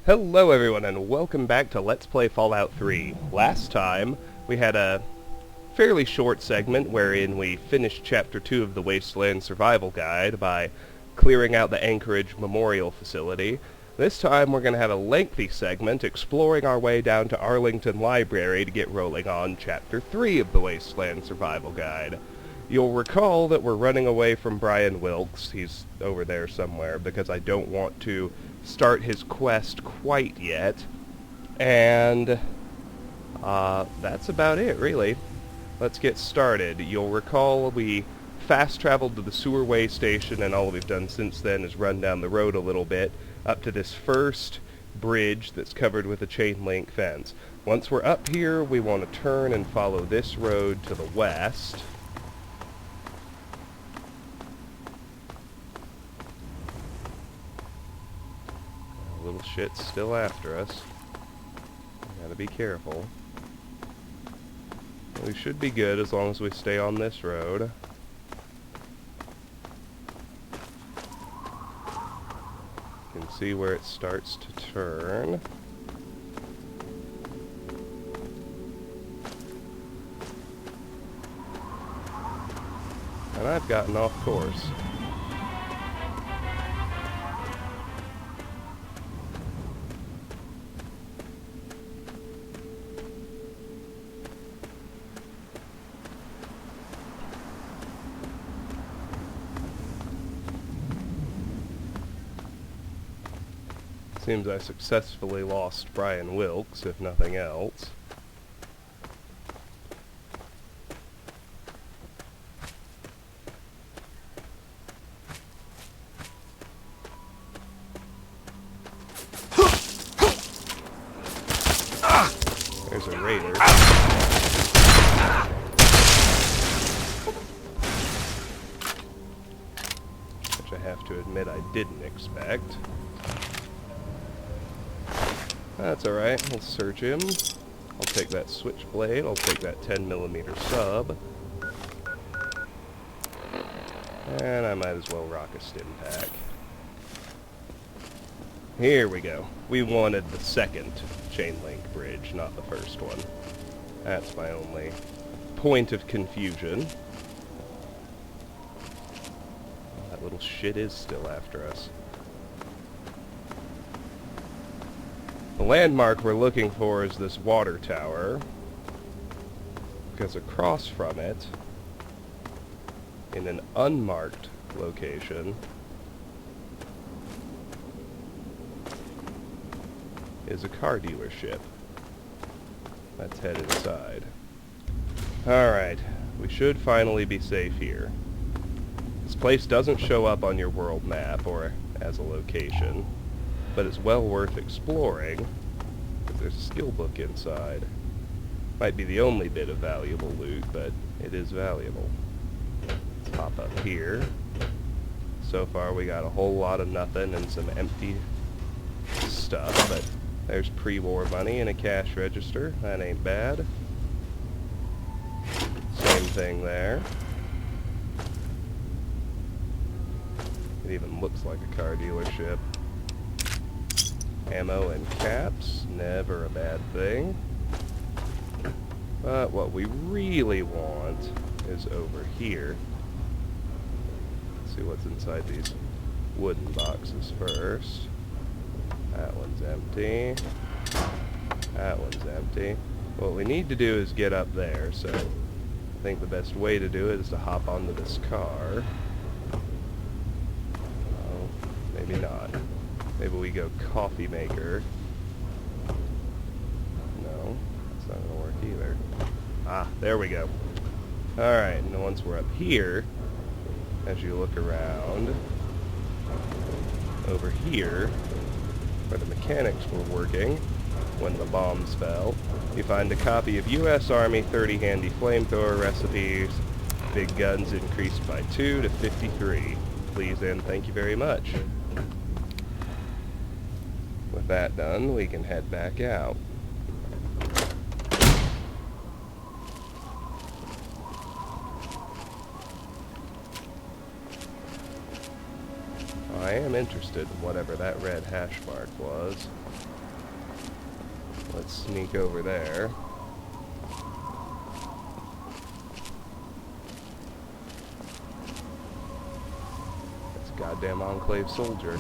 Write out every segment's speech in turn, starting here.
Hello everyone and welcome back to Let's Play Fallout 3. Last time we had a fairly short segment wherein we finished Chapter 2 of the Wasteland Survival Guide by clearing out the Anchorage Memorial Facility. This time we're going to have a lengthy segment exploring our way down to Arlington Library to get rolling on Chapter 3 of the Wasteland Survival Guide. You'll recall that we're running away from Brian Wilkes, he's over there somewhere, because I don't want to start his quest quite yet, and that's about it, really. Let's get started. You'll recall we fast-traveled to the sewerway station, and all we've done since then is run down the road a little bit, up to this first bridge that's covered with a chain-link fence. Once we're up here, we want to turn and follow this road to the west. Little shit's still after us. Gotta be careful. We should be good as long as we stay on this road. You can see where it starts to turn. And I've gotten off course. Seems I successfully lost Brian Wilkes, if nothing else. There's a raider. Which I have to admit I didn't expect. That's alright, we'll search him. I'll take that switchblade, I'll take that 10mm sub. And I might as well rock a stim pack. Here we go. We wanted the second chain link bridge, not the first one. That's my only point of confusion. That little shit is still after us. The landmark we're looking for is this water tower, because across from it, in an unmarked location, is a car dealership. Let's head inside. Alright, we should finally be safe here. This place doesn't show up on your world map or as a location, but it's well worth exploring, because there's a skill book inside. Might be the only bit of valuable loot, but it is valuable. Let's hop up here. So far we got a whole lot of nothing and some empty stuff, but there's pre-war money and a cash register. That ain't bad. Same thing there. It even looks like a car dealership. Ammo and caps, never a bad thing. But what we really want is over here. Let's see what's inside these wooden boxes first. That one's empty. That one's empty. What we need to do is get up there, so I think the best way to do it is to hop onto this car. Oh, maybe not. Maybe we go coffee maker. No, that's not going to work either. Ah, there we go. Alright, and once we're up here, as you look around, over here, where the mechanics were working when the bombs fell, you find a copy of U.S. Army 30 handy flamethrower recipes, big guns increased by 2 to 53. Please and thank you very much. With that done, we can head back out. I am interested in whatever that red hash mark was. Let's sneak over there. That's a goddamn Enclave soldier.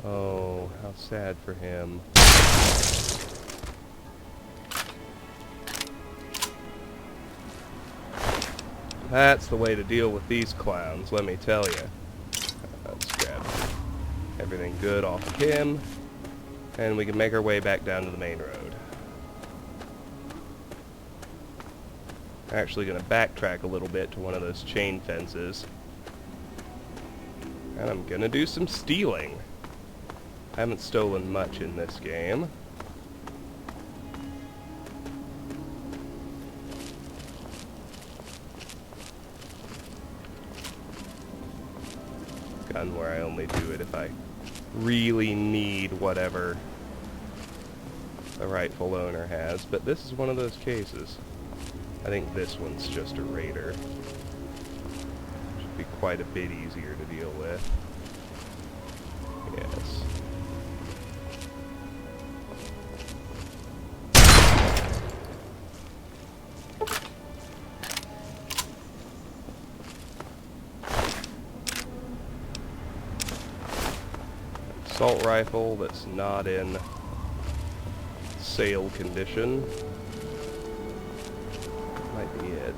Oh, how sad for him. That's the way to deal with these clowns, let me tell you. Let's grab everything good off of him, and we can make our way back down to the main road. Actually going to backtrack a little bit to one of those chain fences. And I'm going to do some stealing. I haven't stolen much in this game. Gun where I only do it if I really need whatever the rightful owner has, but this is one of those cases. I think this one's just a raider. Should be quite a bit easier to deal with. Yes. Assault rifle that's not in sale condition. Might be it.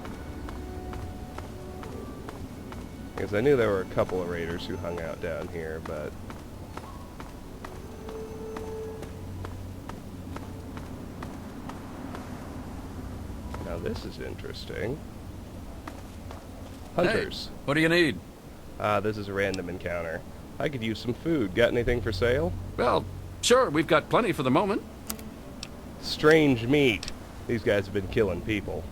Because I knew there were a couple of raiders who hung out down here, but now this is interesting. Hunters. Hey, what do you need? This is a random encounter. I could use some food. Got anything for sale? Well, sure, we've got plenty for the moment. Strange meat. These guys have been killing people.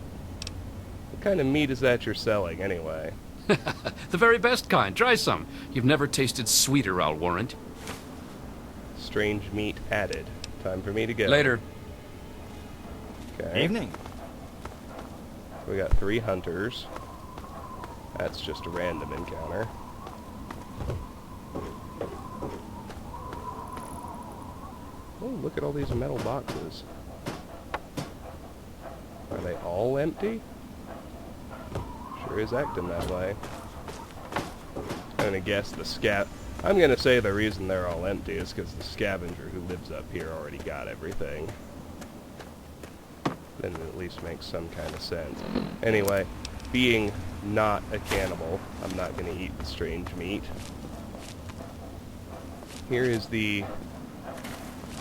What kind of meat is that you're selling, anyway? The very best kind. Try some. You've never tasted sweeter, I'll warrant. Strange meat added. Time for me to go. Later. Okay. Evening. We got 3 hunters. That's just a random encounter. Oh, look at all these metal boxes. Are they all empty? Sure is acting that way. I'm gonna guess I'm gonna say the reason they're all empty is because the scavenger who lives up here already got everything. Then it at least makes some kind of sense. Anyway, being not a cannibal, I'm not gonna eat the strange meat. Here is the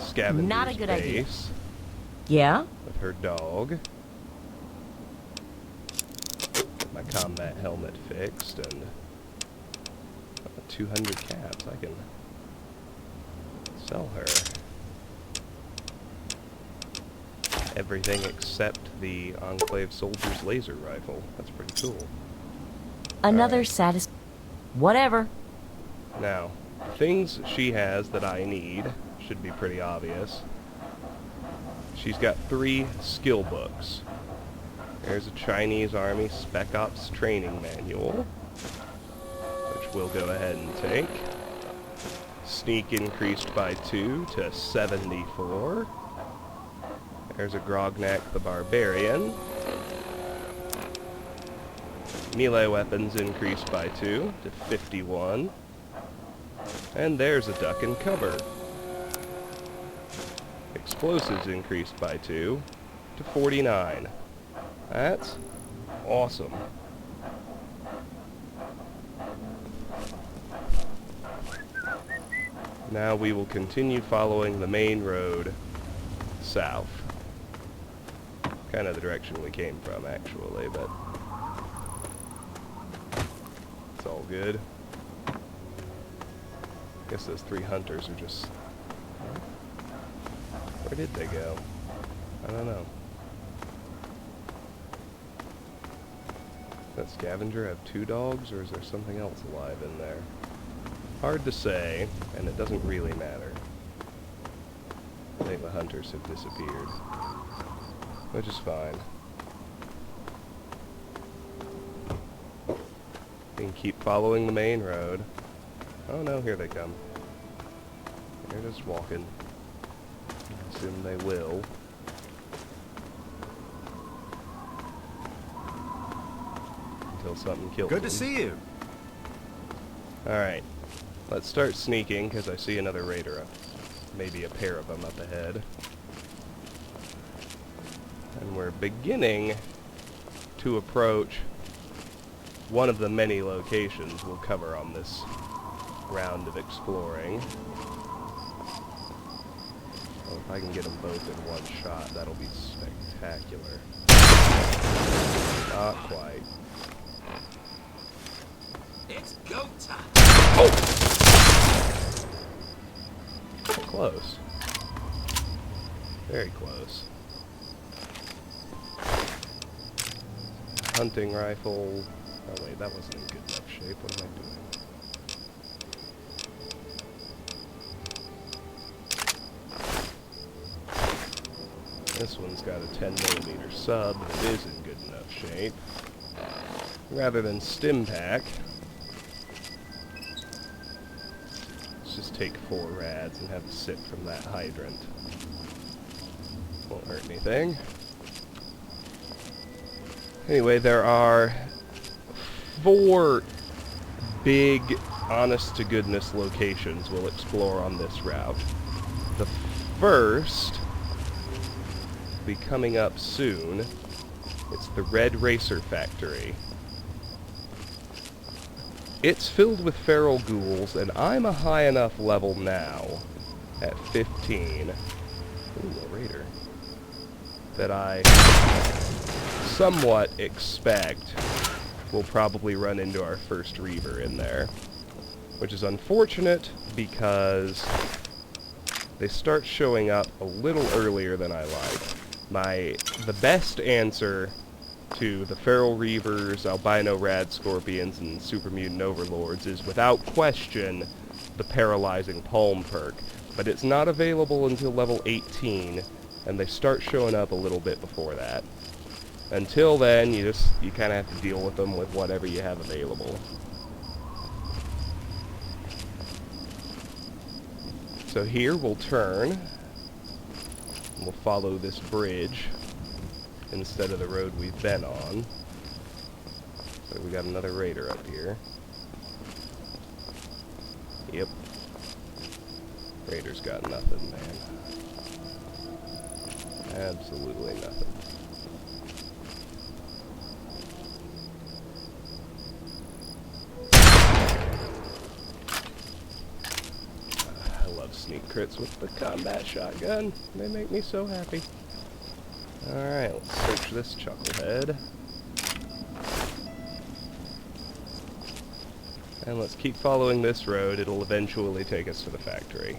scavenger's Not a good idea. base Yeah? with her dog. Get my combat helmet fixed and 200 caps. I can sell her everything except the Enclave soldier's laser rifle. That's pretty cool. Another Alright. Whatever. Now, things she has that I need should be pretty obvious. She's got 3 skill books. There's a Chinese Army Spec Ops training manual, which we'll go ahead and take. Sneak increased by 2 to 74. There's a Grognak the Barbarian. Melee weapons increased by 2 to 51. And there's a Duck and Cover. Explosives increased by 2 to 49. That's awesome. Now we will continue following the main road south. Kind of the direction we came from, actually, but it's all good. Guess those 3 hunters are just... Where did they go? I don't know. Does that scavenger have 2 dogs, or is there something else alive in there? Hard to say, and it doesn't really matter. think the hunters have disappeared. Which is fine. We can keep following the main road. Oh no, here they come. They're just walking. I assume they will. Until something kills them. Good to see you. Alright. Let's start sneaking, because I see another raider up. Maybe a pair of them up ahead. And we're beginning to approach one of the many locations we'll cover on this round of exploring. Well, if I can get them both in one shot, that'll be spectacular. Not quite. It's go time. Oh! Close. Very close. Hunting rifle. Oh wait, that wasn't in good enough shape. What am I doing? This one's got a 10mm sub that is in good enough shape. Rather than stim pack, let's just take 4 rads and have a sip from that hydrant. Won't hurt anything. Anyway, there are 4 big, honest-to-goodness locations we'll explore on this route. The first will be coming up soon. It's the Red Racer Factory. It's filled with feral ghouls, and I'm a high enough level now, at 15, ooh, a raider, that I somewhat expect we'll probably run into our first Reaver in there. Which is unfortunate, because they start showing up a little earlier than I like. The best answer to the Feral Reavers, Albino Rad Scorpions, and Super Mutant Overlords is, without question, the Paralyzing Palm perk. But it's not available until level 18, and they start showing up a little bit before that. Until then, you kind of have to deal with them with whatever you have available. So here we'll turn. We'll follow this bridge instead of the road we've been on. So we got another raider up here. Yep. Raider's got nothing, man. Absolutely nothing. I love sneak crits with the combat shotgun. They make me so happy. Alright, let's search this chucklehead. And let's keep following this road. It'll eventually take us to the factory.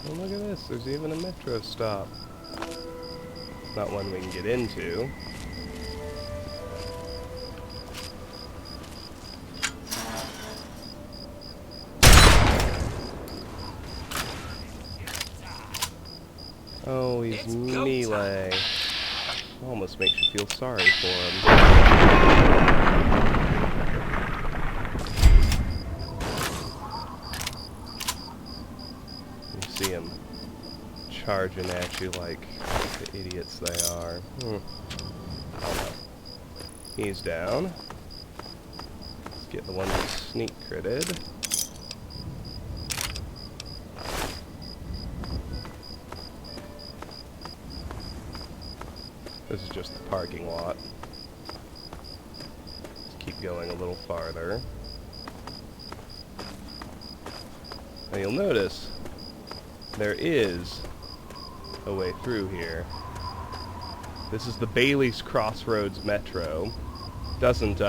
Oh, look at this, there's even a metro stop. Not one we can get into. Oh, he's melee. Almost makes you feel sorry for him. See him charging at you like the idiots they are. Oh no. He's down. get the one we sneak critted. This is just the parking lot. Let's keep going a little farther. Now you'll notice there is a way through here. This is the Bailey's Crossroads Metro. Doesn't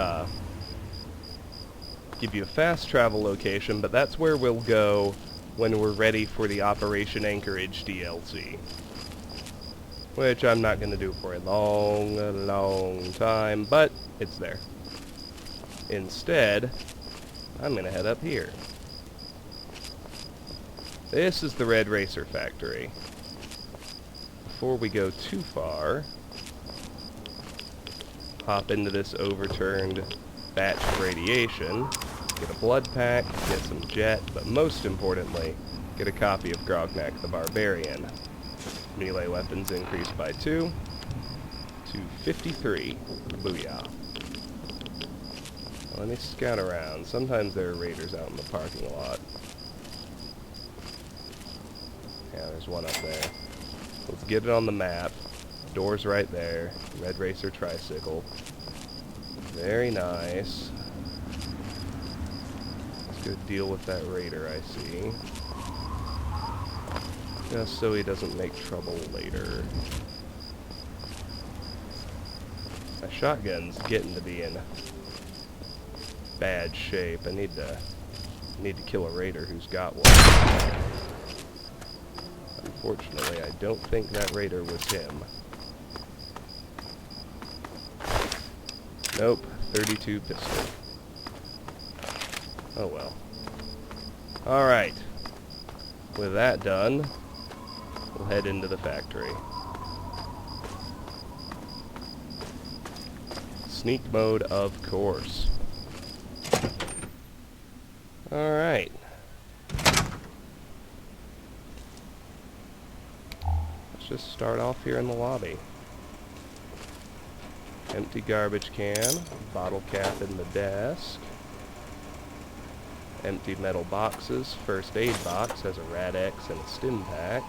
give you a fast travel location, but that's where we'll go when we're ready for the Operation Anchorage DLC. Which I'm not going to do for a long time, but it's there. Instead, I'm going to head up here. This is the Red Racer Factory. Before we go too far, hop into this overturned batch of radiation, get a blood pack, get some jet, but most importantly, get a copy of Grognak the Barbarian. Melee weapons increased by 2 to 53. Booyah. Well, let me scout around. Sometimes there are raiders out in the parking lot. Yeah, there's one up there. Let's get it on the map. Door's right there. Red Racer tricycle. Very nice. Let's go deal with that raider I see. Just so he doesn't make trouble later. My shotgun's getting to be in bad shape. I need to kill a raider who's got one. Unfortunately, I don't think that raider was him. Nope, 32 pistol. Oh well. Alright. With that done, we'll head into the factory. Sneak mode, of course. Alright. Let's just start off here in the lobby. Empty garbage can, bottle cap in the desk. Empty metal boxes, first aid box has a Rad-X and a stim pack.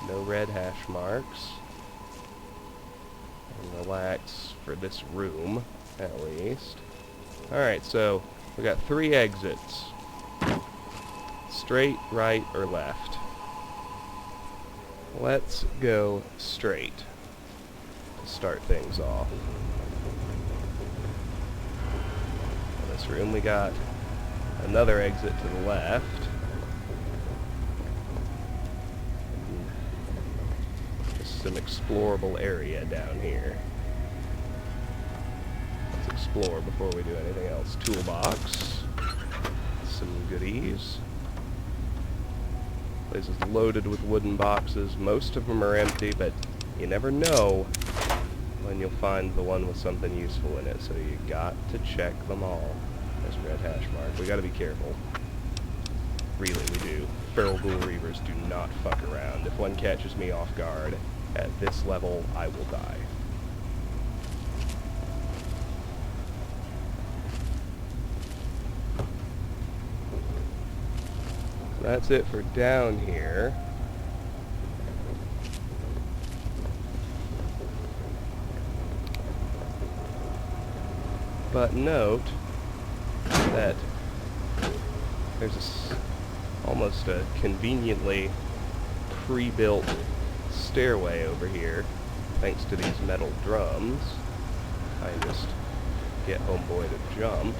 No red hash marks. And relax for this room, at least. Alright, so we got 3 exits. Straight, right, or left. Let's go straight to start things off. In this room we got another exit to the left. Just some explorable area down here. Let's explore before we do anything else. Toolbox. Some goodies. Place is loaded with wooden boxes. Most of them are empty, but you never know when you'll find the one with something useful in it, so you got to check them all. There's a red hash mark. We gotta be careful. Really, we do. Feral Ghoul Reavers do not fuck around. If one catches me off guard at this level, I will die. That's it for down here. But note that there's almost a conveniently pre-built stairway over here, thanks to these metal drums. I just get homeboy to jump,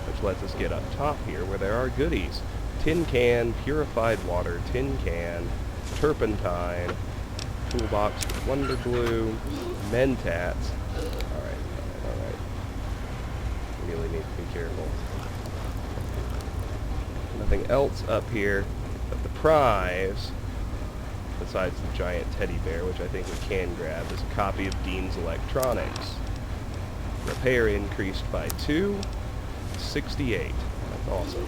which lets us get up top here where there are goodies. Tin can, purified water, tin can, turpentine, toolbox with wonder glue, mentats. Alright. Really need to be careful. Nothing else up here, but the prize, besides the giant teddy bear, which I think we can grab, is a copy of Dean's Electronics. Repair increased by 2. 68. That's awesome.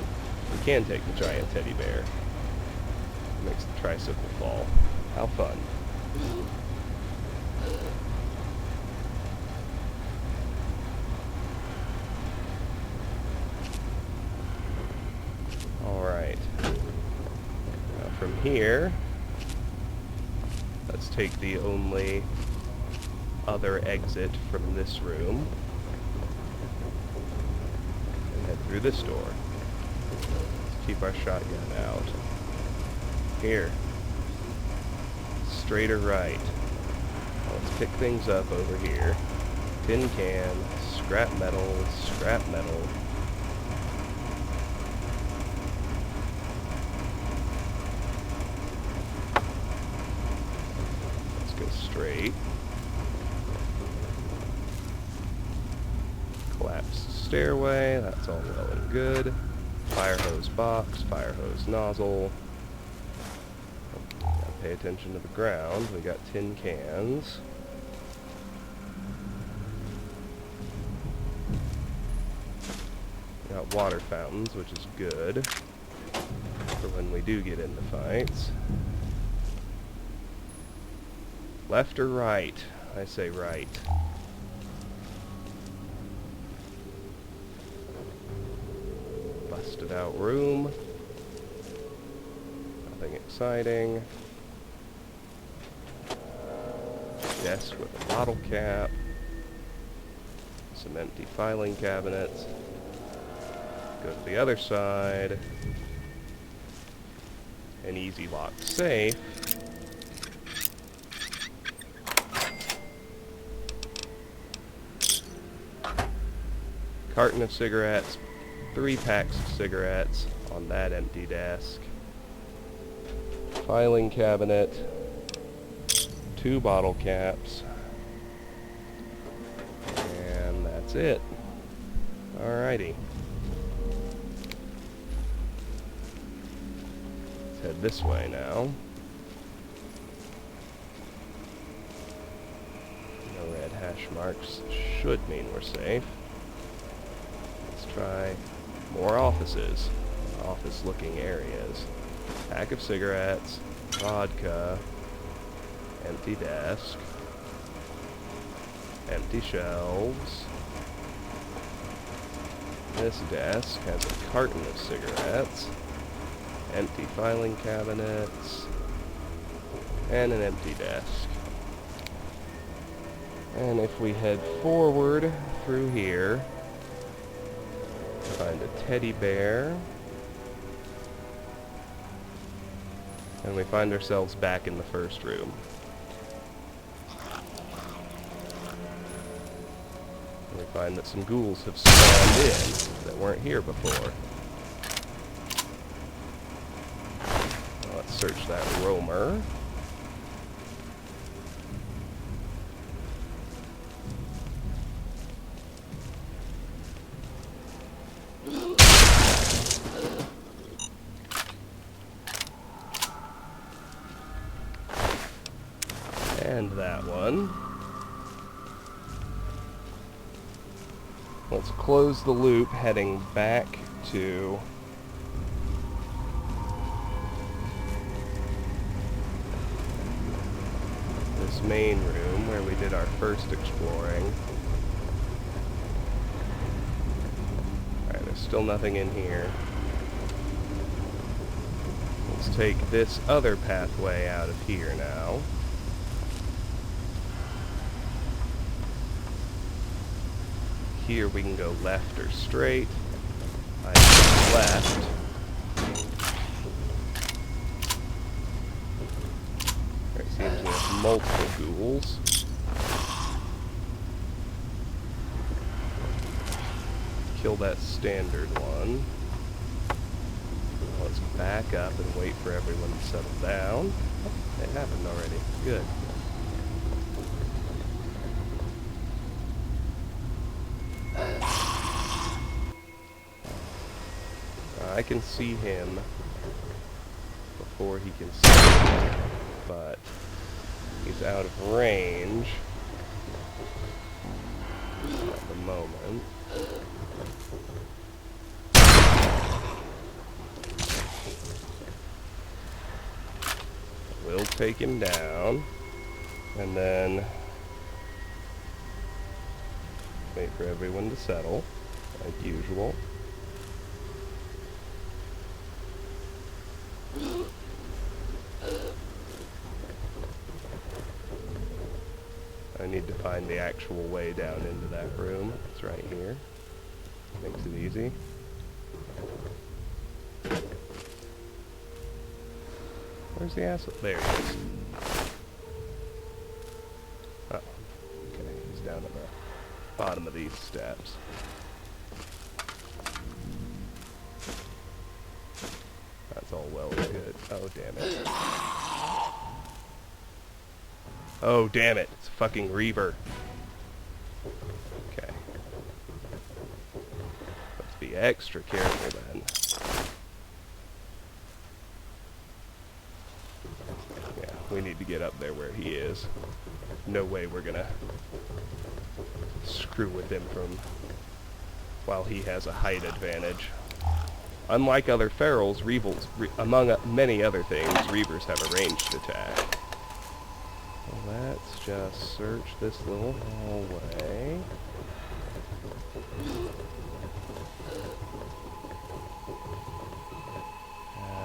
We can take the giant teddy bear. It makes the tricycle fall. How fun. here. Let's take the only other exit from this room and head through this door. Let's keep our shotgun out. Here. Straight or right. Let's pick things up over here. Tin can, scrap metal, scrap metal. Let's go straight. Collapsed stairway, that's all well and good. Fire hose box, fire hose nozzle. Gotta pay attention to the ground. We got tin cans. Got water fountains, which is good for when we do get into fights. Left or right? I say right. Busted out room. Nothing exciting. Desk with a bottle cap. Some empty filing cabinets. Go to the other side. An easy lock safe. Carton of cigarettes. 3 packs of cigarettes on that empty desk. Filing cabinet. 2 bottle caps. And that's it. Alrighty. Head this way now. No red hash marks should mean we're safe. Let's try more offices. Office looking areas. Pack of cigarettes, vodka, empty desk, empty shelves. This desk has a carton of cigarettes. Empty filing cabinets, and an empty desk. And if we head forward through here, find a teddy bear, and we find ourselves back in the first room. And we find that some ghouls have spawned in that weren't here before. Let's search that roamer. And that one. Let's close the loop heading back to this main room where we did our first exploring. Alright, there's still nothing in here. Let's take this other pathway out of here now. Here we can go left or straight. I go left. There seems we have multiple ghouls. Kill that standard one. Let's back up and wait for everyone to settle down. Oh, it happened already. Good. I can see him before he can see me, but he's out of range at the moment. We'll take him down, and then wait for everyone to settle, like usual. find the actual way down into that room. It's right here. Makes it easy. Where's the asshole? There he is. Oh, okay. He's down at the bottom of these steps. That's all well and good. Oh, damn it. Oh, damn it. It's a fucking Reaver. Okay. Let's be extra careful then. Yeah, we need to get up there where he is. No way we're gonna screw with him from while he has a height advantage. Unlike other ferals, among many other things, Reavers have a ranged attack. Well, let's just search this little hallway.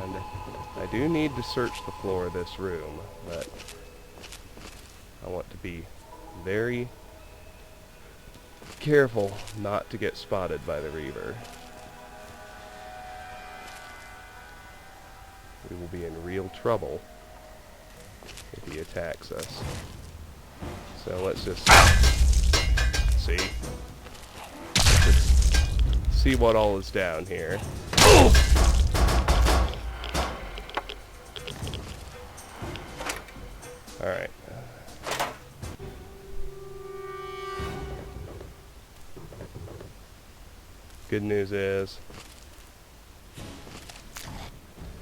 And I do need to search the floor of this room, but I want to be very careful not to get spotted by the Reaver. We will be in real trouble if he attacks us. So let's just see. Let's just see what all is down here. Alright. Good news is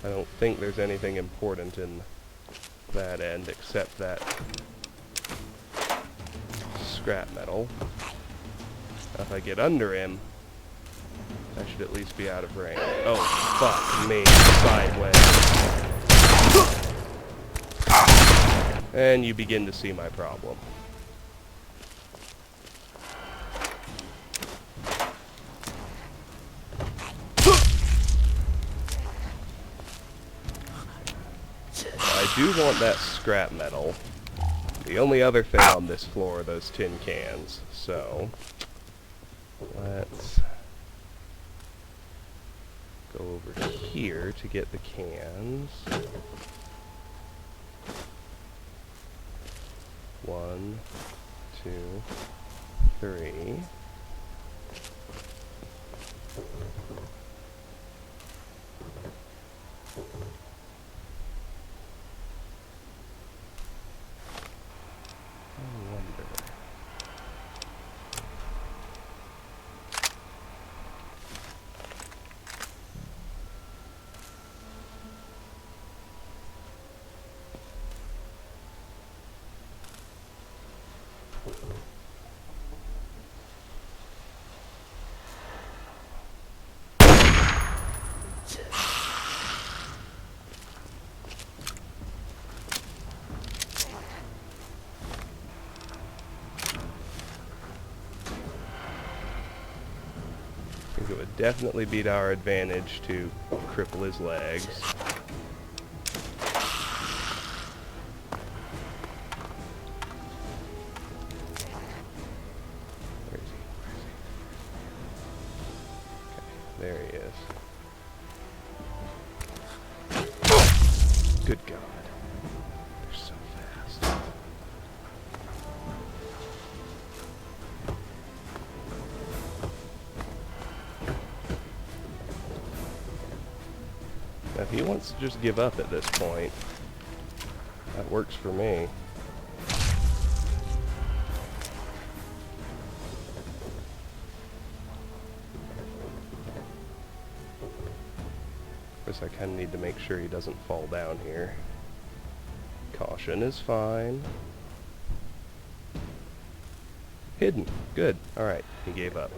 I don't think there's anything important in that end except that scrap metal. Now if I get under him, I should at least be out of range. Oh, fuck me, sideways. And you begin to see my problem. I do want that scrap metal. The only other thing on this floor are those tin cans, so let's go over here to get the cans. 1, 2, 3. I think it would definitely be to our advantage to cripple his legs. Where is he? Okay, there he is. Good God. They're so fast. Now, if he wants to just give up at this point, that works for me. Of course, I kind of need to make sure he doesn't fall down here. Caution is fine. Hidden. Good. Alright, he gave up.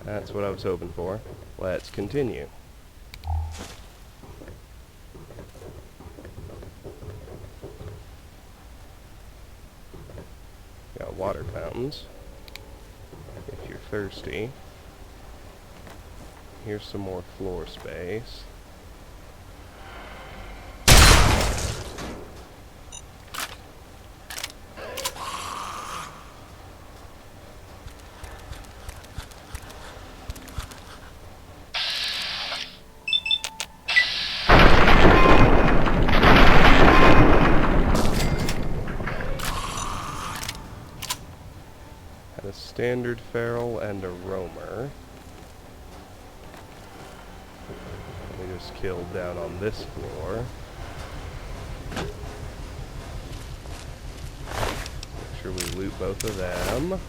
That's what I was hoping for. Let's continue. Got water fountains, if you're thirsty. Here's some more floor space. Standard feral and a roamer. We just killed down on this floor. Make sure we loot both of them.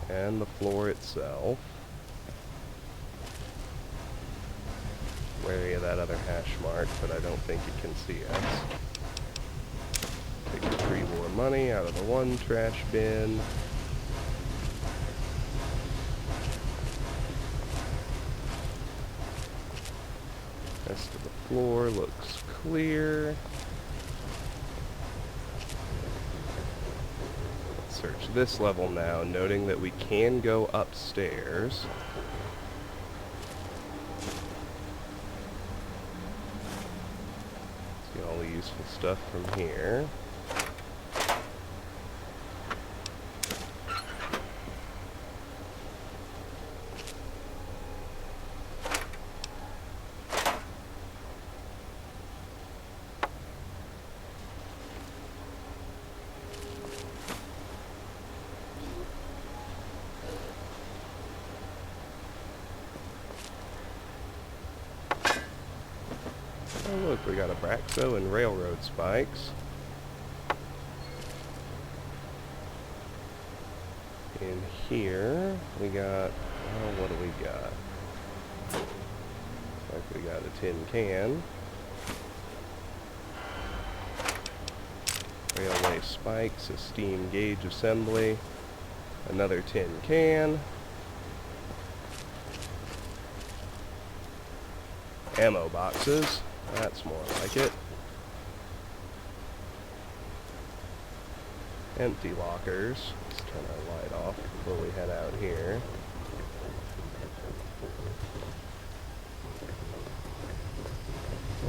And the floor itself. Wary of that other hash mark, but I don't think it can see us. Take the 3 more money out of the one trash bin. Rest of the floor looks clear. Let's search this level now, noting that we can go upstairs. See all the useful stuff from here. Oh look, we got a Braxo and railroad spikes. In here, we got, oh, what do we got? Looks like we got a tin can. Railway spikes, a steam gauge assembly, another tin can. Ammo boxes. That's more like it. Empty lockers. Let's turn our light off before we head out here.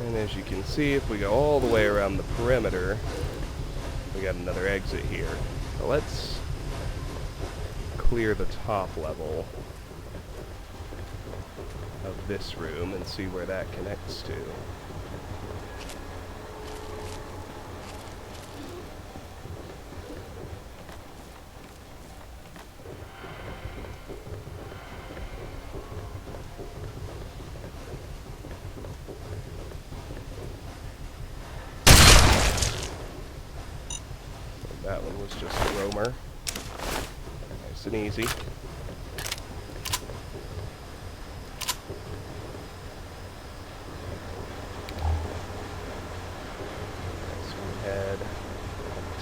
And as you can see, if we go all the way around the perimeter, we got another exit here. So let's clear the top level of this room and see where that connects to. That one was just a roamer. Nice and easy.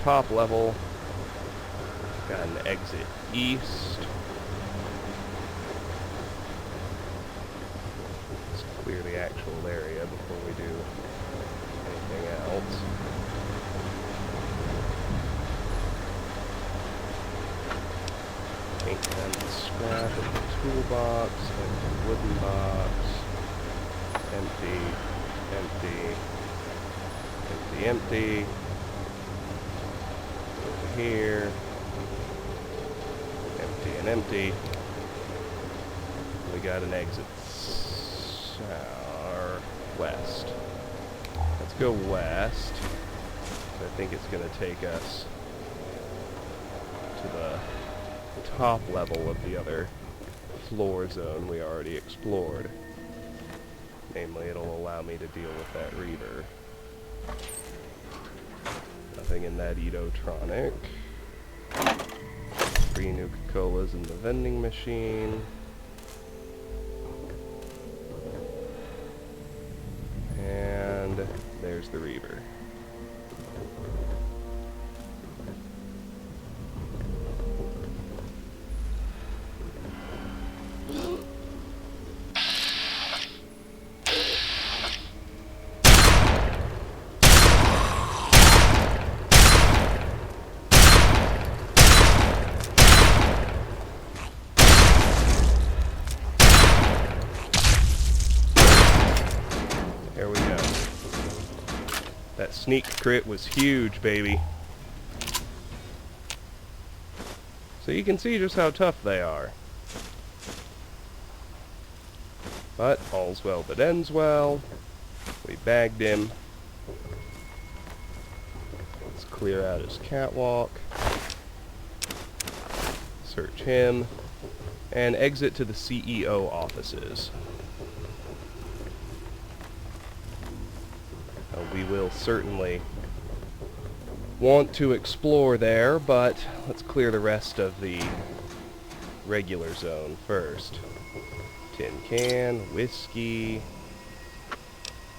Top level, got an exit east. Let's clear the actual area before we do anything else. Paint them the scrap in the toolbox, empty wooden box, empty, empty, empty, empty. Here, empty and empty. We got an exit west. Let's go west. I think it's going to take us to the top level of the other floor zone we already explored. Namely, it'll allow me to deal with that Reaver. Nothing in that Edotronic. 3 Nuka-Colas in the vending machine. And there's the Reaver. That sneak crit was huge, baby. So you can see just how tough they are. But all's well that ends well. We bagged him. clear out his catwalk. Search him. And exit to the CEO offices. We will certainly want to explore there, but let's clear the rest of the regular zone first. Tin can, whiskey,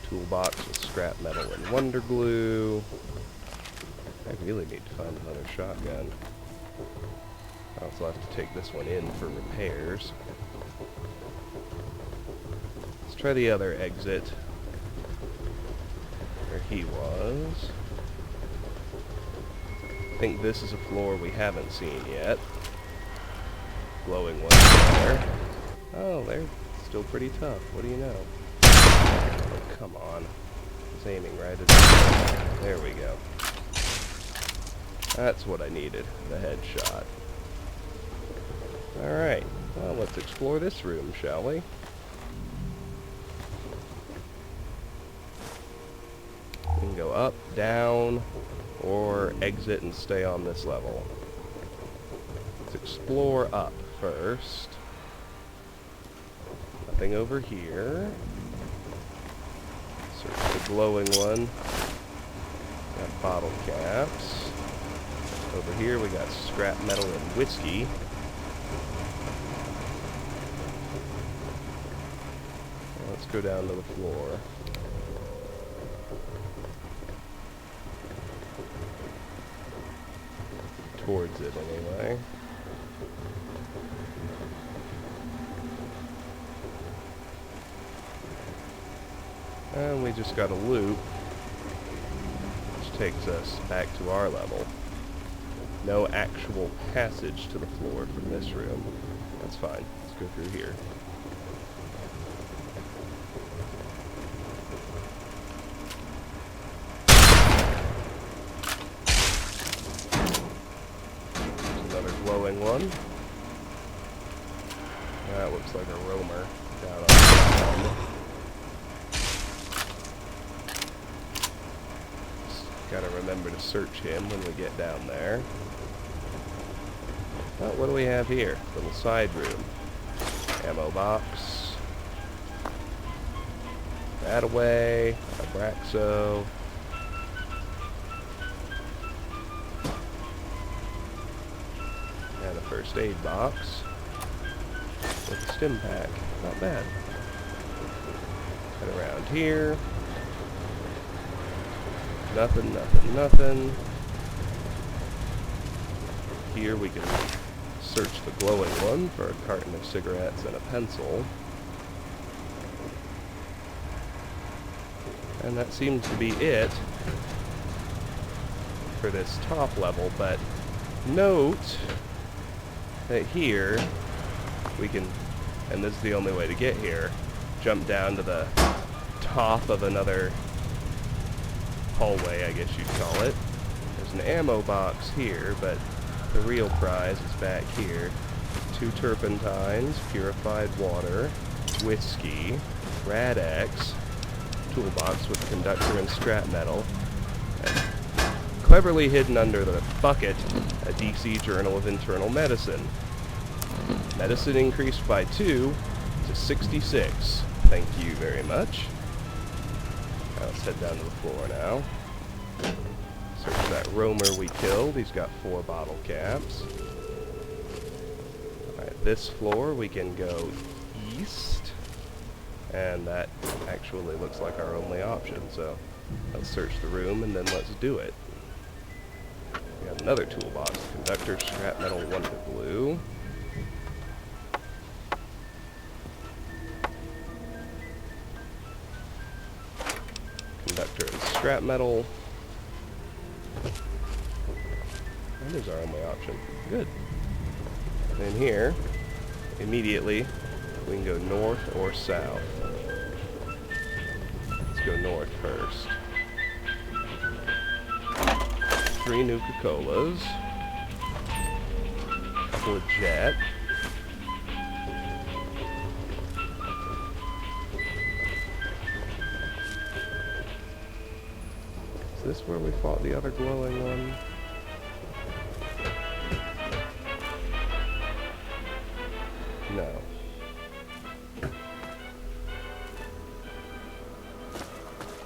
toolbox with scrap metal and wonder glue. I really need to find another shotgun. I also have to take this one in for repairs. Let's try the other exit where he was. I think this is a floor we haven't seen yet. Glowing one there. Oh, they're still pretty tough. What do you know? Oh, come on. He's aiming right at the... There we go. That's what I needed. The headshot. Alright. Well, let's explore this room, shall we? We can go up, down, or exit and stay on this level. Let's explore up first. Nothing over here. Search the glowing one. Got bottle caps. Over here we got scrap metal and whiskey. Let's go down to the floor. Towards it, anyway. And we just got a loop, which takes us back to our level. No actual passage to the floor from this room. That's fine. Let's go through here. Glowing one. That looks like a roamer down on the ground. Just gotta remember to search him when we get down there. Well, what do we have here? Little side room. Ammo box. That away. A Braxo. And a first aid box with a stim pack. Not bad. And around here, nothing, nothing, nothing. Here we can search the glowing one for a carton of cigarettes and a pencil. And that seems to be it for this top level, but note that here we can, and this is the only way to get here, jump down to the top of another hallway, I guess you'd call it. There's an ammo box here, but the real prize is back here. 2 turpentines, purified water, whiskey, Rad-X, toolbox with conductor and scrap metal, and cleverly hidden under the bucket, a DC Journal of Internal Medicine. Medicine increased by 2 to 66. Thank you very much. Now let's head down to the floor now. Search that roamer we killed. He's got 4 bottle caps. Alright, this floor we can go east. And that actually looks like our only option, so let's search the room and then let's do it. We got another toolbox. Conductor, scrap metal, wonder glue. Conductor and scrap metal. That is our only option. Good. And then here, immediately, we can go north or south. Let's go north first. 3 Nuka-Colas. A couple of Jet. Is this where we fought the other glowing one? No.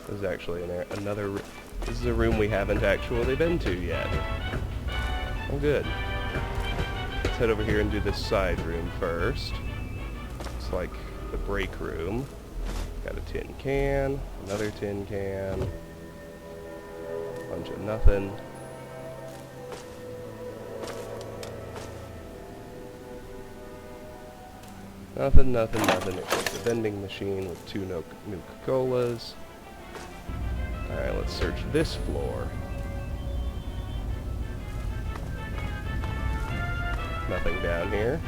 This is actually another... This is a room we haven't actually been to yet. Oh, good. Let's head over here and do this side room first. It's like the break room. Got a tin can, another tin can, bunch of nothing. Nothing except the vending machine with 2 Nuka-Colas. Alright, let's search this floor. Nothing down here.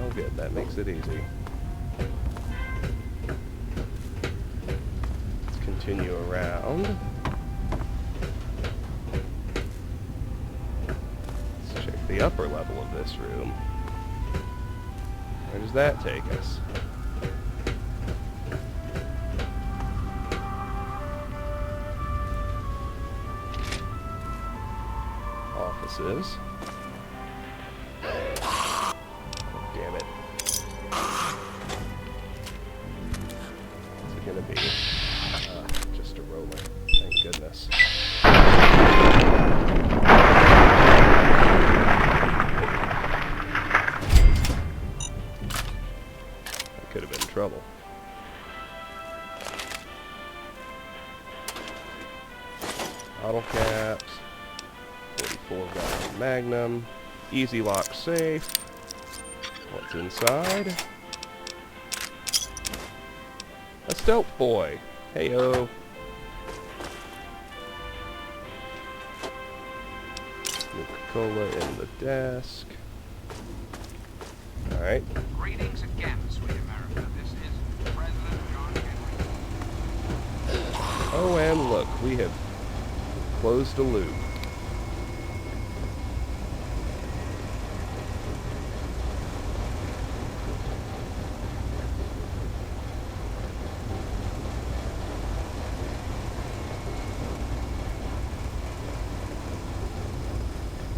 Oh good, that makes it easy. Let's continue around. Let's check the upper level of this room. Where does that take us? Offices. Oh, damn it. What's it gonna be? Just a roller. Thank goodness. Could have been trouble. Bottle caps. 44-gallon Magnum. Easy lock safe. What's inside? A stealth boy. Heyo. Nuka-Cola in the desk. Alright. Greetings again, sweet America. This is President John Henry. Oh, and look, we have closed a loop.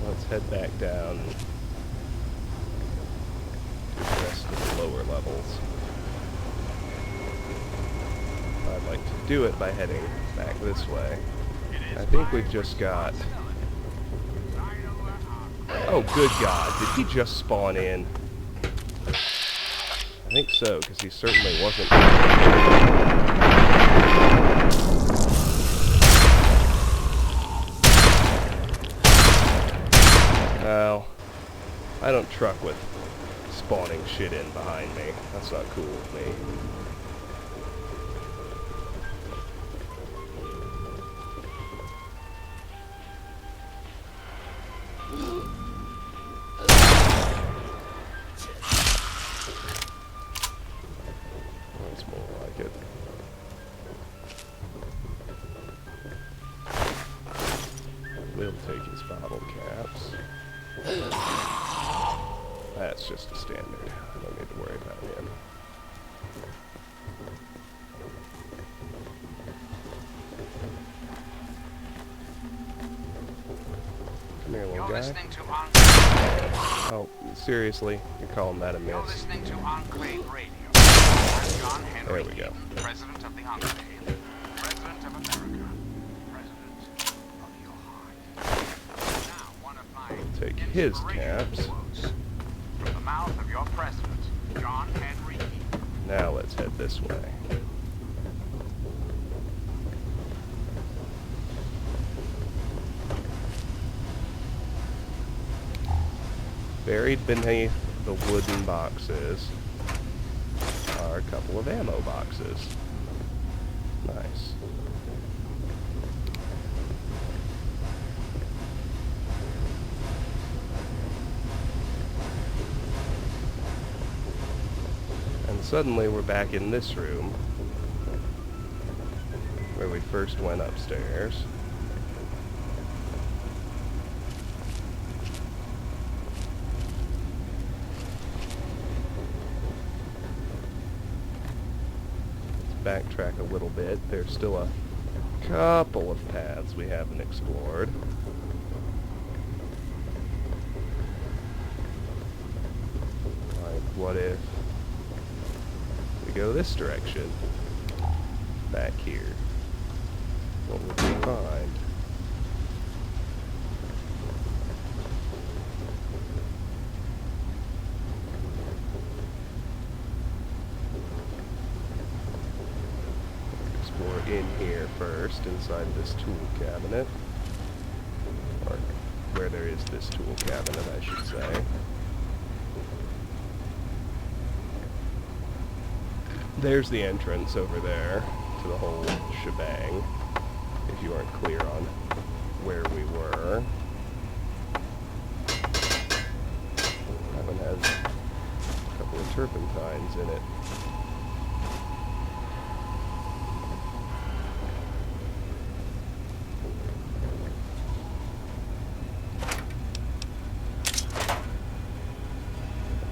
Let's head back down to the rest of the lower levels. I'd like to do it by heading back this way. I think we've just got... Oh, good God. Did he just spawn in? I think so, because he certainly wasn't... Well, I don't truck with spawning shit in behind me. That's not cool with me. That's more like it. We'll take his bottle caps. That's just a standard. I don't need to worry about him. Come here, little guy. Oh, seriously? You're calling that a miss? You're listening to Enclave Radio. I'm John Henry. There we go. President of the Enclave. President of America. President of your heart. Now, one of my Take his inspirational caps. quotes from the mouth of your president, John Henry. Now let's head this way. Buried beneath the wooden boxes are a couple of ammo boxes. Nice. And suddenly we're back in this room where we first went upstairs. Backtrack a little bit. There's still a couple of paths we haven't explored. Like, what if we go this direction? Back here. What would we find? Explore in here first, inside this tool cabinet. Or where there is this tool cabinet, I should say. There's the entrance over there to the whole shebang, if you aren't clear on where we were. That one has a couple of turpentines in it.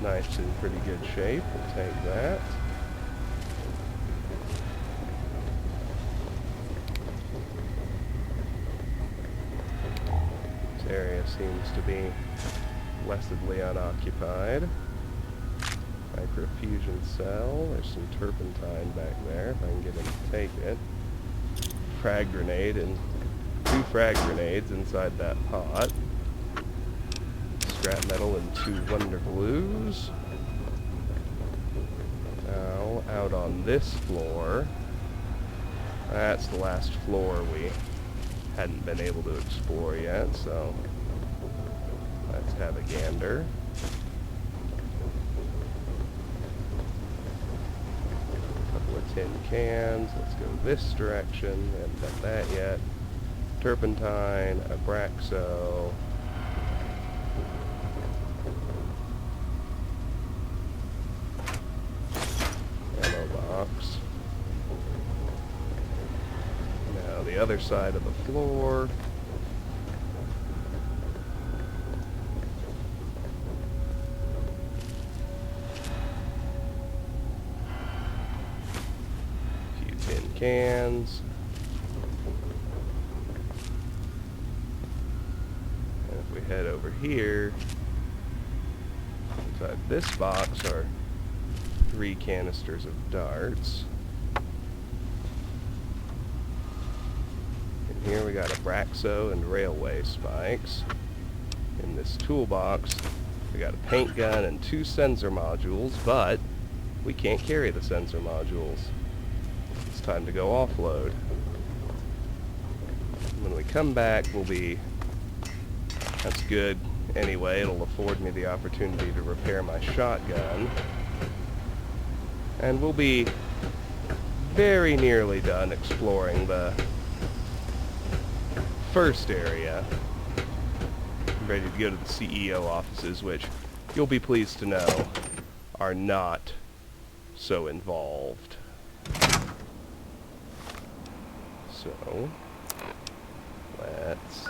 Knife's in pretty good shape, we'll take that. This area seems to be blessedly unoccupied. Microfusion cell, there's some turpentine back there, if I can get him to take it. Frag grenade and 2 frag grenades inside that pot. Scrap metal and 2 wonder glues. Now, out on this floor, that's the last floor we hadn't been able to explore yet, so let's have a gander. A couple of tin cans, let's go this direction, haven't done that yet. Turpentine, Abraxo. Ammo box. Now the other side of the floor. A few tin cans. And if we head over here, inside this box are 3 canisters of darts. In here we got Abraxo and railway spikes. In this toolbox we got a paint gun and 2 sensor modules, but we can't carry the sensor modules. It's time to go offload. When we come back, we'll be... That's good. Anyway, it'll afford me the opportunity to repair my shotgun. And we'll be very nearly done exploring the first area. I'm ready to go to the CEO offices, which you'll be pleased to know are not so involved. So, let's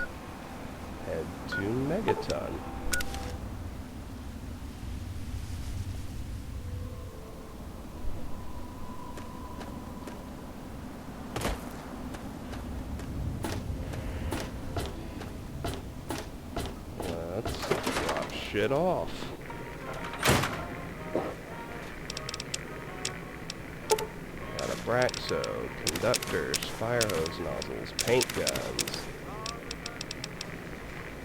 head to Megaton. Let's drop shit off. Got Abraxo, conductors, fire hose nozzles, paint guns,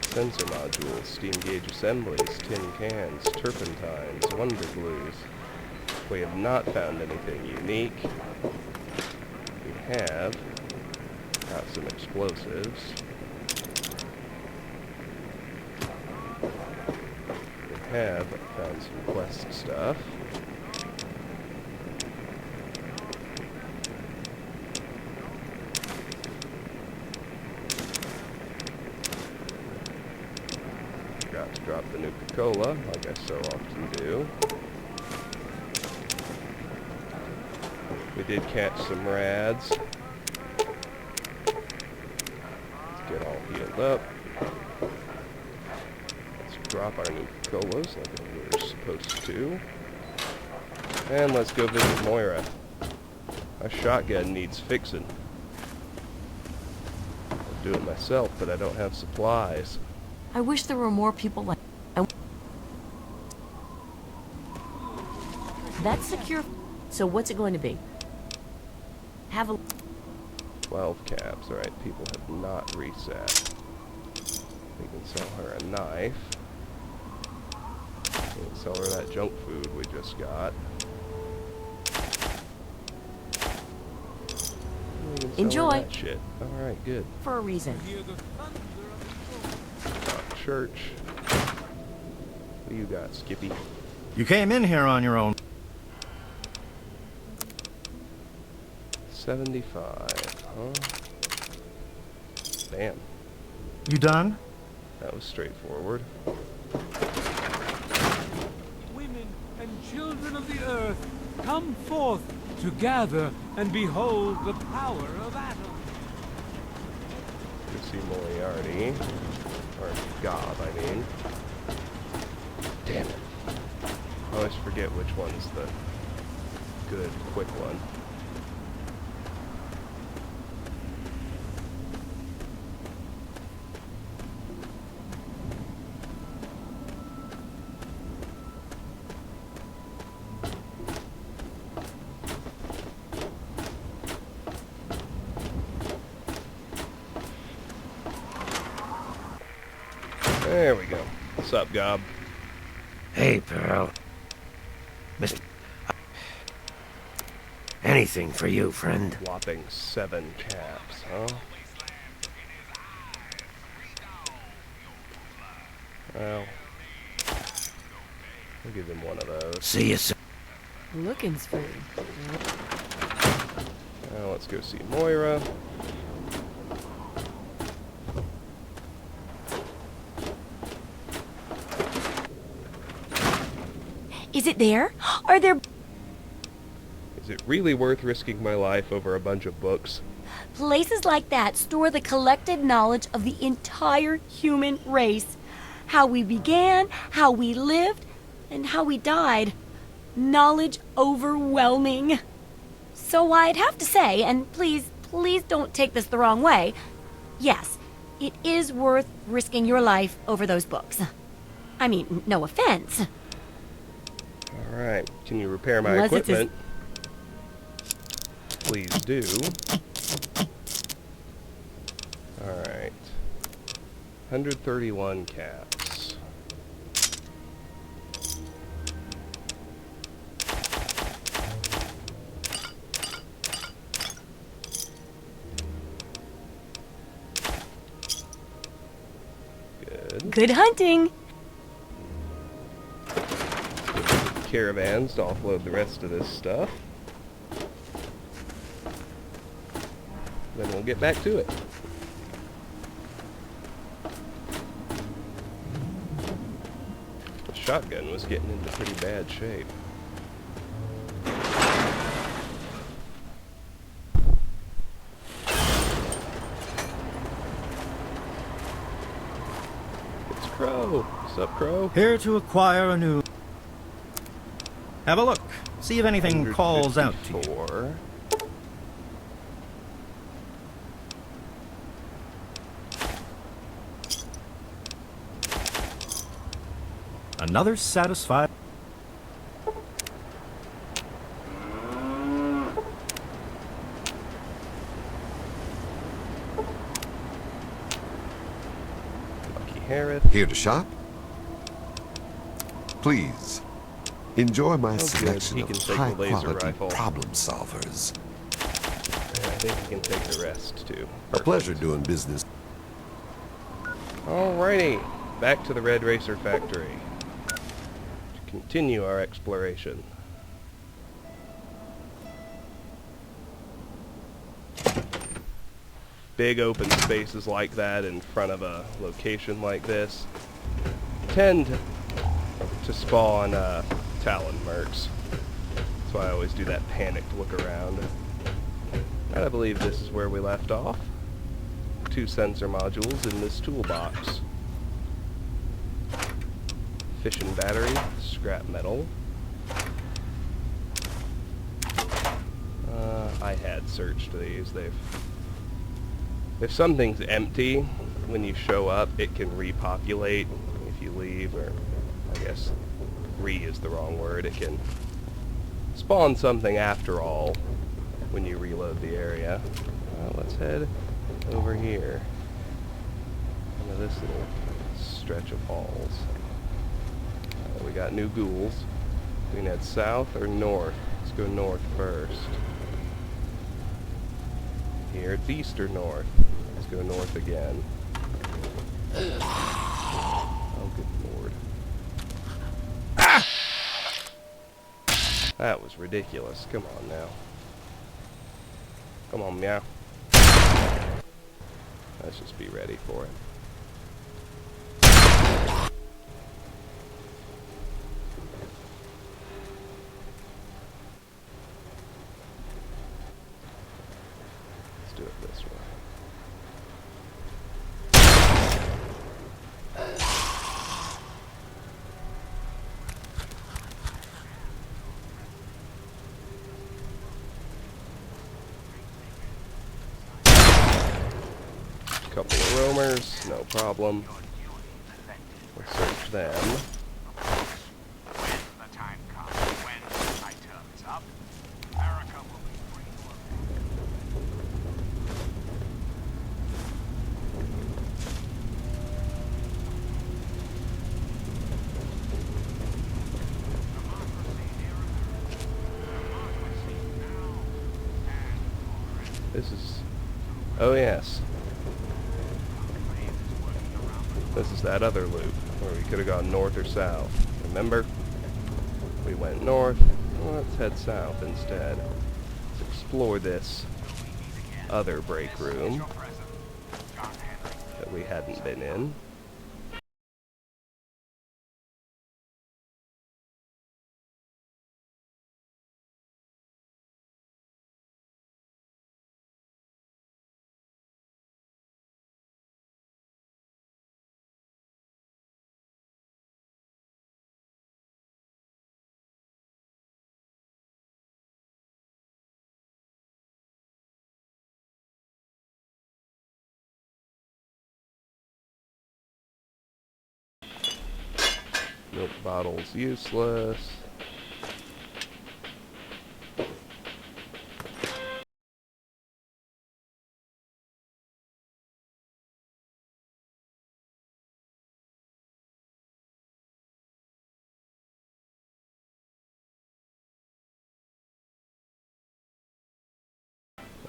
sensor modules, steam gauge assemblies, tin cans, turpentines, wonder glues. We have not found anything unique. We have got some explosives. We have found some quest stuff. Forgot to drop the Nuka-Cola, like I so often do. We did catch some rads. Let's get all healed up. Let's drop our Nuka-Colas like we were supposed to. And let's go visit Moira. Our shotgun needs fixing. Do it myself, but I don't have supplies. I wish there were more people like... That's secure. So what's it going to be? Have a... 12 caps. Alright, people have not reset. We can sell her a knife. We can sell her that junk food we just got. We can sell her Enjoy. that shit. Alright, good. For a reason. Church. What do you got, Skippy? You came in here on your own. 75, huh? Damn, You done? that was straightforward. Women and children of the earth, come forth to gather and behold the power of Atom. You see Moriarty. Or Gob, I mean. Damn it. I always forget which one's the good, quick one. There we go. What's up, Gob? Hey, Pearl. Mr. Anything for you, friend. Whopping 7 caps, huh? Well, we'll give him one of those. See you soon. Looking's free. Now let's go see Moira. Is it there? Are there... Is it really worth risking my life over a bunch of books? Places like that store the collected knowledge of the entire human race. How we began, how we lived, and how we died. Knowledge overwhelming. So I'd have to say, and please don't take this the wrong way, yes, it is worth risking your life over those books. I mean, no offense. Alright, can you repair my Unless it's equipment? Please do. Alright. 131 caps. Good. Good hunting. Caravans to offload the rest of this stuff. Then we'll get back to it. The shotgun was getting into pretty bad shape. It's Crow. What's up, Crow? Here to acquire a new... Have a look. See if anything calls out to you. 154. Another satisfied... Lucky Harris. Here to shop? Please, enjoy my good. selection He of can take the laser high-quality rifle. problem solvers. And I think he can take the rest, too. A pleasure doing business. Alrighty. Back to the Red Racer factory. To continue our exploration. Big open spaces like that in front of a location like this tend to spawn Talon mercs. That's why I always do that panicked look around. And I believe this is where we left off. 2 sensor modules in this toolbox. Fission battery, scrap metal. I had searched these. They've If something's empty when you show up, it can repopulate if you leave, or I guess is the wrong word. It can spawn something after all when you reload the area. Let's head over here into this little stretch of halls. We got new ghouls. Do we head south or north? Let's go north first. Here it's east or north. Let's go north again. Oh, good lord. Ah! That was ridiculous. Come on now. Come on, meow. Let's just be ready for it. Let's do it this way. Couple of roamers, no problem. We'll search them. When the time comes, when my term is up, America will be free to This is... Oh yes. This is that other loop, where we could have gone north or south. Remember? We went north. Well, let's head south instead. Let's explore this other break room that we hadn't been in. Milk bottle's useless.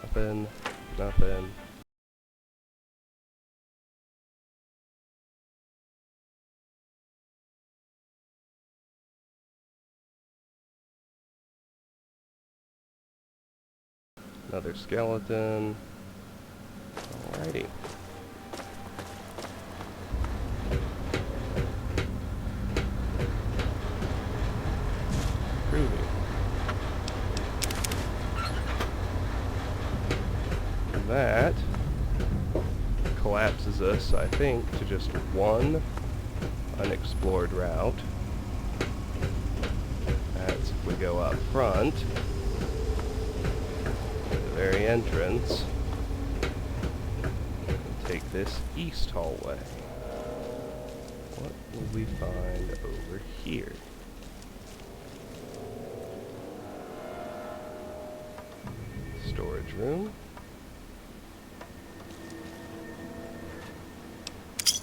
Nothing. Nothing. Another skeleton. Alrighty. Groovy. That collapses us, I think, to just one unexplored route. That's if we go up front. Very entrance. Take this east hallway. What will we find over here? Storage room. 2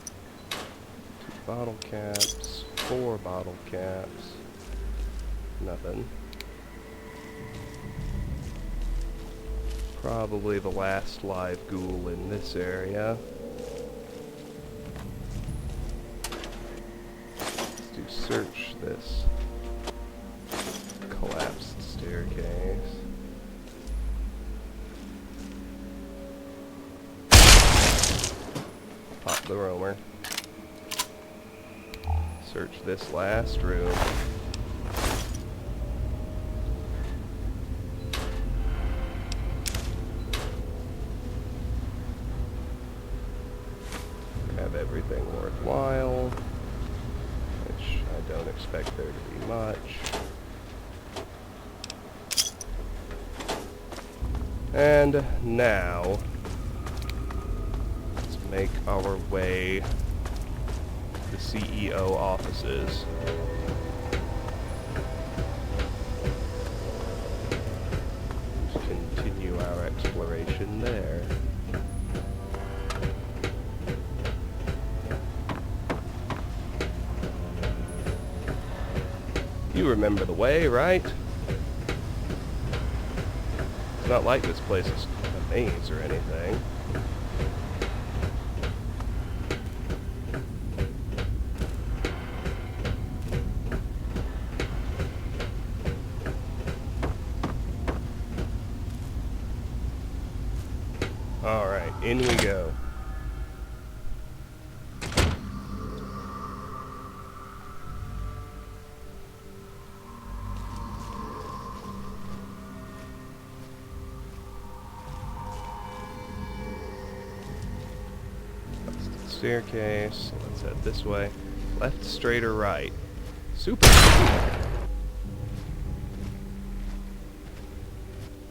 bottle caps, 4 bottle caps. Nothing. Probably the last live ghoul in this area. Let's do search this collapsed staircase. Pop the roamer. Search this last room. Everything worthwhile, which I don't expect there to be much. And now make our way to the CEO offices. Continue our exploration there. You remember the way, right? It's not like this place is a maze or anything. Alright, in we go. Staircase. Let's head this way. Left, straight, or right? Super. I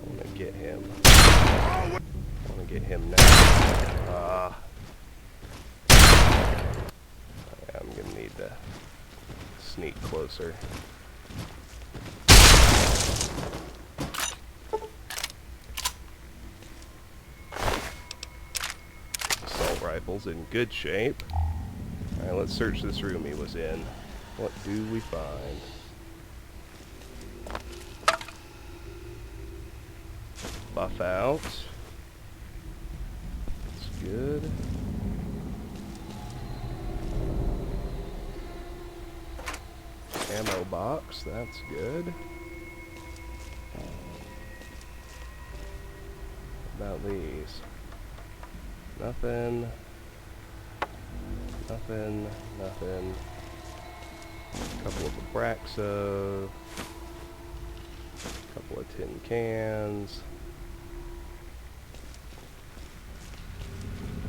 want to get him. I want to get him now. I'm gonna need to sneak closer. Rifle's in good shape. Alright, let's search this room he was in. What do we find? Buff out. That's good. Ammo box, that's good. What about these? Nothing. Nothing. Nothing. Couple of Abraxo. Couple of tin cans.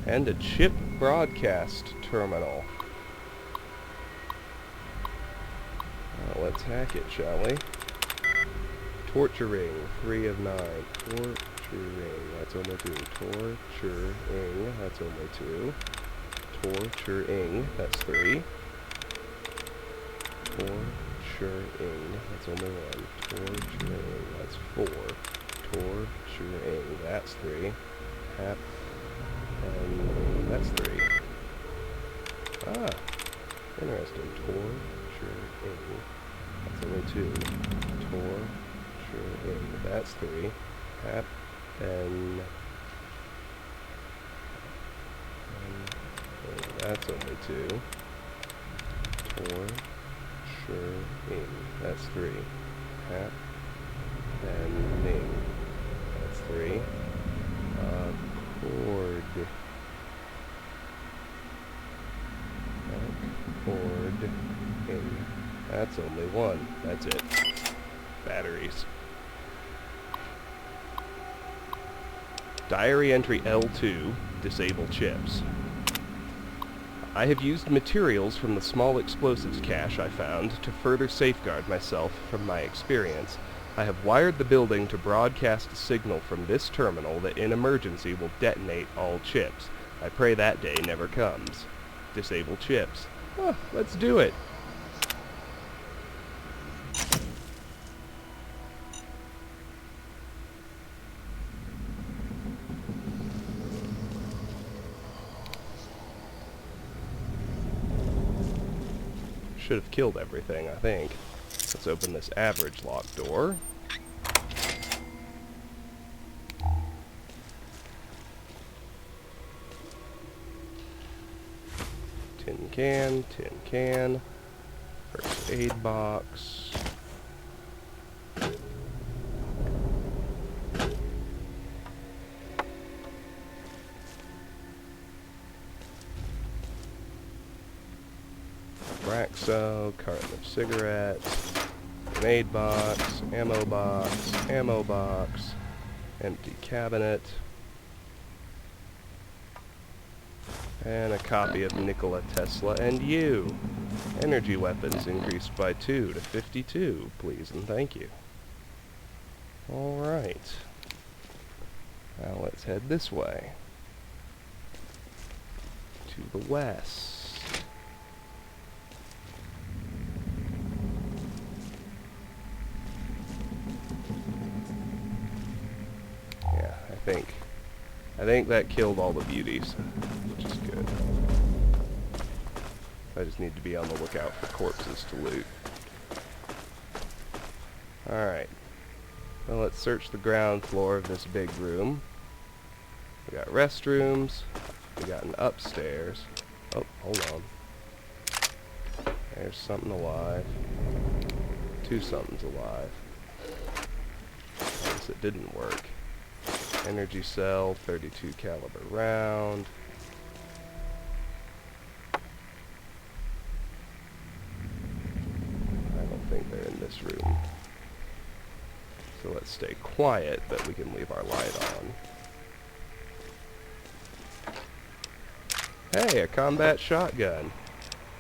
And a chip broadcast terminal. Well, let's hack it, shall we? Torturing, 3 of 9. Torturing, that's only 2. Torturing, that's only 2. Torturing, that's 3. Torturing, that's only 1. Torturing, that's 4. Torturing, that's 3. Hap, and that's 3. Ah, interesting. Torturing, that's only 2. Torturing, that's 3. Hap, and that's only 2. Torturing, that's 3. Hap, and ning, that's 3. Accord. Accord-ing, that's only 1. That's it. Batteries. Diary entry L2, disable chips. I have used materials from the small explosives cache I found to further safeguard myself from my experience. I have wired the building to broadcast a signal from this terminal that in emergency will detonate all chips. I pray that day never comes. Disable chips. Huh, let's do it. Should have killed everything, I think. Let's open this average lock door. Tin can. First aid box. Abraxo, carton of cigarettes, grenade box, ammo box, empty cabinet, and a copy of Nikola Tesla and you. Energy weapons increased by 2 to 52, please and thank you. Alright. Now let's head this way. to the west. Yeah, I think that killed all the beauties, which is good. I just need to be on the lookout for corpses to loot. Alright. Well, let's search the ground floor of this big room. We got restrooms. We got an upstairs. Oh, hold on. There's something alive. Two somethings alive. I guess it didn't work. Energy cell, 32 caliber round. I don't think they're in this room. So let's stay quiet, but we can leave our light on. Hey, a combat shotgun.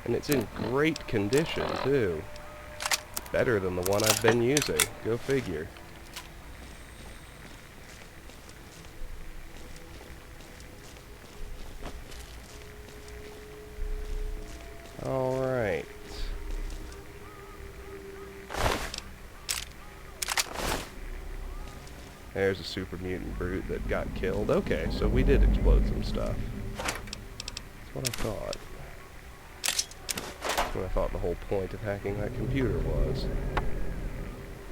And it's in great condition, too. Better than the one I've been using. Go figure. Alright. There's a super mutant brute that got killed. Okay, so we did explode some stuff. That's what I thought. That's what I thought the whole point of hacking that computer was.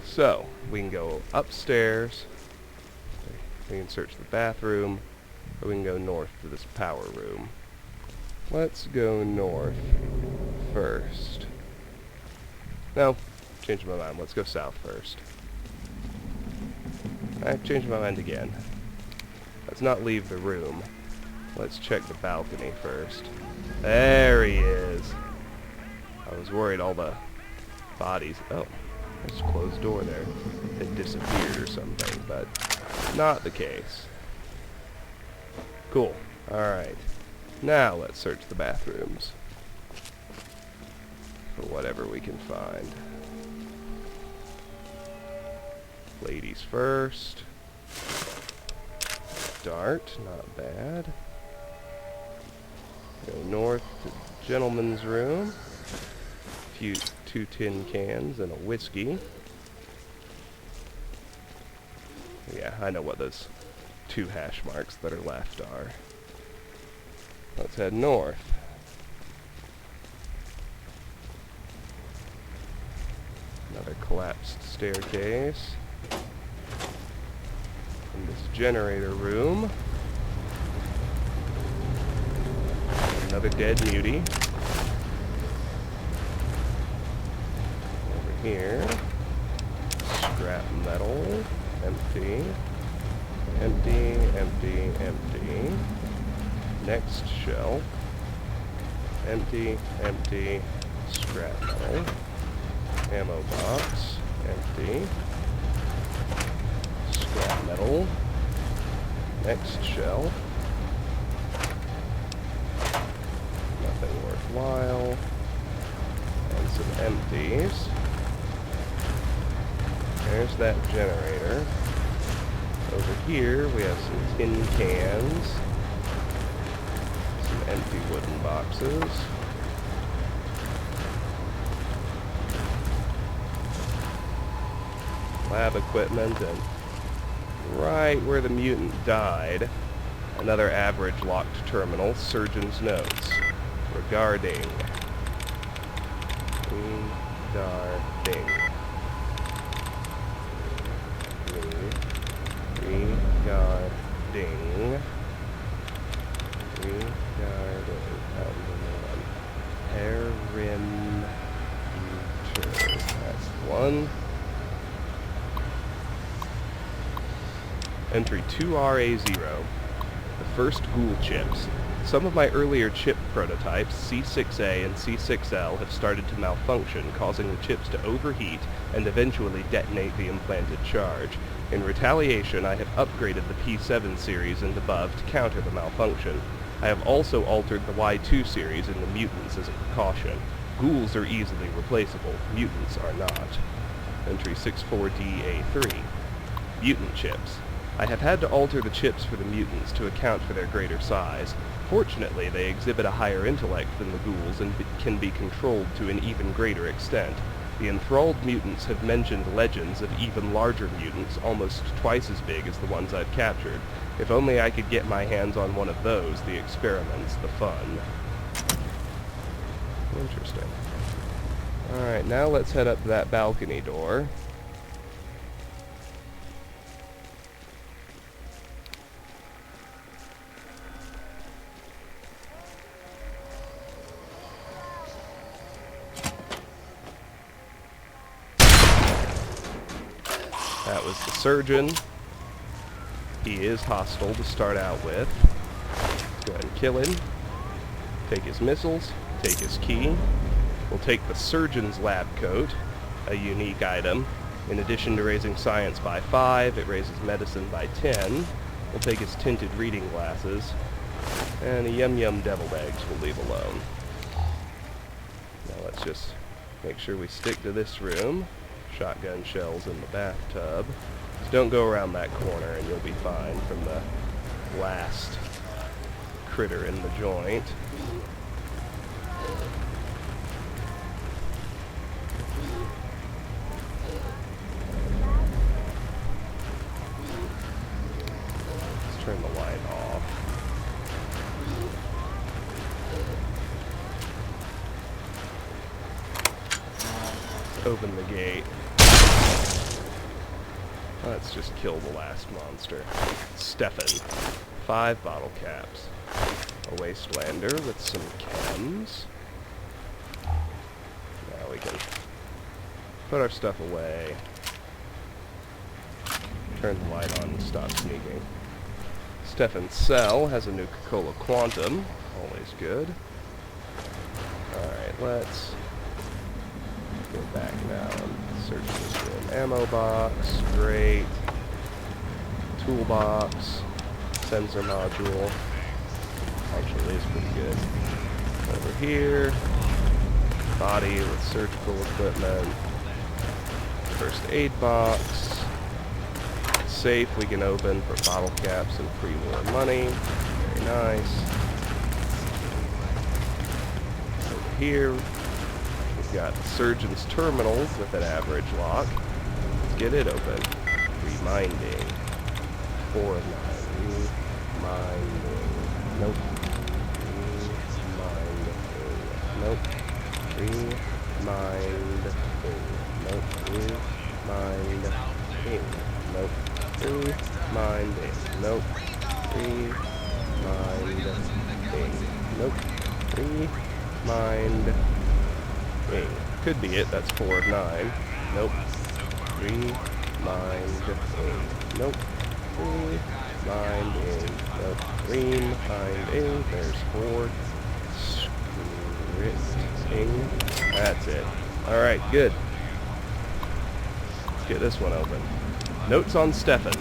So, we can go upstairs. We can search the bathroom. Or we can go north to this power room. Let's go north first. No, changed my mind. Let's go south first. I've changed my mind again. Let's not leave the room. Let's check the balcony first. There he is. I was worried all the bodies... Oh, there's a closed door there. It disappeared or something, but not the case. Cool. Alright. Now let's search the bathrooms for whatever we can find. Ladies first. Dart, not bad. Go north to the gentleman's room. Two tin cans and a whiskey. Yeah, I know what those 2 hash marks that are left are. Let's head north. Another collapsed staircase. In this generator room. Another dead mutie. Over here. Scrap metal. Empty. Empty, empty, empty. Next shelf. Empty, empty. Scrap metal. Ammo box. Empty. Scrap metal. Next shelf. Nothing worthwhile. And some empties. There's that generator. Over here we have some tin cans. Some empty wooden boxes. Lab equipment, and right where the mutant died, another average locked terminal, surgeon's notes. Regarding. Regarding. Regarding. Perimeter. That's one. Entry 2RA0. The first ghoul chips. Some of my earlier chip prototypes, C6A and C6L, have started to malfunction, causing the chips to overheat and eventually detonate the implanted charge. In retaliation, I have upgraded the P7 series and above to counter the malfunction. I have also altered the Y2 series in the mutants as a precaution. Ghouls are easily replaceable, mutants are not. Entry 64DA3. Mutant chips. I have had to alter the chips for the mutants to account for their greater size. Fortunately, they exhibit a higher intellect than the ghouls and can be controlled to an even greater extent. The enthralled mutants have mentioned legends of even larger mutants, almost twice as big as the ones I've captured. If only I could get my hands on one of those, the experiments, the fun. Interesting. Alright, now let's head up to that balcony door. That was the surgeon. He is hostile to start out with. Let's go ahead and kill him. Take his missiles. Take his key. We'll take the surgeon's lab coat, a unique item. In addition to raising science by 5, it raises medicine by 10. We'll take his tinted reading glasses. And the Yum Yum deviled eggs we'll leave alone. Now let's just make sure we stick to this room. Shotgun shells in the bathtub. Just don't go around that corner and you'll be fine from the last critter in the joint. Let's turn the light off. Let's open the gate. Let's just kill the last monster. Stefan. 5 bottle caps. A Wastelander with some chems. Now we can put our stuff away. Turn the light on and stop sneaking. Stefan's cell has a Nuka-Cola Quantum. Always good. Alright, let's go back now and search this room. Ammo box, great. Toolbox, sensor module. Actually, is pretty good. Over here, body with surgical equipment. First aid box. Safe we can open for bottle caps and pre-war money. Very nice. Over here, we've got the surgeon's terminal with an average lock. Let's get it open. Reminding. 4 of 9. Reminding. Nope. Reminding. Nope. Reminding. Nope. Reminding. Nope. Reminding. Nope. Reminding. Nope. Reminding. Could be it. That's 4 of 9. Nope. Reminding. Nope. Reminding. Nope. Reminding. There's 4. Scripting. That's it. Alright, good. Let's get this one open. Notes on Stefan.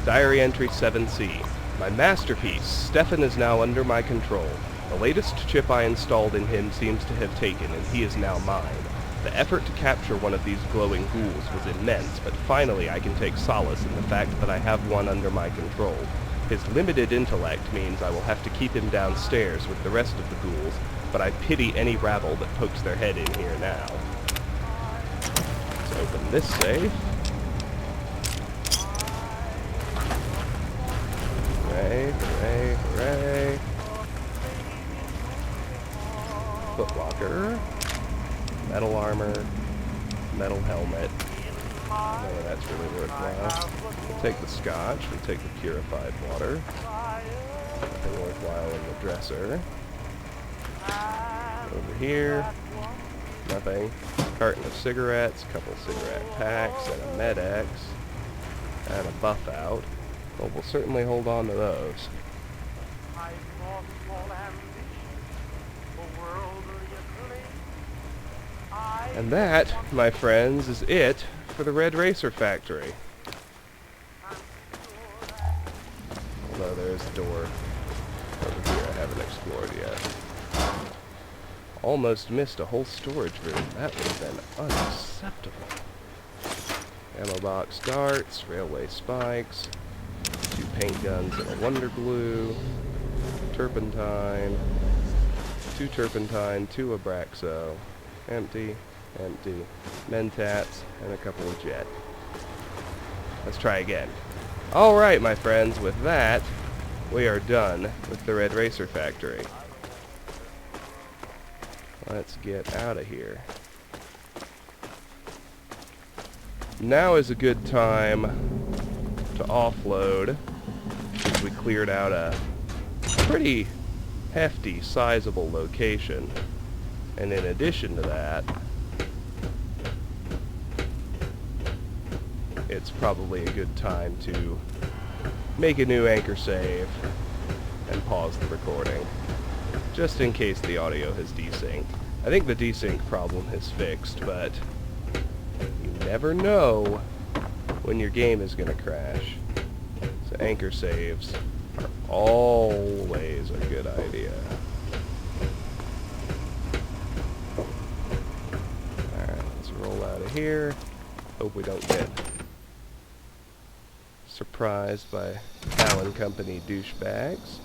Diary entry 7C. My masterpiece. Stefan is now under my control. The latest chip I installed in him seems to have taken, and he is now mine. The effort to capture one of these glowing ghouls was immense, but finally I can take solace in the fact that I have one under my control. His limited intellect means I will have to keep him downstairs with the rest of the ghouls, but I pity any rabble that pokes their head in here now. Let's open this safe. Hooray, hooray, hooray. Footlocker. Metal armor. Metal helmet. None of that's really worthwhile. We'll take the scotch. We'll take the purified water. Nothing worthwhile in the dresser. Over here. Nothing. Carton of cigarettes. Couple cigarette packs. And a Med-X. And a buff out. Well, we'll certainly hold on to those. And that, my friends, is it for the Red Racer Factory. Although there is a door over here I haven't explored yet. Almost missed a whole storage room. That would have been unacceptable. Ammo box darts, railway spikes, 2 paint guns and a wonder glue. Turpentine. 2 turpentine, 2 abraxo. Empty, empty. Mentats, and a couple of jet. Let's try again. Alright, my friends, with that, we are done with the Red Racer Factory. Let's get out of here. Now is a good time to offload, since we cleared out a pretty hefty, sizable location. And in addition to that, it's probably a good time to make a new anchor save and pause the recording, just in case the audio has desynced. I think the desync problem is fixed, but you never know when your game is going to crash. So anchor saves are always a good idea. Alright, let's roll out of here. Hope we don't get surprised by Allen Company douchebags.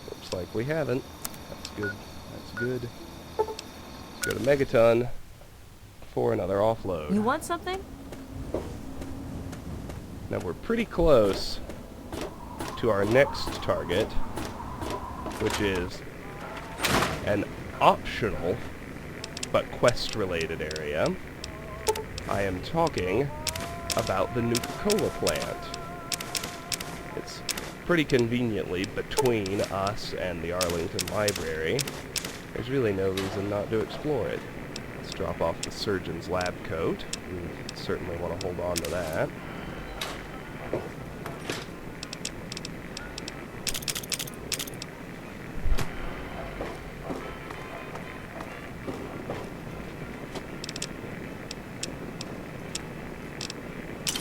Looks like we haven't. That's good. That's good. Let's go to Megaton for another offload. You want something? Now we're pretty close to our next target, which is an optional but quest-related area. I am talking about the Nuka-Cola plant. It's pretty conveniently between us and the Arlington Library. There's really no reason not to explore it. Let's drop off the surgeon's lab coat. We certainly want to hold on to that.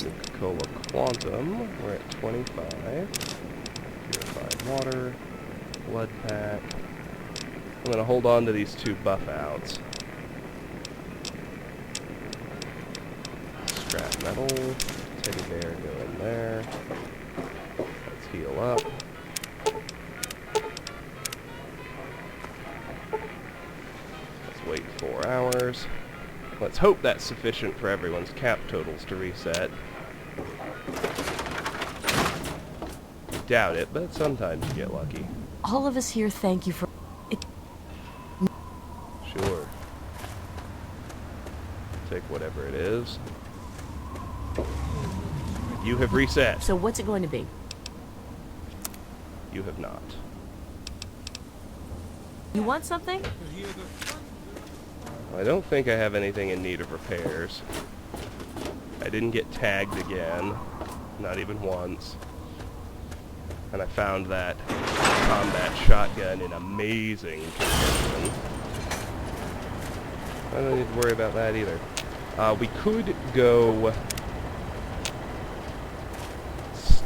Nuka-Cola Quantum, we're at 25. Purified water, blood pack. I'm going to hold on to these 2 buff outs. Scrap metal, teddy bear go in there. Let's heal up. Let's wait 4 hours. Let's hope that's sufficient for everyone's cap totals to reset. Doubt it, but sometimes you get lucky. All of us here thank you for... Sure. Take whatever it is. You have reset. So what's it going to be? You have not. You want something? I don't think I have anything in need of repairs. I didn't get tagged again. Not even once. And I found that combat shotgun in amazing condition. I don't need to worry about that either. We could go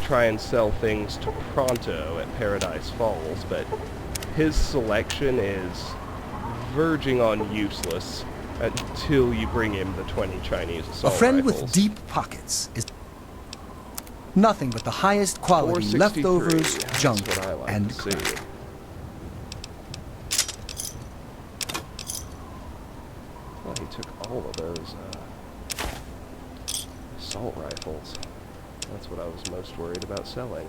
try and sell things to Pronto at Paradise Falls, but his selection is verging on useless until you bring him the 20 Chinese assault A friend rifles. with deep pockets is nothing but the highest quality 463, leftovers, that's junk, what I like and to see. Well, he took all of those assault rifles. That's what I was most worried about selling.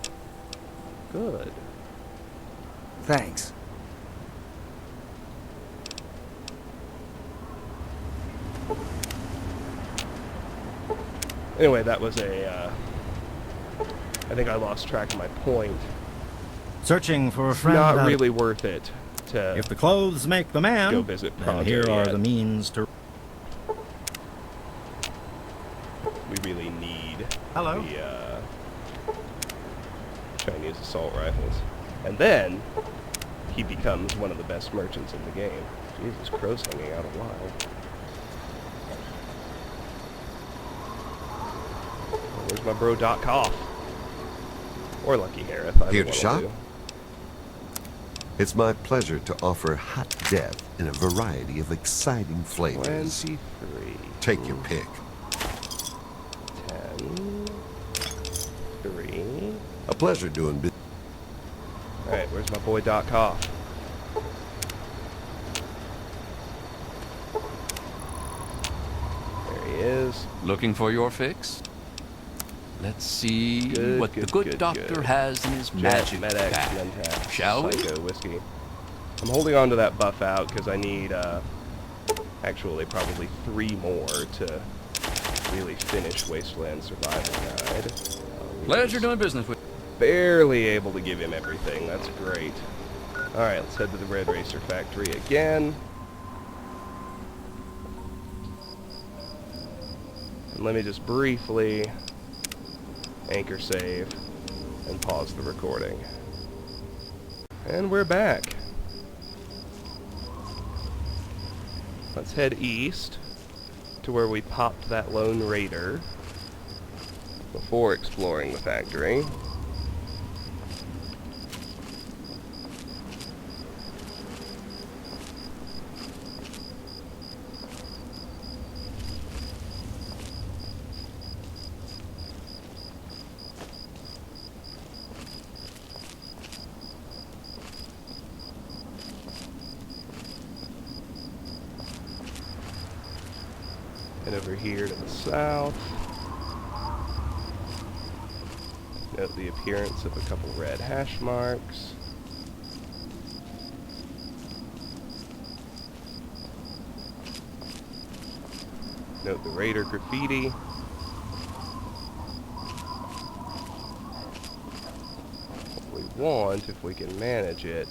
Good. Thanks. Anyway, that was a, I think I lost track of my point. Searching for a It's friend. not really worth it to If the clothes make the man, go visit then Pronto here are yet. the means to... We really need Hello. the Chinese assault rifles. And then he becomes one of the best merchants in the game. Jesus, Crow's hanging out a while. Oh, where's my bro Doc Hoff? Or Lucky Harith. Here to shop? It's my pleasure to offer hot death in a variety of exciting flavors. 23. Take your pick. 10. 3. A pleasure doing business. Alright, where's my boy Doc Hoff? There he is. Looking for your fix? Let's see what the good doctor has in his magic Med-X, bag. Mentat, Shall we? Psycho whiskey. I'm holding on to that buff out because I need, actually probably 3 more to really finish Wasteland Survival Guide. Pleasure doing business with. Barely able to give him everything. That's great. Alright, let's head to the Red Racer factory again. And let me just briefly anchor save and pause the recording. And we're back. Let's head east to where we popped that lone raider before exploring the factory. Head over here to the south. Note the appearance of a couple red hash marks. Note the raider graffiti. What we want, if we can manage it,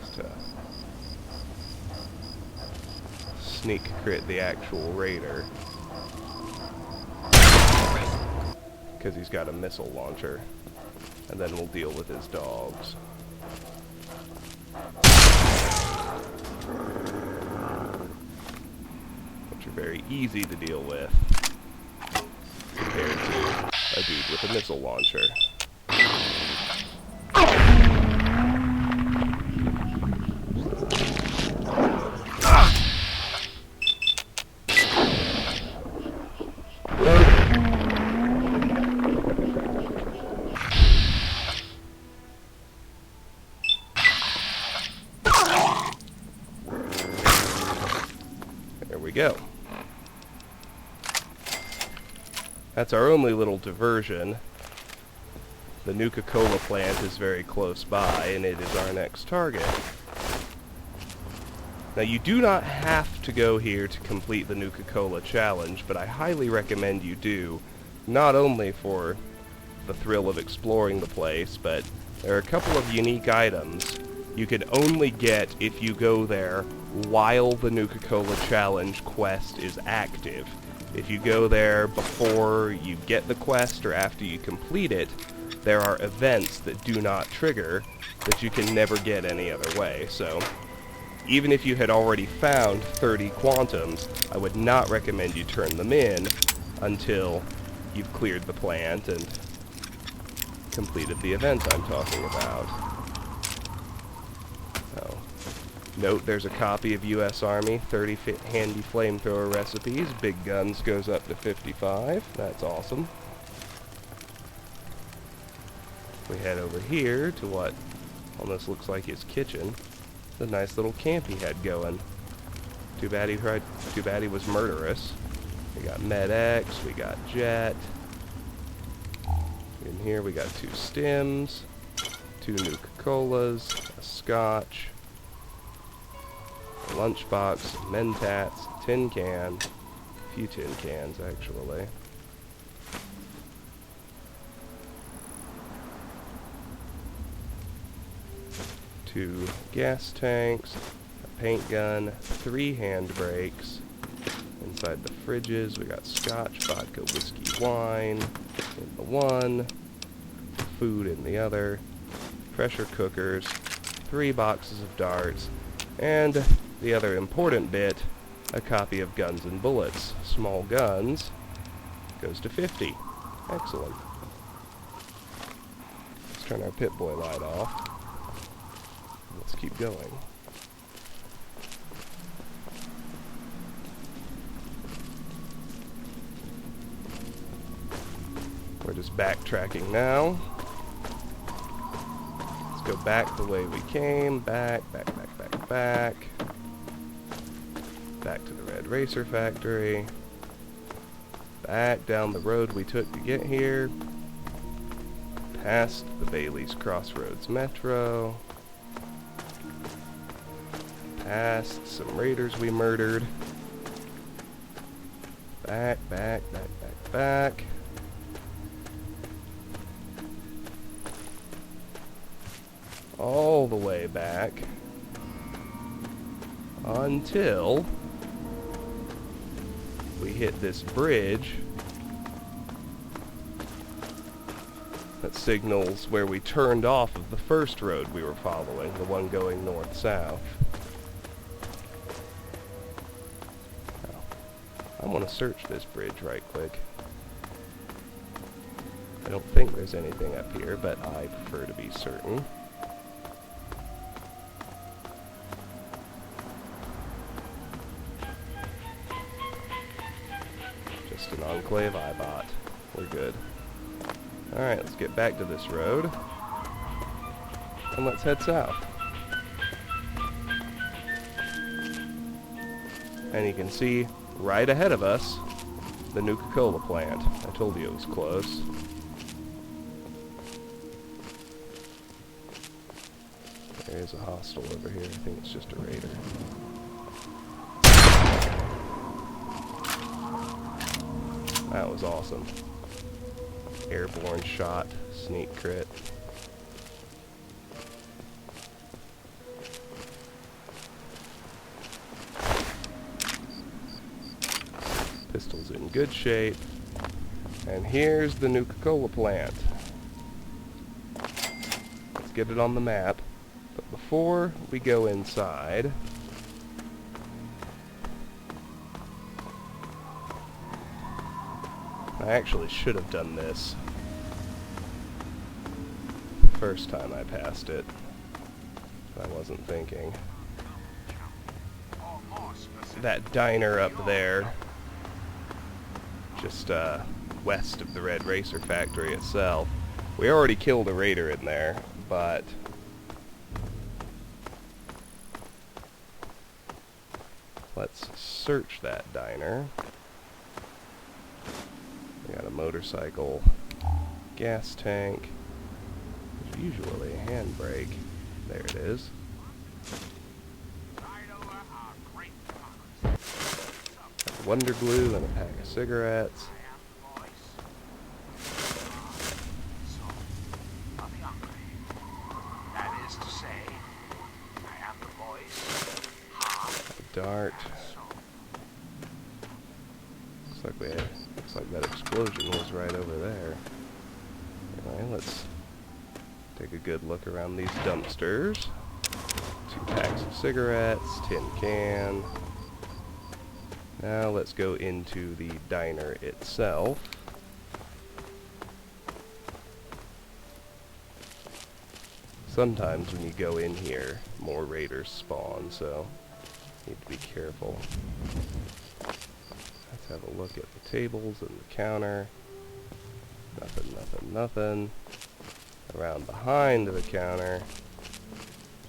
is to sneak crit the actual raider, because he's got a missile launcher, and then we'll deal with his dogs. Which are very easy to deal with compared to a dude with a missile launcher. Go. That's our only little diversion. The Nuka-Cola plant is very close by, and it is our next target. Now, you do not have to go here to complete the Nuka-Cola challenge, but I highly recommend you do, not only for the thrill of exploring the place, but there are a couple of unique items you can only get if you go there while the Nuka-Cola challenge quest is active. If you go there before you get the quest or after you complete it, there are events that do not trigger that you can never get any other way. So, even if you had already found 30 quantums, I would not recommend you turn them in until you've cleared the plant and completed the event I'm talking about. So, note there's a copy of U.S. Army 30 handy flamethrower recipes. Big guns goes up to 55. That's awesome. We head over here to what almost looks like his kitchen. It's a nice little camp he had going. Too bad he was murderous. We got Med-X, we got Jet. In here we got 2 stims, 2 Nuka-Colas, a Scotch, a lunchbox, Mentats, tin can, a few tin cans actually. Two gas tanks, a paint gun, 3 hand brakes. Inside the fridges, we got scotch, vodka, whiskey, wine in the one, food in the other, pressure cookers, 3 boxes of darts, and the other important bit, a copy of Guns and Bullets. Small guns goes to 50. Excellent. Let's turn our Pip-Boy light off. Let's keep going. We're just backtracking now. back the way we came. Back. Back to the Red Racer Factory. Back down the road we took to get here. Past the Bailey's Crossroads Metro. Past some raiders we murdered. Back. All the way back until we hit this bridge that signals where we turned off of the first road we were following, the one going north-south. I want to search this bridge right quick. I don't think there's anything up here, but I prefer to be certain. Just an Enclave iBot. We're good. Alright, let's get back to this road. And let's head south. And you can see right ahead of us the Nuka-Cola plant. I told you it was close. There is a hostile over here. I think it's just a raider. That was awesome. Airborne shot, sneak crit. Pistol's in good shape. And here's the Nuka-Cola plant. Let's get it on the map. But before we go inside, I actually should have done this the first time I passed it. I wasn't thinking. That diner up there, just west of the Red Racer Factory itself. We already killed a raider in there, but let's search that diner. We got a motorcycle, gas tank, there's usually a handbrake. There it is. Got Wonder Glue and a pack of cigarettes. A dart. Looks like that explosion was right over there. Anyway, let's take a good look around these dumpsters. 2 packs of cigarettes, tin can. Now let's go into the diner itself. Sometimes when you go in here, more raiders spawn, so you need to be careful. Let's have a look at the tables and the counter. Nothing. Around behind the counter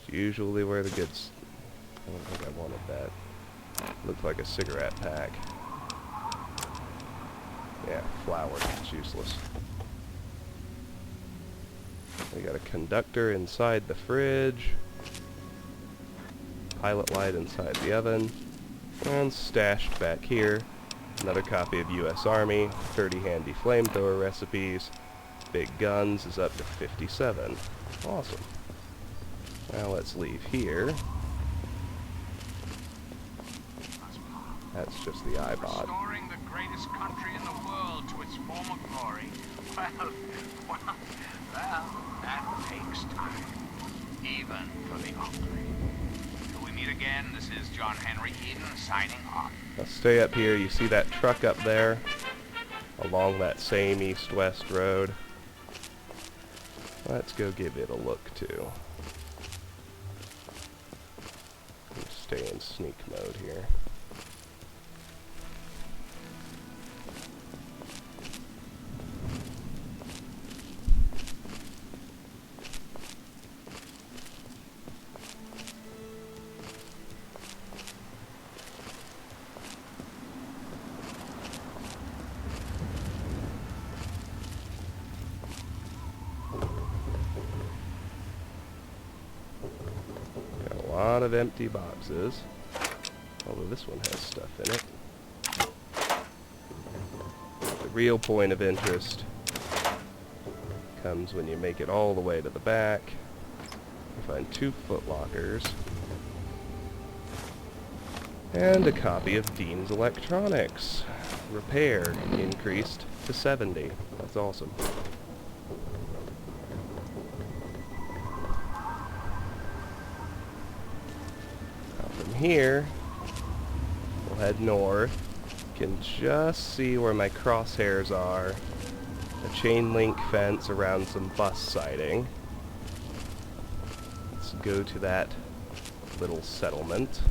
is usually where the goods... I don't think I wanted that. Looked like a cigarette pack. Yeah, flour. It's useless. We got a conductor inside the fridge. Pilot light inside the oven. And stashed back here, another copy of U.S. Army, 30 handy flamethrower recipes. Big guns is up to 57. Awesome. Now let's leave here. That's just the iBot. Restoring the greatest country in the world to its former glory. Well, that takes time. Even for the hungry. Till we meet again, this is John Henry Eden signing off. Now stay up here. You see that truck up there? Along that same east-west road. Let's go give it a look, too. Stay in sneak mode here. lot of empty boxes. Although this one has stuff in it. The real point of interest comes when you make it all the way to the back. You find 2 footlockers. And a copy of Dean's Electronics. Repair increased to 70. That's awesome. Now from here, we'll head north. Can just see where my crosshairs are. A chain link fence around some bus siding. Let's go to that little settlement.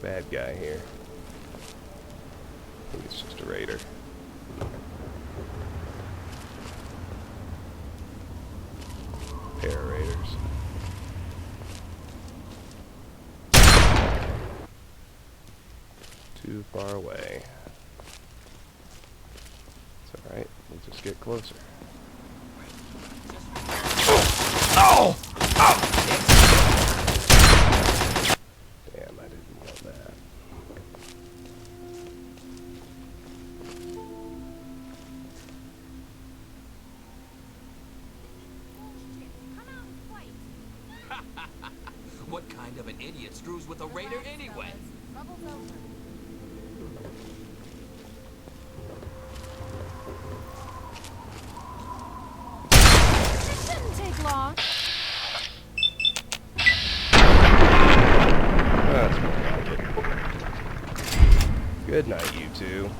Bad guy here. I think it's just a raider. Pair of raiders. Too far away. It's alright, we'll just get closer. Oh! Oh! What kind of an idiot screws with a raider anyway? This shouldn't take long. That's more like it. Good night, you two.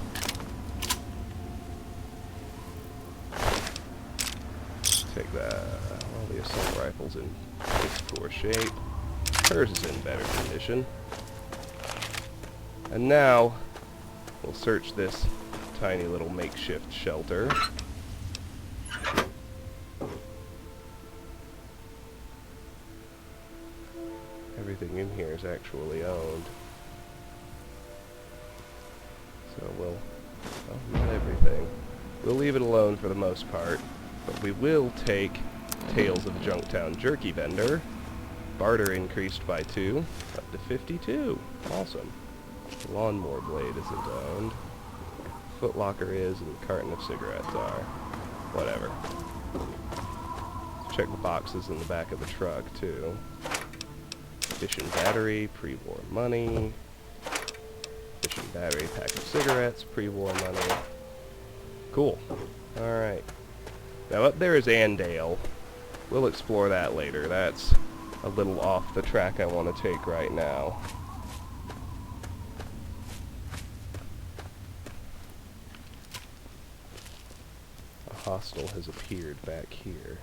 Take that. All the assault rifles in this poor shape. Hers is in better condition. And now, we'll search this tiny little makeshift shelter. Everything in here is actually owned. So well, not everything. We'll leave it alone for the most part, but we will take Tales of a Junktown Jerky Vendor. Barter increased by 2, up to 52. Awesome. The lawnmower blade isn't owned. Footlocker is, and the carton of cigarettes are. Whatever. Let's check the boxes in the back of the truck, too. Fission battery, pre-war money. Fission battery, pack of cigarettes, pre-war money. Cool. Alright. Now up there is Andale. We'll explore that later. That's a little off the track I want to take right now. A hostel has appeared back here.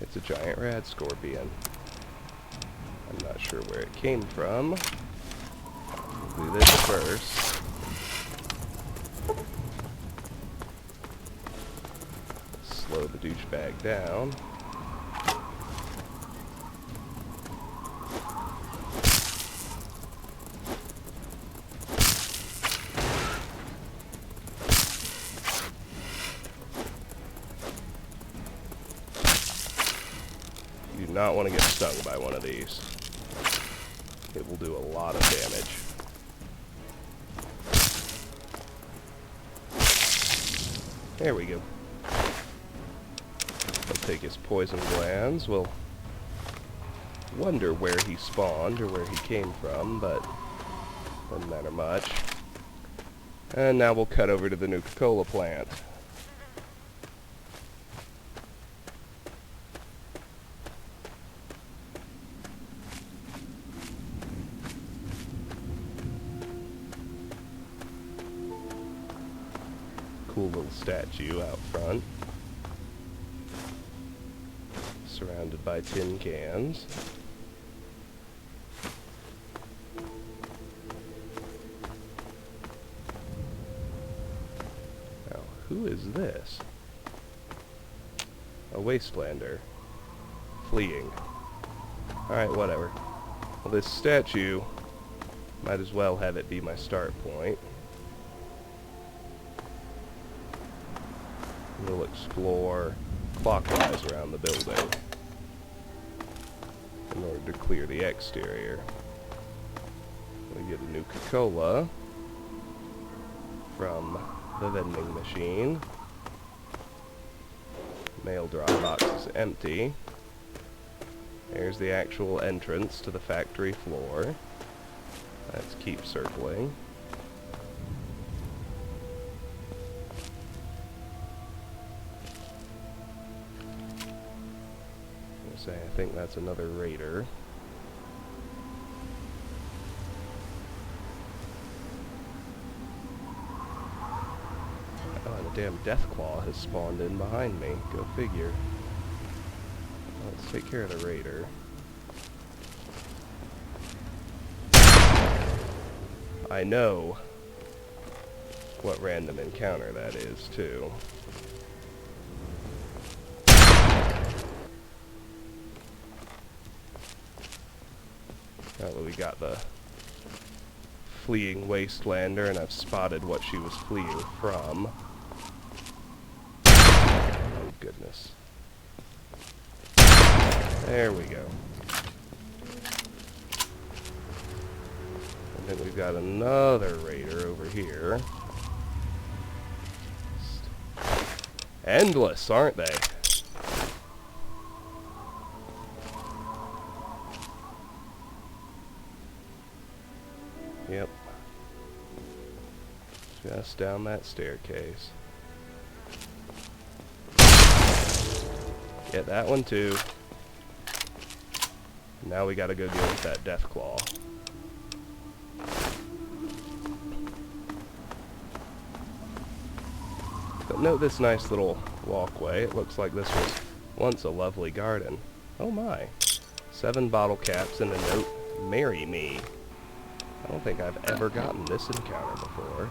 It's a giant rad scorpion. I'm not sure where it came from. We'll do this first. Slow the douchebag down. You do not want to get stung by one of these. It will do a lot of damage. There we go. We'll take his poison glands. We'll wonder where he spawned or where he came from, but doesn't matter much. And now we'll cut over to the Nuka-Cola plant. Cool little statue out front, surrounded by tin cans. who is this? A Wastelander. Fleeing. Alright, whatever. Well, this statue, might as well have it be my start point. We'll explore clockwise around the building in order to clear the exterior. We get a Nuka-Cola from the vending machine. Mail drop box is empty. There's the actual entrance to the factory floor. Let's keep circling. I think that's another raider. Oh, and a damn Deathclaw has spawned in behind me. Go figure. Let's take care of the raider. I know what random encounter that is, too. Now that we got the fleeing Wastelander, and I've spotted what she was fleeing from. Oh, goodness. There we go. And then we've got another raider over here. Endless, aren't they? Yep. Just down that staircase. Get that one too. Now we gotta go deal with that Deathclaw. But note this nice little walkway. It looks like this was once a lovely garden. Oh my. 7 bottle caps and a note, "Marry me." I don't think I've ever gotten this encounter before.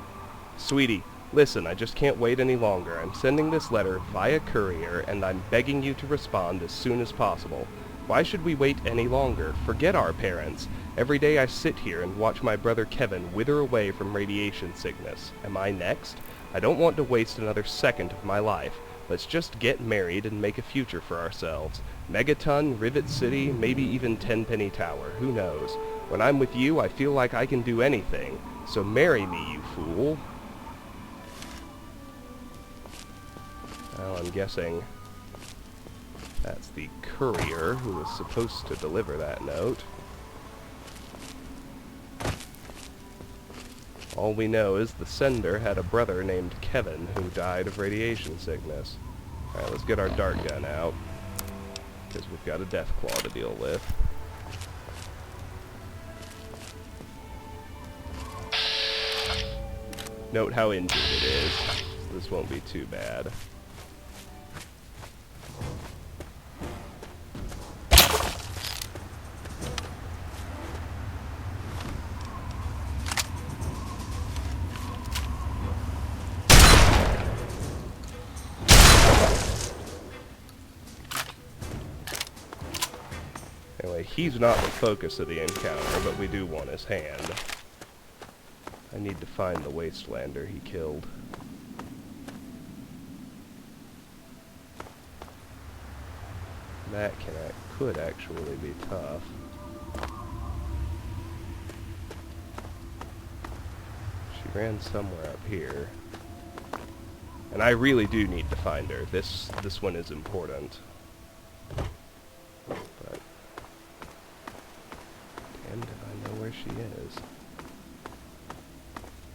Sweetie, listen, I just can't wait any longer. I'm sending this letter via courier, and I'm begging you to respond as soon as possible. Why should we wait any longer? Forget our parents. Every day I sit here and watch my brother Kevin wither away from radiation sickness. Am I next? I don't want to waste another second of my life. Let's just get married and make a future for ourselves. Megaton, Rivet City, maybe even Tenpenny Tower. Who knows? When I'm with you, I feel like I can do anything. So marry me, you fool. Well, I'm guessing that's the courier who was supposed to deliver that note. All we know is the sender had a brother named Kevin who died of radiation sickness. Alright, let's get our dart gun out, because we've got a Deathclaw to deal with. Note how injured it is. This won't be too bad. Anyway, he's not the focus of the encounter, but we do want his hand. I need to find the Wastelander he killed. That could actually be tough. She ran somewhere up here. And I really do need to find her. This one is important. But damned if I know where she is.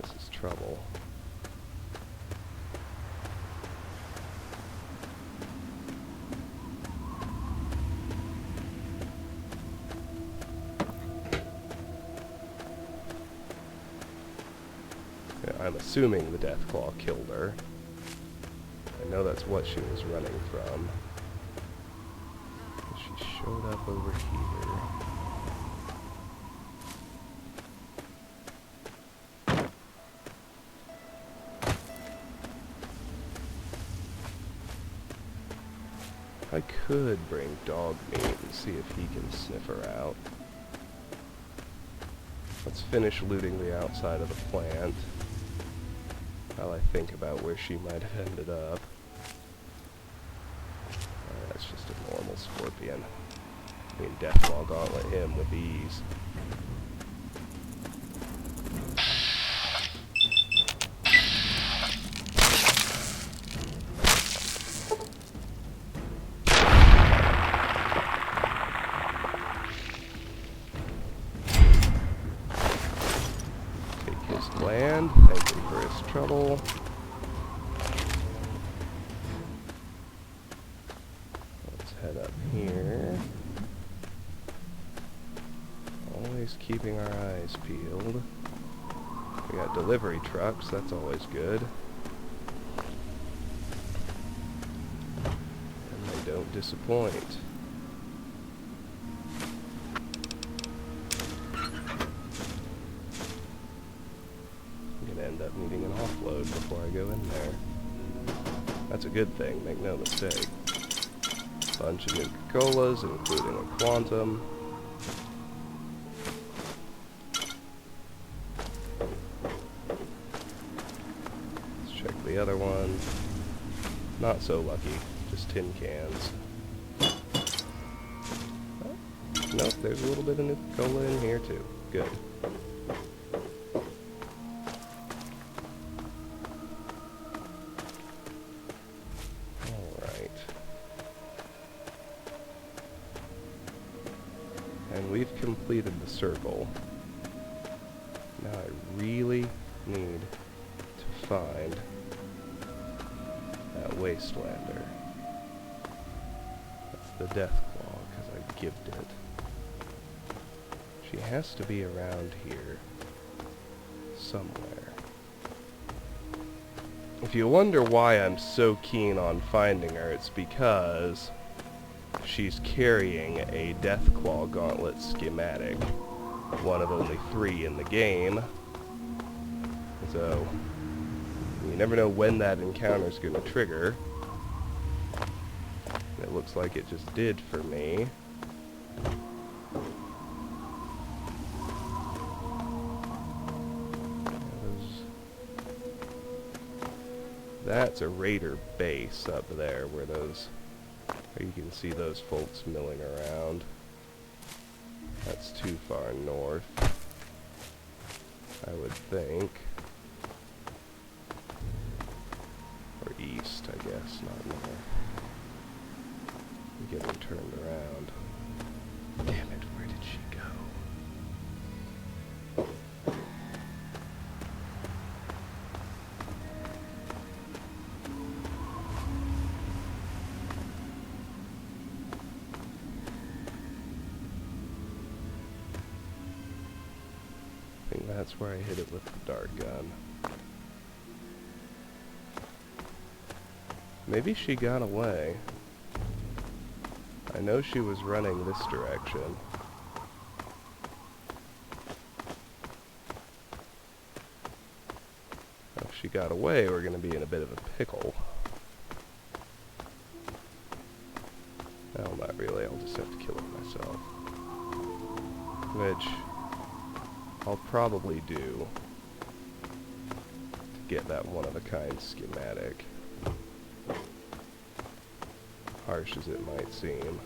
This is trouble. I'm assuming the Deathclaw killed her. I know that's what she was running from. She showed up over here. I could bring dog meat and see if he can sniff her out. Let's finish looting the outside of the plant while I think about where she might have ended up. That's just a normal scorpion. I mean, Deathclaw Gauntlet him with ease. Land, thank him for his trouble. Let's head up here. Always keeping our eyes peeled. We got delivery trucks, that's always good. And they don't disappoint. End up needing an offload before I go in there. That's a good thing, make no mistake. Bunch of Nuka-Colas, including a Quantum. Let's check the other one. Not so lucky, just tin cans. Oh, nope, there's a little bit of Nuka-Cola in here too. Good. And we've completed the circle. Now I really need to find that Wastelander. That's the Deathclaw, because I gibbed it. She has to be around here somewhere. If you wonder why I'm so keen on finding her, it's because she's carrying a Deathclaw Gauntlet schematic, one of only 3 in the game, so you never know when that encounter's going to trigger. It looks like it just did for me. That's a raider base up there where those... You can see those folks milling around. That's too far north, I would think. Or east, I guess, not north. We're getting turned around. Damn it, where did she go? That's where I hit it with the dart gun. Maybe she got away. I know she was running this direction. If she got away, we're going to be in a bit of a pickle. Well, not really. I'll just have to kill her myself. Which I'll probably do to get that one-of-a-kind schematic. Harsh as it might seem.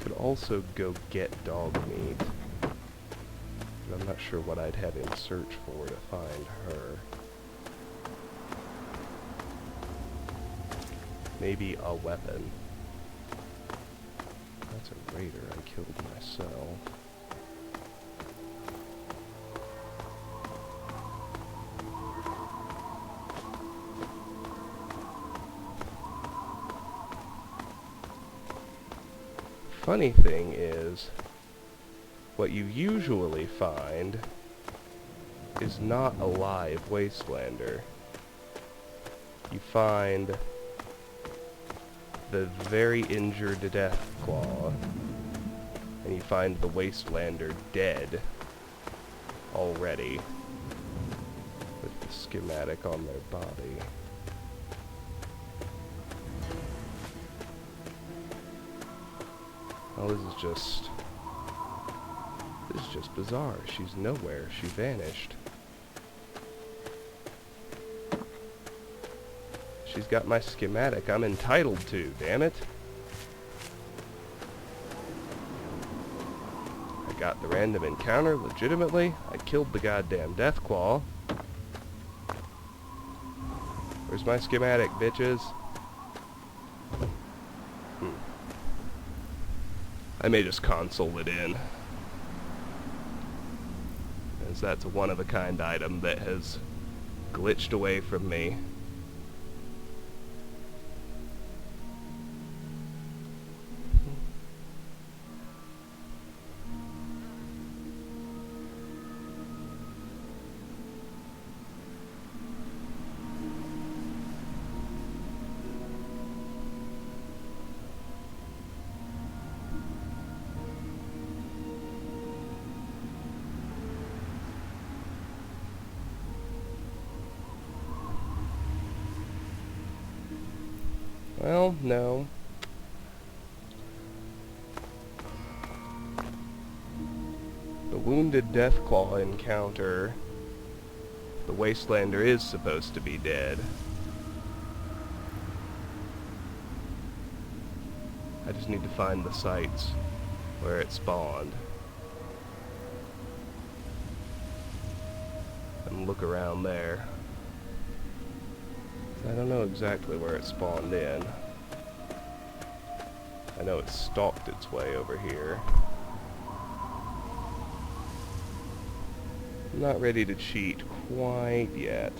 Could also go get dog meat. But I'm not sure what I'd have him search for to find her. Maybe a weapon. That's a raider I killed myself. Funny thing is, what you usually find is not a live Wastelander. You find the very injured Deathclaw, and you find the Wastelander dead already. schematic on their body. Oh, this is just bizarre. She's nowhere. She vanished. She's got my schematic I'm entitled to, damn it. I got the random encounter legitimately. I killed the goddamn Deathclaw. Where's my schematic, bitches? I may just console it in, as that's a one-of-a-kind item that has glitched away from me. Well, no. The wounded Deathclaw encounter. The Wastelander is supposed to be dead. I just need to find the sites where it spawned. And look around there. I don't know exactly where it spawned in. I know it stalked its way over here. I'm not ready to cheat quite yet.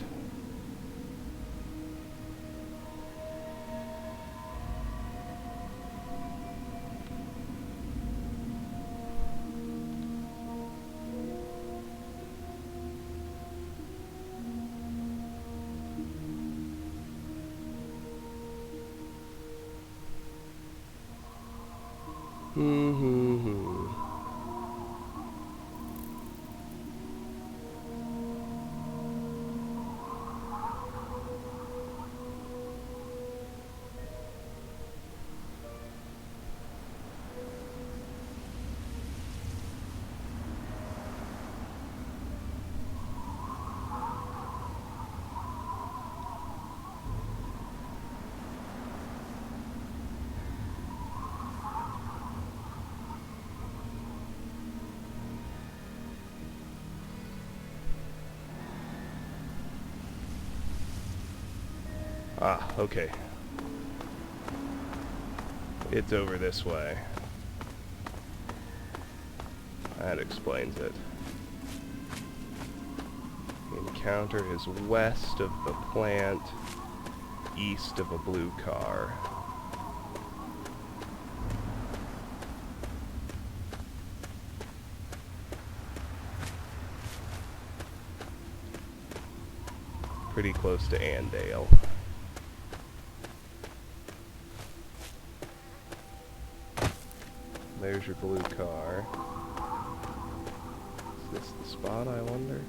Ah, okay. It's over this way. That explains it. The encounter is west of the plant, east of a blue car. Pretty close to Andale. There's your blue car. Is this the spot, I wonder?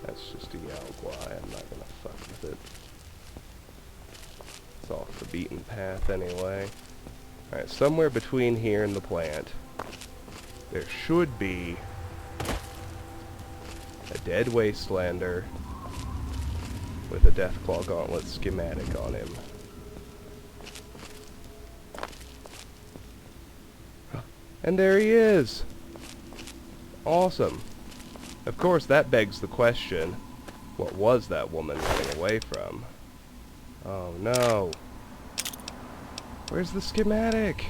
That's just a Yao-Guai. I'm not gonna fuck with it. It's off the beaten path anyway. Alright, somewhere between here and the plant, there should be a dead Wastelander with a Deathclaw Gauntlet schematic on him. And there he is! Awesome. Of course, that begs the question, what was that woman running away from? Oh no. Where's the schematic?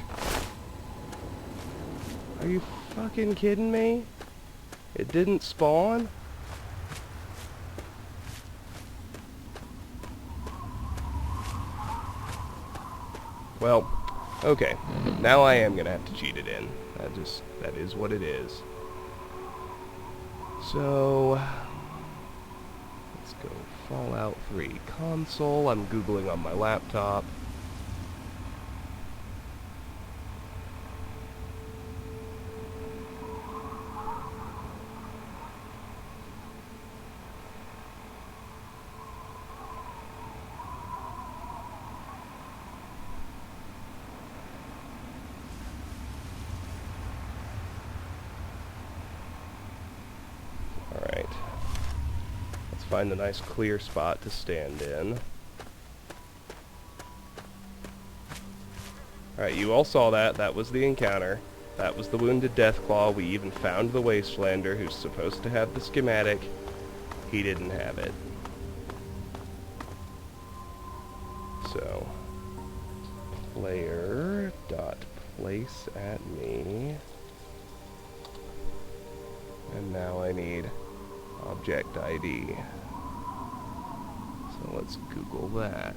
Are you fucking kidding me? It didn't spawn? Well, okay. Now I am gonna have to cheat it in. That is what it is. So, let's go Fallout 3 console. I'm Googling on my laptop. Alright. Let's find a nice clear spot to stand in. Alright, you all saw that. That was the encounter. That was the Wounded Deathclaw. We even found the Wastelander who's supposed to have the schematic. He didn't have it. So, player dot place at me. And now I need object ID. So let's Google that.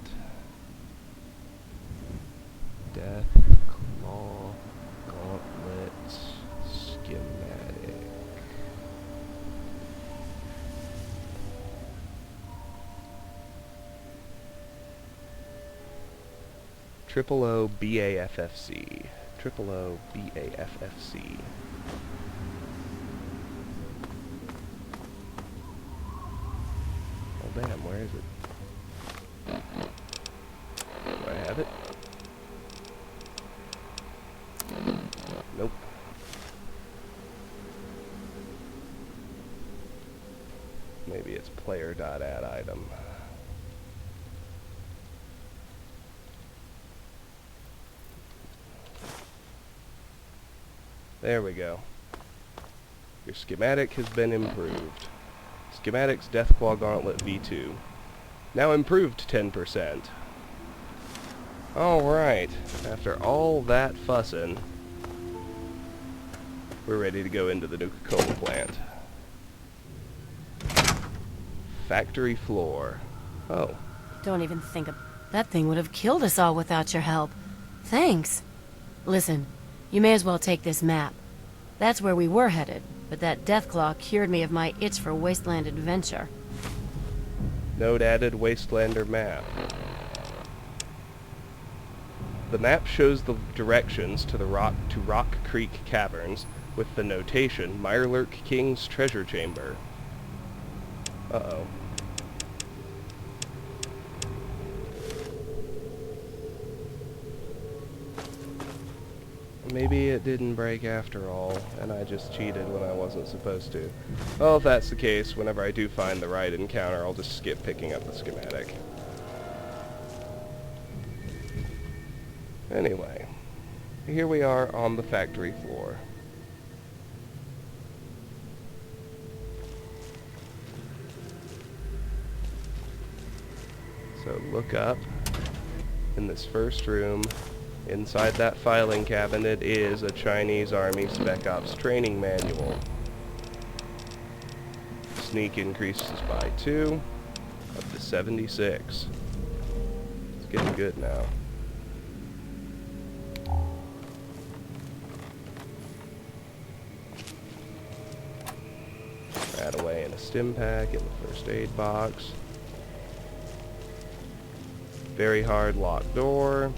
Deathclaw Gauntlet schematic. O BAFFC. O BAFFC. Oh damn, where is it? Do I have it? Nope. Maybe it's player.add item. There we go. Your schematic has been improved. Schematics Deathclaw Gauntlet V2. Now improved 10%. Alright, after all that fussin', we're ready to go into the Nuka-Cola plant. Factory floor. Oh. Don't even think of... That thing would have killed us all without your help. Thanks. Listen, you may as well take this map. That's where we were headed, but that Deathclaw cured me of my itch for Wasteland adventure. Note added Wastelander map. The map shows the directions to the Rock Creek Caverns with the notation Mirelurk King's Treasure Chamber. Uh-oh. Maybe it didn't break after all, and I just cheated when I wasn't supposed to. Well, if that's the case, whenever I do find the right encounter, I'll just skip picking up the schematic. Anyway, here we are on the factory floor. So look up in this first room. Inside that filing cabinet is a Chinese Army Spec Ops training manual. Sneak increases by 2, up to 76. It's getting good now. Rat away in a stim pack in the first aid box. Very hard locked door.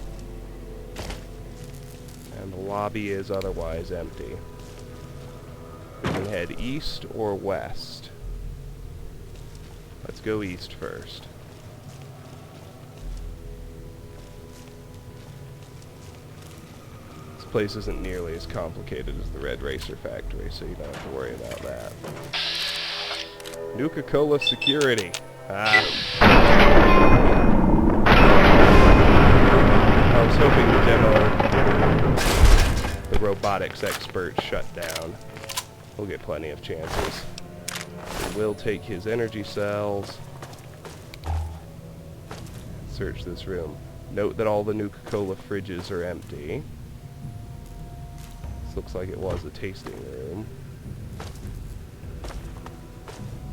And the lobby is otherwise empty. We can head east or west. Let's go east first. This place isn't nearly as complicated as the Red Racer factory, so you don't have to worry about that. Nuka-Cola security. I was hoping the demo, the robotics expert, shut down. We'll get plenty of chances. We'll take his energy cells. Search this room. Note that all the Nuka-Cola fridges are empty. This looks like it was a tasting room.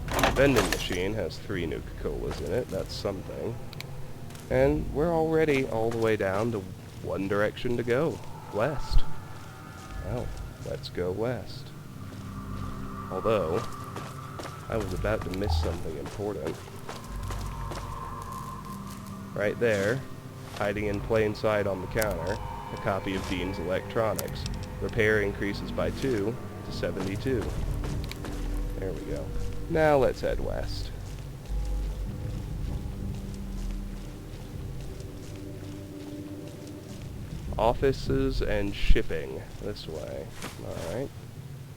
The vending machine has 3 Nuka-Colas in it. That's something. And we're already all the way down to one direction to go. West. Well, let's go west. Although, I was about to miss something important. Right there, hiding in plain sight on the counter, a copy of Dean's Electronics. Repair increases by 2 to 72. There we go. Now let's head west. Offices and shipping. This way. Alright.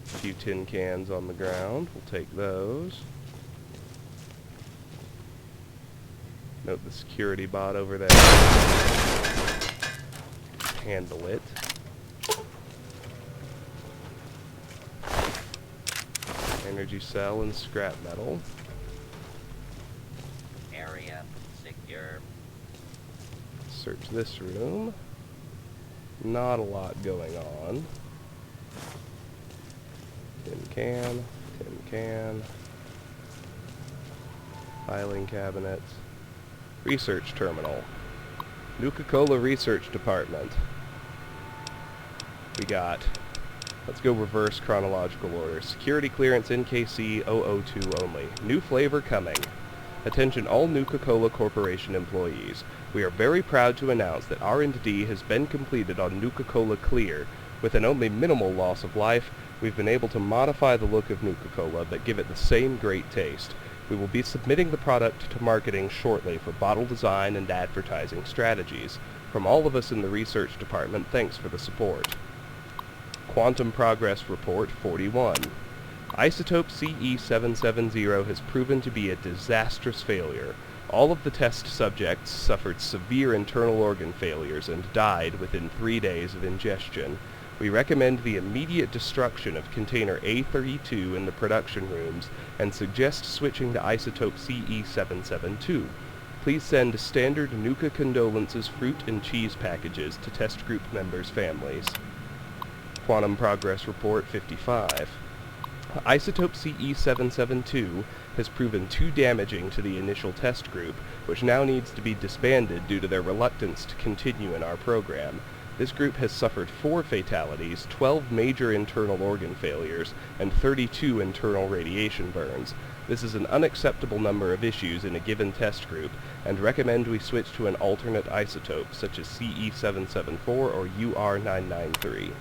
A few tin cans on the ground. We'll take those. Note the security bot over there. Handle it. Energy cell and scrap metal. Area secure. Search this room. Not a lot going on. Tin can. Filing cabinets. Research terminal. Nuka-Cola Research Department. We got, let's go reverse chronological order. Security clearance NKC 002 only. New flavor coming. Attention all Nuka-Cola Corporation employees. We are very proud to announce that R&D has been completed on Nuka-Cola Clear. With an only minimal loss of life, we've been able to modify the look of Nuka-Cola but give it the same great taste. We will be submitting the product to marketing shortly for bottle design and advertising strategies. From all of us in the research department, thanks for the support. Quantum Progress Report 41. Isotope CE770 has proven to be a disastrous failure. All of the test subjects suffered severe internal organ failures and died within 3 days of ingestion. We recommend the immediate destruction of container A32 in the production rooms and suggest switching to isotope CE772. Please send standard Nuka condolences fruit and cheese packages to test group members' families. Quantum Progress Report 55. Isotope CE772 has proven too damaging to the initial test group, which now needs to be disbanded due to their reluctance to continue in our program. This group has suffered 4 fatalities, 12 major internal organ failures, and 32 internal radiation burns. This is an unacceptable number of issues in a given test group, and recommend we switch to an alternate isotope, such as CE774 or UR993.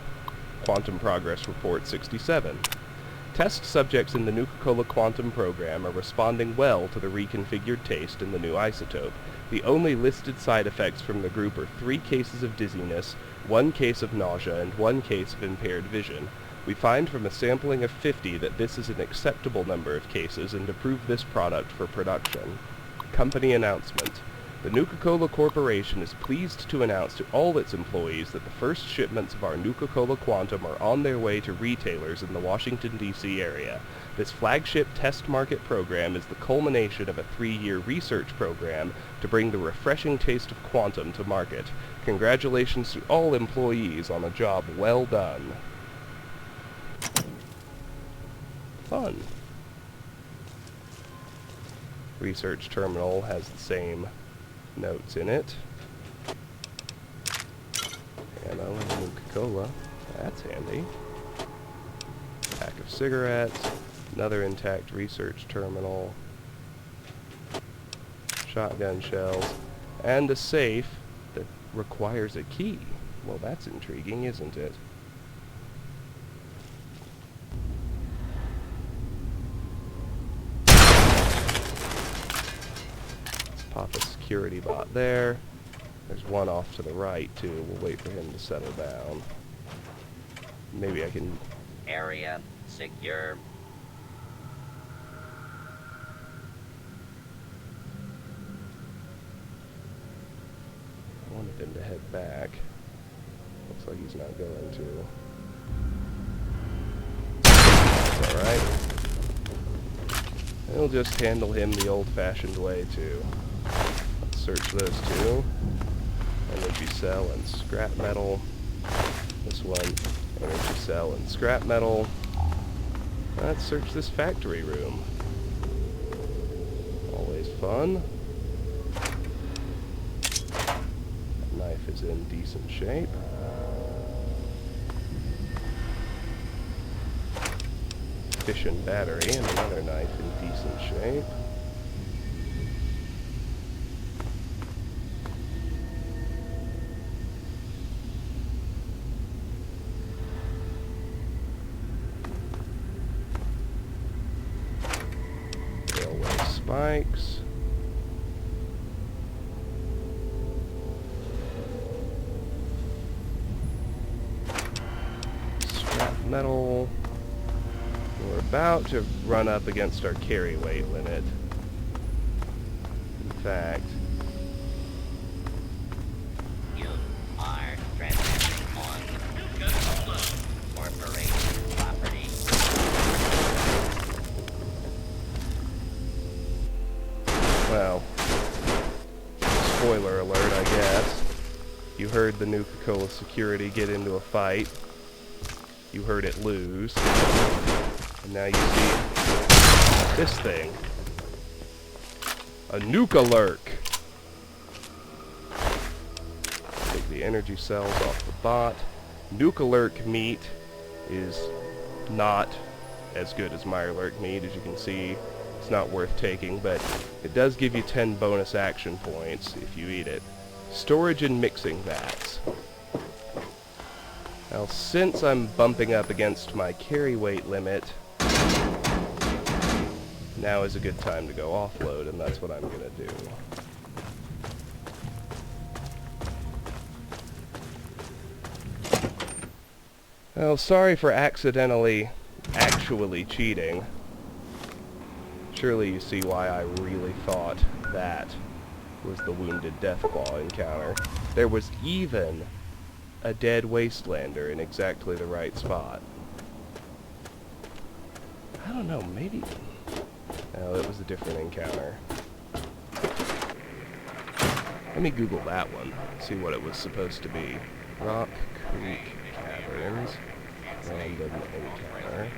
Quantum Progress Report 67. Test subjects in the Nuka-Cola Quantum program are responding well to the reconfigured taste in the new isotope. The only listed side effects from the group are 3 cases of dizziness, 1 case of nausea, and 1 case of impaired vision. We find from a sampling of 50 that this is an acceptable number of cases and approve this product for production. Company announcement. The Nuka-Cola Corporation is pleased to announce to all its employees that the first shipments of our Nuka-Cola Quantum are on their way to retailers in the Washington, D.C. area. This flagship test market program is the culmination of a 3-year research program to bring the refreshing taste of Quantum to market. Congratulations to all employees on a job well done. Fun. Research terminal has the same notes in it. Ammo and Nuka-Cola. That's handy. Pack of cigarettes. Another intact research terminal. Shotgun shells. And a safe that requires a key. Well, that's intriguing, isn't it? Let's pop a security bot there. There's one off to the right, too. We'll wait for him to settle down. Maybe I can... Area secure. I wanted him to head back. Looks like he's not going to. That's alright. We'll just handle him the old-fashioned way, too. Let's search those two. Energy cell and scrap metal. This one, energy cell and scrap metal. Let's search this factory room. Always fun. That knife is in decent shape. Fission battery and another knife in decent shape. spikes. Scrap metal. We're about to run up against our carry weight limit. In fact, You are trespassing on Nuka-Cola Corporation property. well, spoiler alert, I guess. You heard the Nuka-Cola security get into a fight. You heard it lose. And now you see this thing. A Nuka-Lurk. Take the energy cells off the bot. Nuka-Lurk meat is not as good as Mirelurk meat, as you can see. It's not worth taking, but it does give you 10 bonus action points if you eat it. Storage and mixing vats. Now, since I'm bumping up against my carry weight limit, now is a good time to go offload, and that's what I'm gonna do. Well, sorry for actually cheating. Surely you see why I really thought that was the Wounded Deathclaw encounter. There was even a dead Wastelander in exactly the right spot. I don't know, maybe... Oh, it was a different encounter. Let me Google that one, see what it was supposed to be. Rock Creek Caverns, random encounter.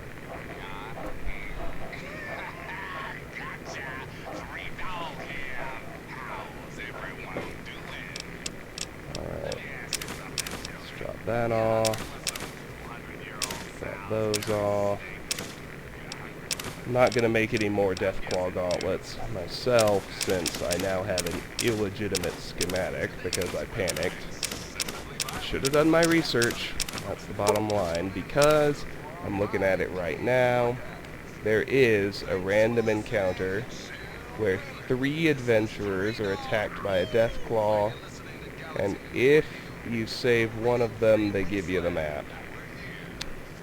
Alright, let's drop that off. Drop those off. I'm not going to make any more Deathclaw gauntlets myself, since I now have an illegitimate schematic because I panicked. I should have done my research, that's the bottom line, because I'm looking at it right now. There is a random encounter where 3 adventurers are attacked by a Deathclaw, and if you save one of them, they give you the map.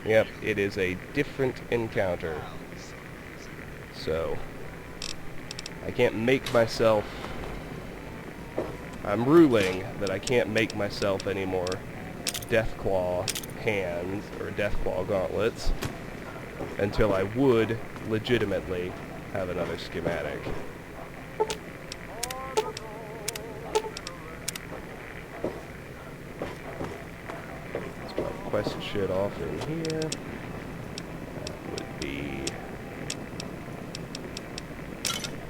Yep, it is a different encounter. So, I can't make myself... I'm ruling that I can't make myself any more Deathclaw hands, or Deathclaw gauntlets, until I would legitimately have another schematic. Let's put quest shit off in here. That would be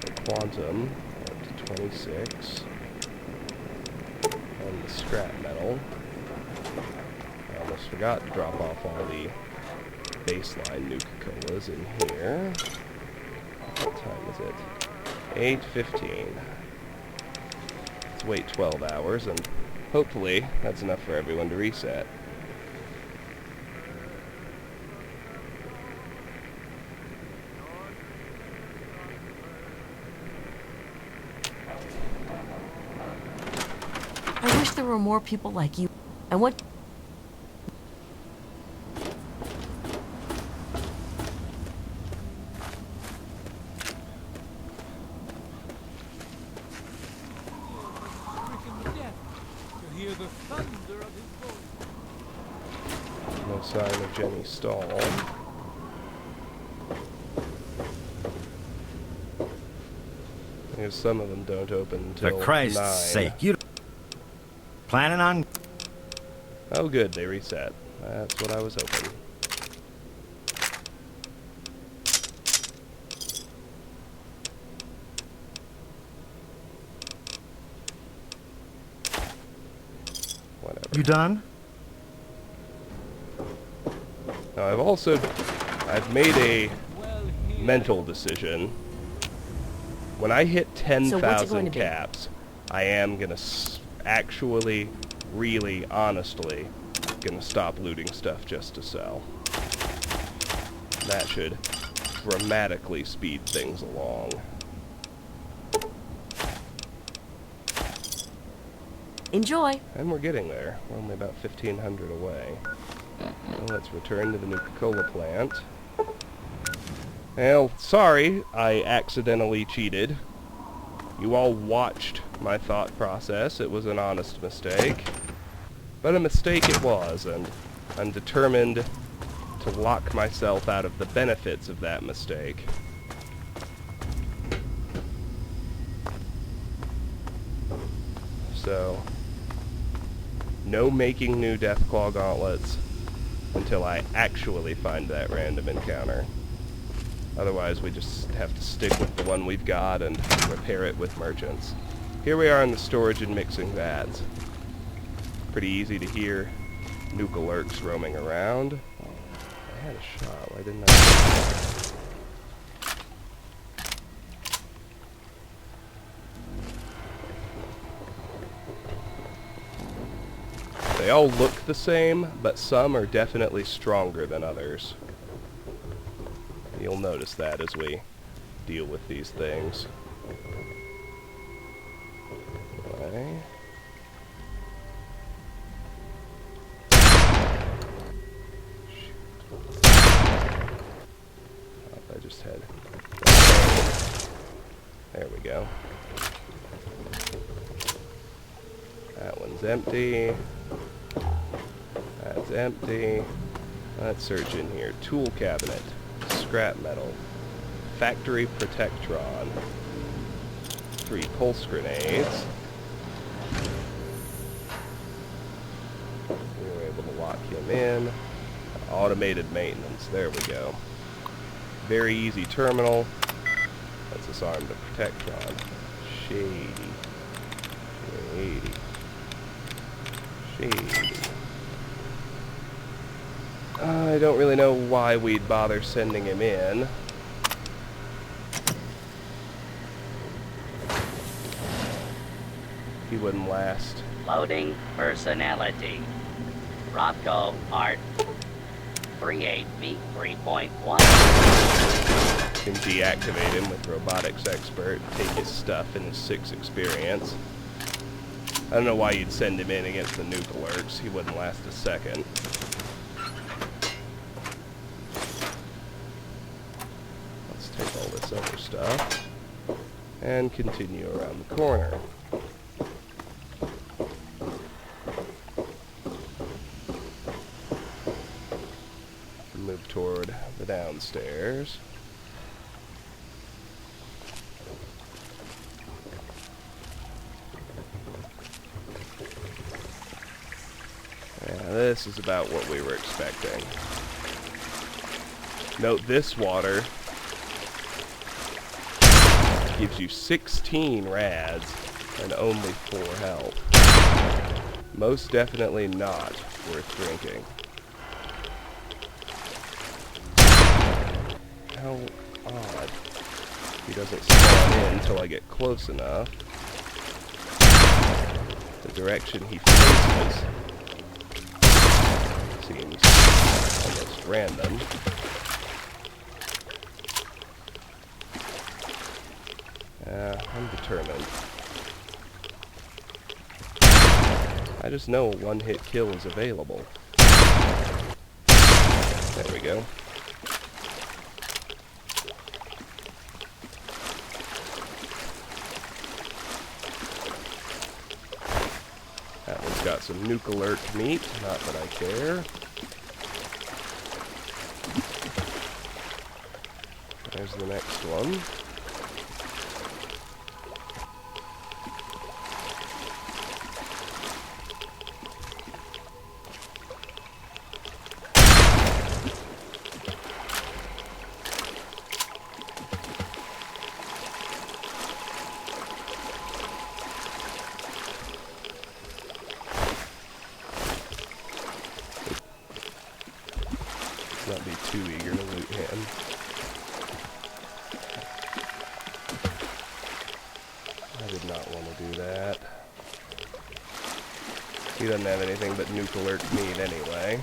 the Quantum up to 26. And the scrap metal. I almost forgot to drop off all the baseline Nuka-Colas in here. What time is it? 8:15. Let's wait 12 hours, and hopefully that's enough for everyone to reset. I wish there were more people like you. I want... No sign of Jenny Stahl. Because some of them don't open until For Christ's 9. sake, you planning on... Oh good, they reset. That's what I was hoping. Whatever. You done? Now I've made a mental decision. When I hit 10,000 caps, I am gonna actually, really, honestly, gonna stop looting stuff just to sell. That should dramatically speed things along. Enjoy. And we're getting there. We're only about 1,500 away. Well, let's return to the Nuka-Cola plant. Well, sorry, I accidentally cheated. You all watched my thought process. It was an honest mistake. But a mistake it was, and I'm determined to lock myself out of the benefits of that mistake. So, no making new Deathclaw gauntlets until I actually find that random encounter. Otherwise, we just have to stick with the one we've got and repair it with merchants. Here we are in the storage and mixing vats. Pretty easy to hear Nuka-Lurks roaming around. I had a shot. Why didn't I? They all look the same, but some are definitely stronger than others. You'll notice that as we deal with these things. Okay. I just had... There we go. That one's empty. That's empty. Let's search in here. Tool cabinet. Scrap metal. Factory protectron. 3 pulse grenades. We were able to lock him in. Automated maintenance. There we go. Very easy terminal. Let's disarm the protectron. Shady. I don't really know why we'd bother sending him in. He wouldn't last. Loading personality. Rocco Art 38B 3.1. Can deactivate him with Robotics Expert, take his stuff and his 6 experience. I don't know why you'd send him in against the Nuka-Lurks. He wouldn't last a second. Let's take all this other stuff and continue around the corner. Move toward the downstairs. This is about what we were expecting. Note this water gives you 16 rads and only 4 health. Most definitely not worth drinking. How odd. He doesn't spawn in until I get close enough. The direction he faces seems almost random. I'm determined. I just know a one-hit kill is available. There we go. That one's got some Nuka-Lurk meat, not that I care. There's the next one. Not be too eager to loot him. I did not want to do that. He doesn't have anything but Nuka-Lurk meat anyway.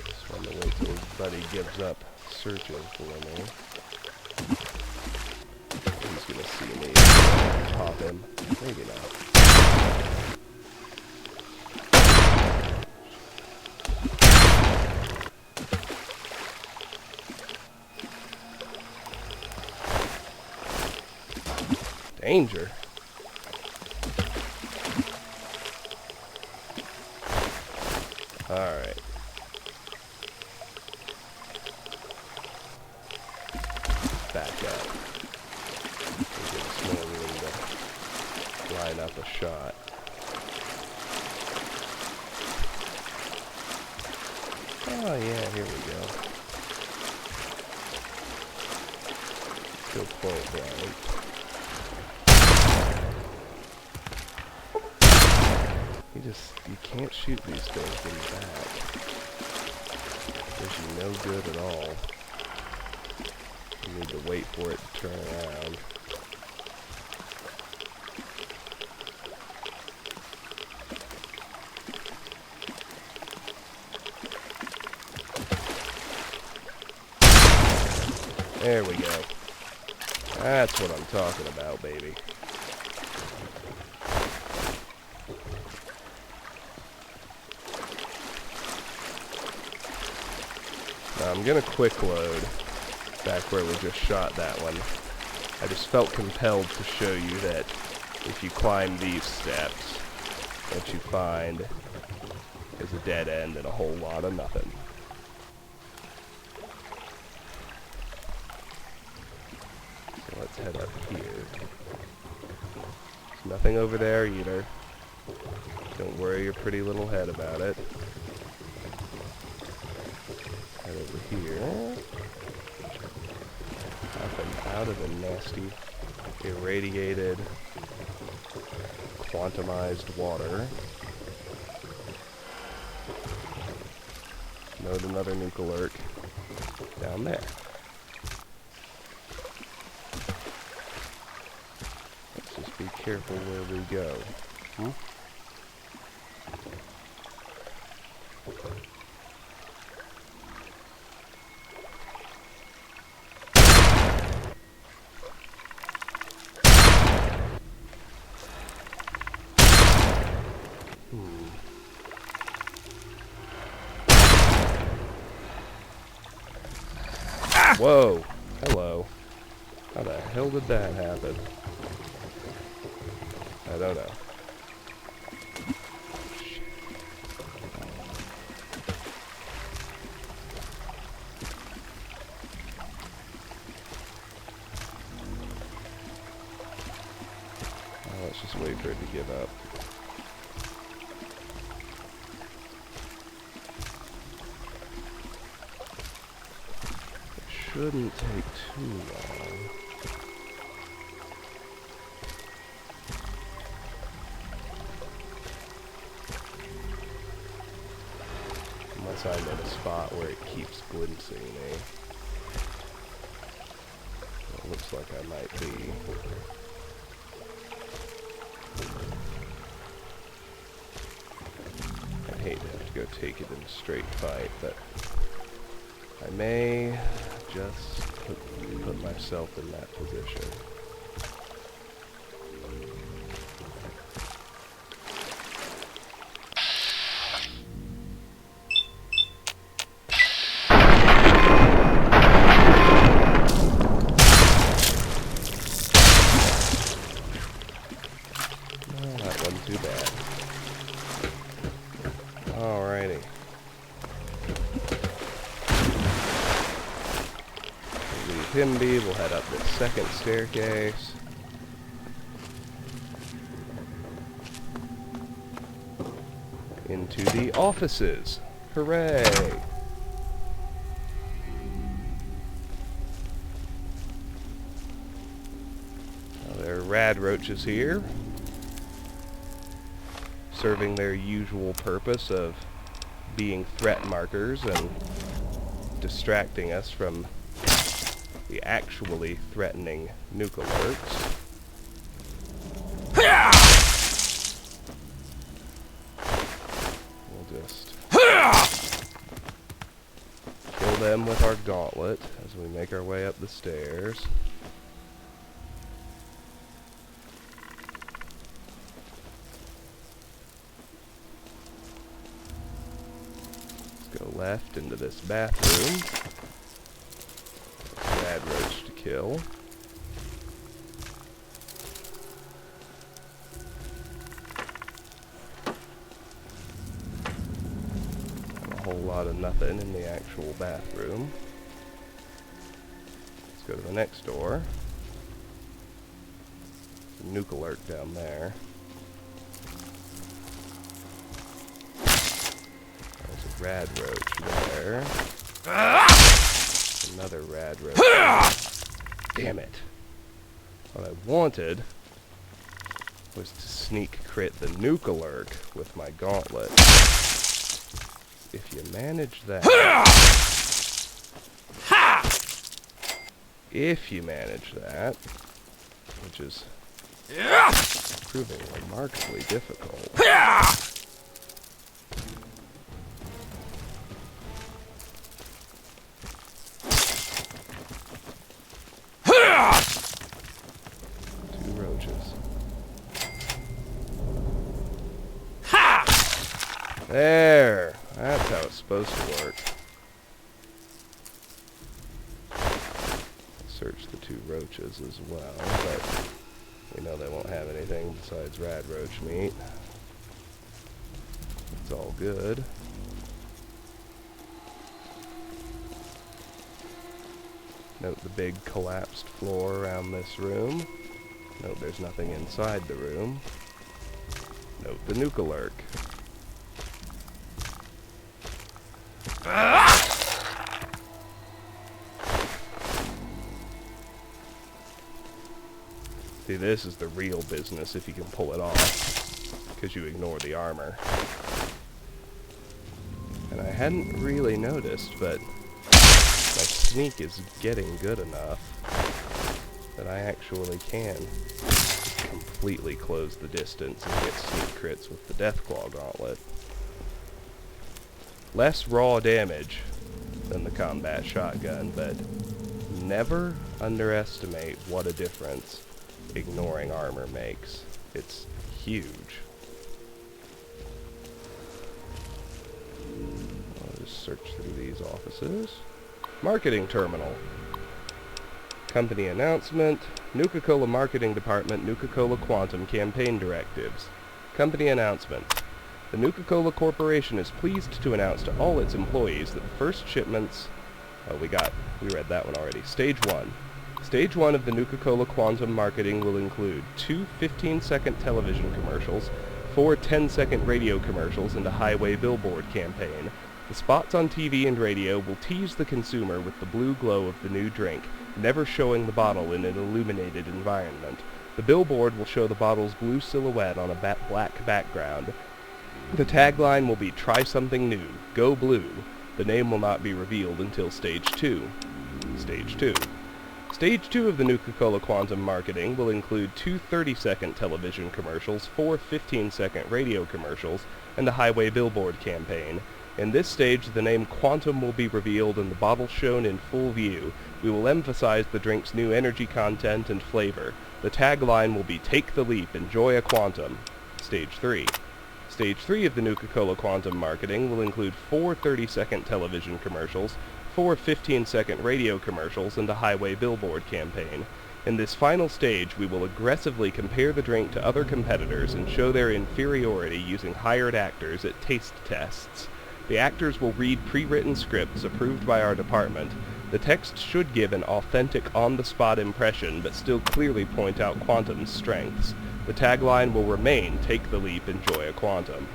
Just want to wait till his buddy gives up searching for me. He's going gonna see me. Pop him. Maybe not. Danger. Alright. Back up. Give us more room to line up a shot. Oh yeah, here we go. Go point blank. You can't shoot these things in the back. Does you no good at all. You need to wait for it to turn around. There we go. That's what I'm talking about, baby. Now I'm gonna quick load back where we just shot that one. I just felt compelled to show you that if you climb these steps, what you find is a dead end and a whole lot of nothing. So let's head up here. There's nothing over there either. Don't worry your pretty little head about it. Head over here. Up and out of the nasty, irradiated, quantumized water. Note another nuke alert down there. Let's just be careful where we go. Whoa, hello. How the hell did that happen? I don't know. Shit. Oh, let's just wait for it to give up. Shouldn't take too long. Unless I'm in a spot where it keeps glimpsing me. It looks like I might be. I hate to have to go take it in a straight fight, but I may just put myself in that position. No, that wasn't too bad. Alrighty. Him be, we'll head up this second staircase. Into the offices. Hooray! Now there are rad roaches here, serving their usual purpose of being threat markers and distracting us from the actually threatening nuke alerts. We'll just kill them with our gauntlet as we make our way up the stairs. left into this bathroom. Rad roach to kill. A whole lot of nothing in the actual bathroom. Let's go to the next door. Nuke alert down there. There's a rad roach there. Another rad roach. Damn it. What I wanted was to sneak crit the Nuka-Lurk with my gauntlet. If you manage that... If you manage that, which is proving remarkably difficult. Two roaches. There! That's how it's supposed to work. Search the two roaches as well, but we know they won't have anything besides rad roach meat. It's all good. Note the big collapsed floor around this room. Note there's nothing inside the room. Note the Nuka-Lurk. See, this is the real business if you can pull it off, because you ignore the armor. And I hadn't really noticed, but my sneak is getting good enough that I actually can completely close the distance and get sneak crits with the Deathclaw Gauntlet. Less raw damage than the combat shotgun, but never underestimate what a difference ignoring armor makes. It's huge. I'll just search through these offices. Marketing terminal. Company announcement. Nuka-Cola Marketing Department, Nuka-Cola Quantum Campaign Directives. Company announcement. The Nuka-Cola Corporation is pleased to announce to all its employees that the first shipments... Oh, we read that one already. Stage 1. Stage 1 of the Nuka-Cola Quantum Marketing will include 2 15-second television commercials, 4 10-second radio commercials, and a highway billboard campaign. The spots on TV and radio will tease the consumer with the blue glow of the new drink, never showing the bottle in an illuminated environment. The billboard will show the bottle's blue silhouette on a black background. The tagline will be "Try something new. Go blue." The name will not be revealed until Stage 2. Stage 2. Stage 2 of the Nuka-Cola Quantum Marketing will include 2 30-second television commercials, 4 15-second radio commercials, and a highway billboard campaign. In this stage, the name Quantum will be revealed and the bottle shown in full view. We will emphasize the drink's new energy content and flavor. The tagline will be "Take the leap, enjoy a quantum." Stage 3. Stage 3 of the Nuka-Cola Quantum Marketing will include 4 30-second television commercials, 4 15-second radio commercials, and a highway billboard campaign. In this final stage, we will aggressively compare the drink to other competitors and show their inferiority using hired actors at taste tests. The actors will read pre-written scripts approved by our department. The text should give an authentic, on-the-spot impression, but still clearly point out Quantum's strengths. The tagline will remain, "Take the leap, enjoy a quantum."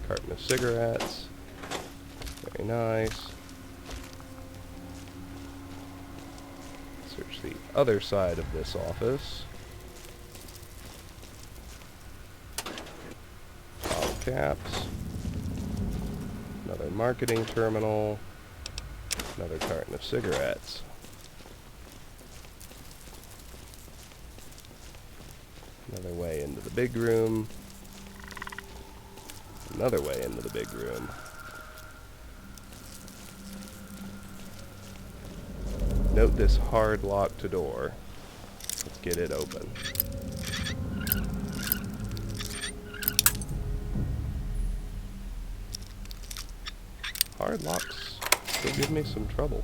Carton of cigarettes. Very nice. Search the other side of this office. Bottle caps. Another marketing terminal. Another carton of cigarettes. Another way into the big room. Another way into the big room. Note this hard locked door. Let's get it open. Hard locks still give me some trouble.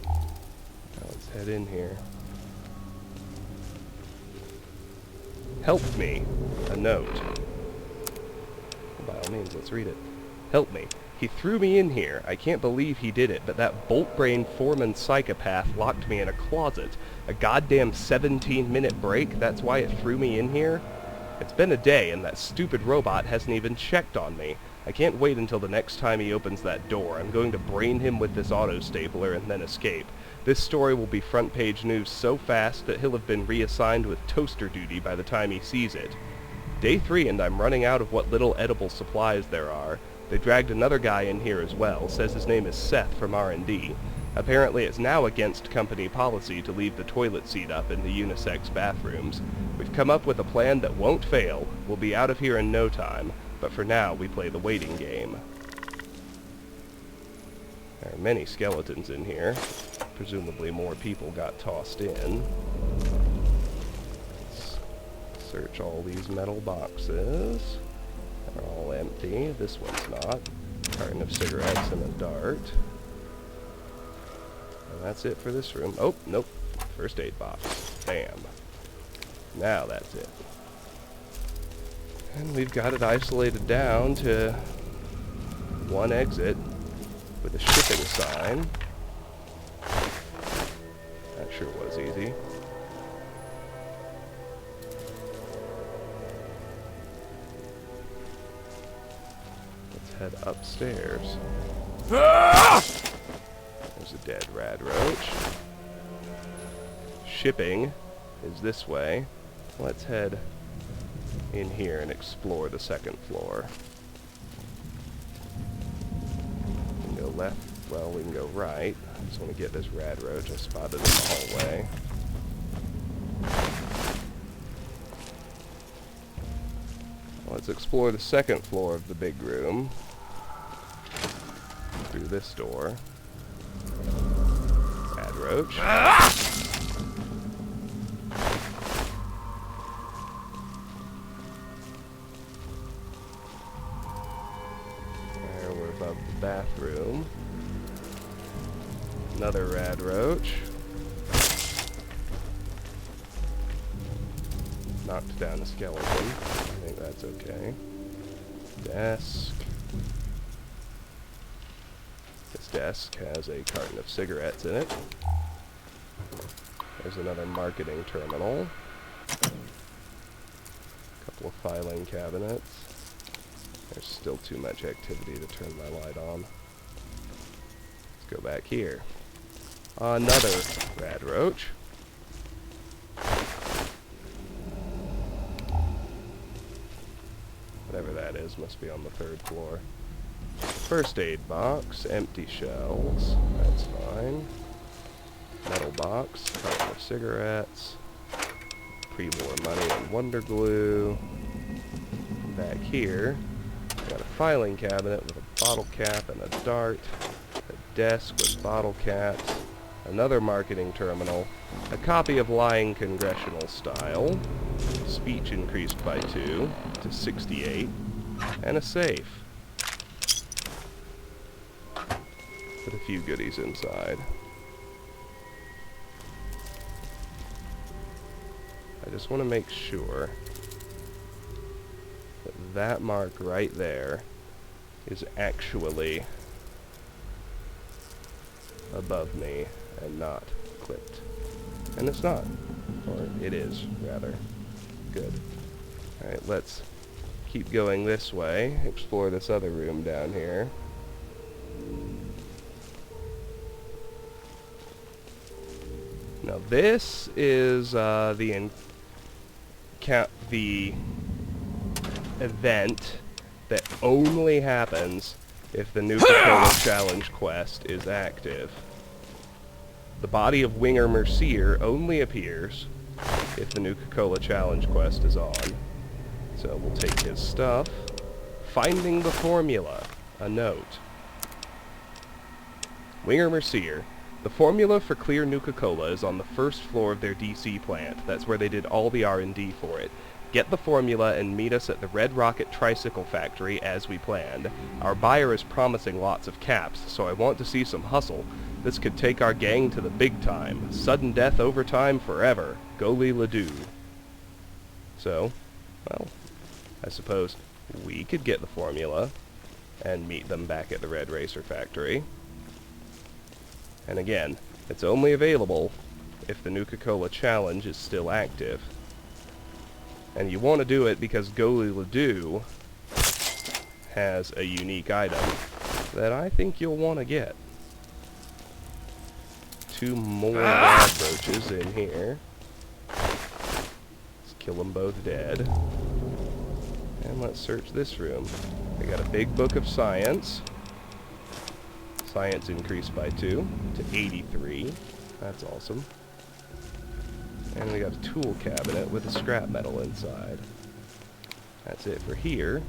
Now let's head in here. Help me. A note. By all means, let's read it. Help me. He threw me in here. I can't believe he did it, but that bolt-brained foreman psychopath locked me in a closet. A goddamn 17-minute break? That's why it threw me in here? It's been a day, and that stupid robot hasn't even checked on me. I can't wait until the next time he opens that door. I'm going to brain him with this auto-stapler and then escape. This story will be front-page news so fast that he'll have been reassigned with toaster duty by the time he sees it. Day 3, and I'm running out of what little edible supplies there are. They dragged another guy in here as well, says his name is Seth from R&D. Apparently it's now against company policy to leave the toilet seat up in the unisex bathrooms. We've come up with a plan that won't fail. We'll be out of here in no time, but for now we play the waiting game. There are many skeletons in here. Presumably more people got tossed in. Let's search all these metal boxes. They're all empty. This one's not. Carton of cigarettes and a dart. And that's it for this room. Oh, nope. First aid box. Bam. Now that's it. And we've got it isolated down to one exit with a shipping sign. That sure was easy. Head upstairs. There's a dead rad roach. Shipping is this way. Let's head in here and explore the second floor. We can go left, well, we can go right. I just want to get this rad roach I spotted in the hallway. Let's explore the second floor of the big room. Through this door. Rad roach. There, we're above the bathroom. Another rad roach. Knocked down a skeleton. I think that's okay. Desk. This desk has a carton of cigarettes in it. There's another marketing terminal. A couple of filing cabinets. There's still too much activity to turn my light on. Let's go back here. Another rad roach. Whatever that is, must be on the third floor. First aid box, empty shells, that's fine. Metal box, carton of cigarettes, pre-war money and wonder glue. Back here, got a filing cabinet with a bottle cap and a dart, a desk with bottle caps, another marketing terminal, a copy of Lying Congressional Style, speech increased by 2 to 68, and a safe. With a few goodies inside. I just want to make sure that that mark right there is actually above me and not clipped. And it's not. Or it is, rather. Good. Alright, let's keep going this way. Explore this other room down here. Now this is the event that only happens if the Nuka-Cola challenge quest is active. The body of Winger Mercier only appears if the Nuka-Cola challenge quest is on. So we'll take his stuff. Finding the formula. A note. Winger Mercier. The formula for clear Nuka-Cola is on the first floor of their DC plant. That's where they did all the R&D for it. Get the formula and meet us at the Red Rocket Tricycle Factory as we planned. Our buyer is promising lots of caps, so I want to see some hustle. This could take our gang to the big time. Sudden death overtime forever. Goli Ledoux. So, well, I suppose we could get the formula and meet them back at the Red Racer Factory. And again, it's only available if the Nuka-Cola challenge is still active. And you want to do it because Goli Ledoux has a unique item that I think you'll want to get. 2 more rad roaches in here. Let's kill them both dead. And let's search this room. We got a big book of science. Science increased by 2 to 83. That's awesome. And we got a tool cabinet with a scrap metal inside. That's it for here.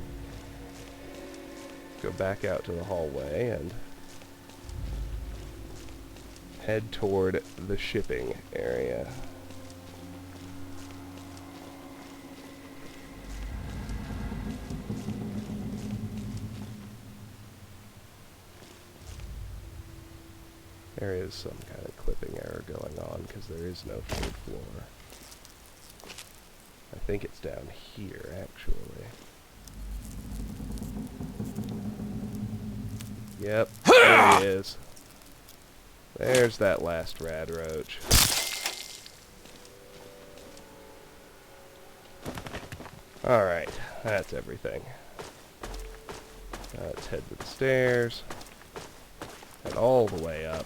Go back out to the hallway and head toward the shipping area. There is some kind of clipping error going on because there is no 3rd floor. I think it's down here, actually. Yep, there he is. There's that last rad roach. Alright, that's everything. Let's head to the stairs. Head all the way up.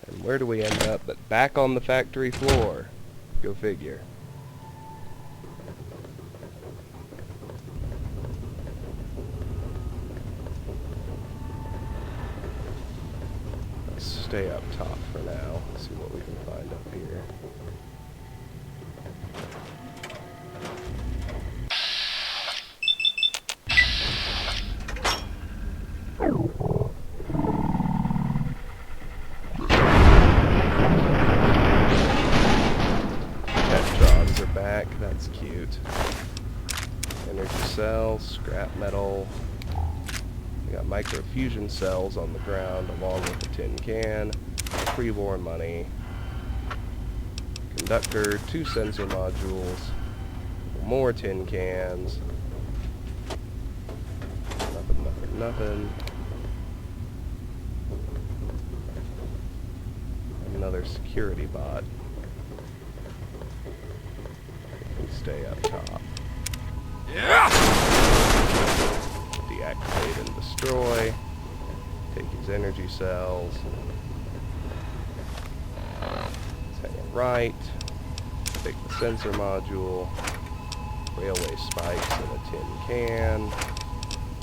And where do we end up but back on the factory floor? Go figure. Let's stay up top for now. See what we can find up here. That's cute. Energy cells, scrap metal. We got microfusion cells on the ground along with a tin can, pre-war money, conductor, 2 sensor modules, more tin cans. Nothing. Another security bot. Stay up top. Deactivate and destroy. Take his energy cells. Let's hang it right. Take the sensor module. Railway spikes in a tin can.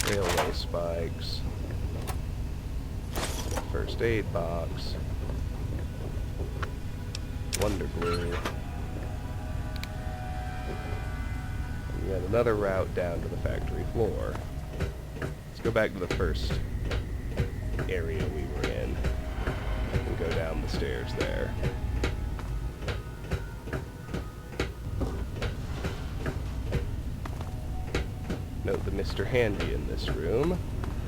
Railway spikes. First aid box. Wonder glue. And another route down to the factory floor. Let's go back to the first area we were in and go down the stairs there. Note the Mr. Handy in this room.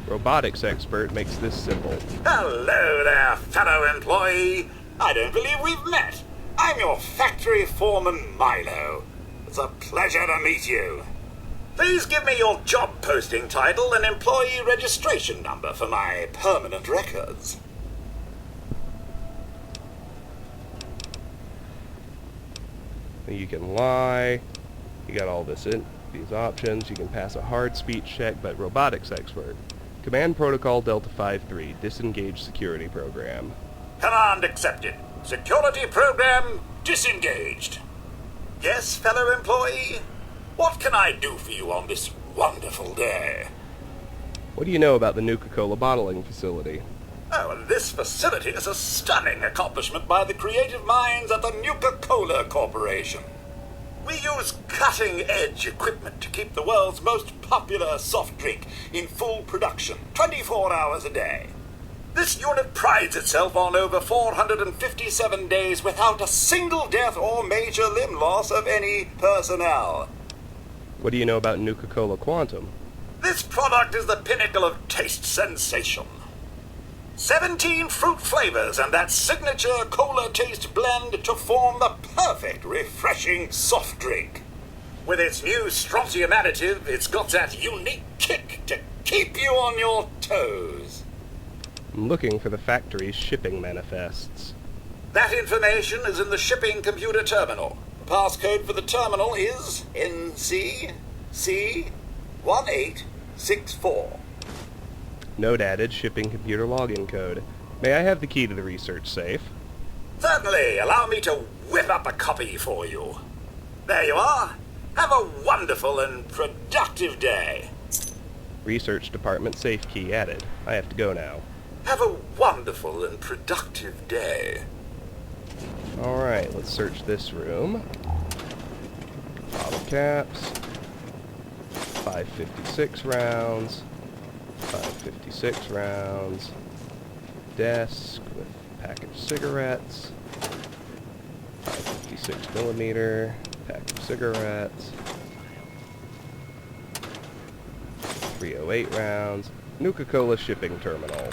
Robotics expert makes this simple. Hello there, fellow employee. I don't believe we've met. I'm your factory foreman, Milo. It's a pleasure to meet you. Please give me your job posting title and employee registration number for my permanent records. You can lie. You got all these options. You can pass a hard speech check, but robotics expert. Command protocol Delta 5-3, disengage security program. Command accepted. Security program disengaged. Yes, fellow employee? What can I do for you on this wonderful day? What do you know about the Nuka-Cola bottling facility? Oh, and this facility is a stunning accomplishment by the creative minds at the Nuka-Cola Corporation. We use cutting-edge equipment to keep the world's most popular soft drink in full production, 24 hours a day. This unit prides itself on over 457 days without a single death or major limb loss of any personnel. What do you know about Nuka-Cola Quantum? This product is the pinnacle of taste sensation. 17 fruit flavors and that signature cola taste blend to form the perfect, refreshing soft drink. With its new strontium additive, it's got that unique kick to keep you on your toes. I'm looking for the factory's shipping manifests. That information is in the shipping computer terminal. The passcode for the terminal is NCC1864. Note added, shipping computer login code. May I have the key to the research safe? Certainly. Allow me to whip up a copy for you. There you are. Have a wonderful and productive day. Research department safe key added. I have to go now. Have a wonderful and productive day. Alright, let's search this room. Bottle caps. 556 rounds. 556 rounds. Desk with packaged cigarettes. 556 millimeter. Pack of cigarettes. 308 rounds. Nuka-Cola shipping terminal.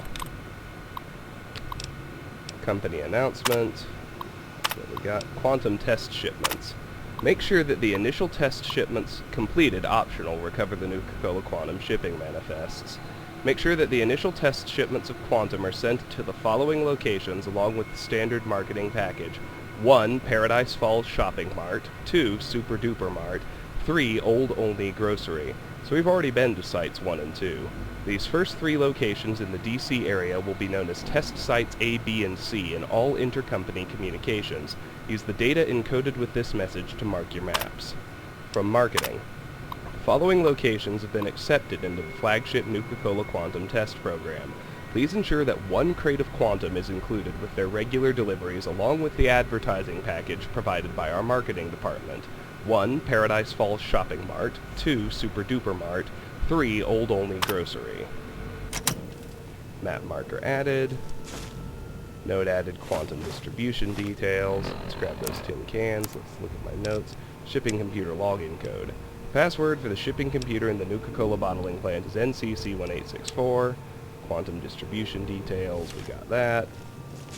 Company announcement. So we got quantum test shipments. Make sure that the initial test shipments completed, optional, recover the Nuka-Cola quantum shipping manifests. Make sure that the initial test shipments of quantum are sent to the following locations along with the standard marketing package. 1. Paradise Falls Shopping Mart. 2. Super Duper Mart. 3. Old Only Grocery. So we've already been to sites 1 and 2. These first 3 locations in the DC area will be known as test sites A, B, and C in all intercompany communications. Use the data encoded with this message to mark your maps. From marketing. The following locations have been accepted into the flagship Nuka-Cola Quantum test program. Please ensure that 1 crate of Quantum is included with their regular deliveries along with the advertising package provided by our marketing department. 1. Paradise Falls Shopping Mart. 2. Super Duper Mart. 3. Old Only Grocery. Map marker added. Note added quantum distribution details. Let's grab those tin cans. Let's look at my notes. Shipping computer login code. Password for the shipping computer in the Nuka-Cola bottling plant is NCC1864. Quantum distribution details, we got that.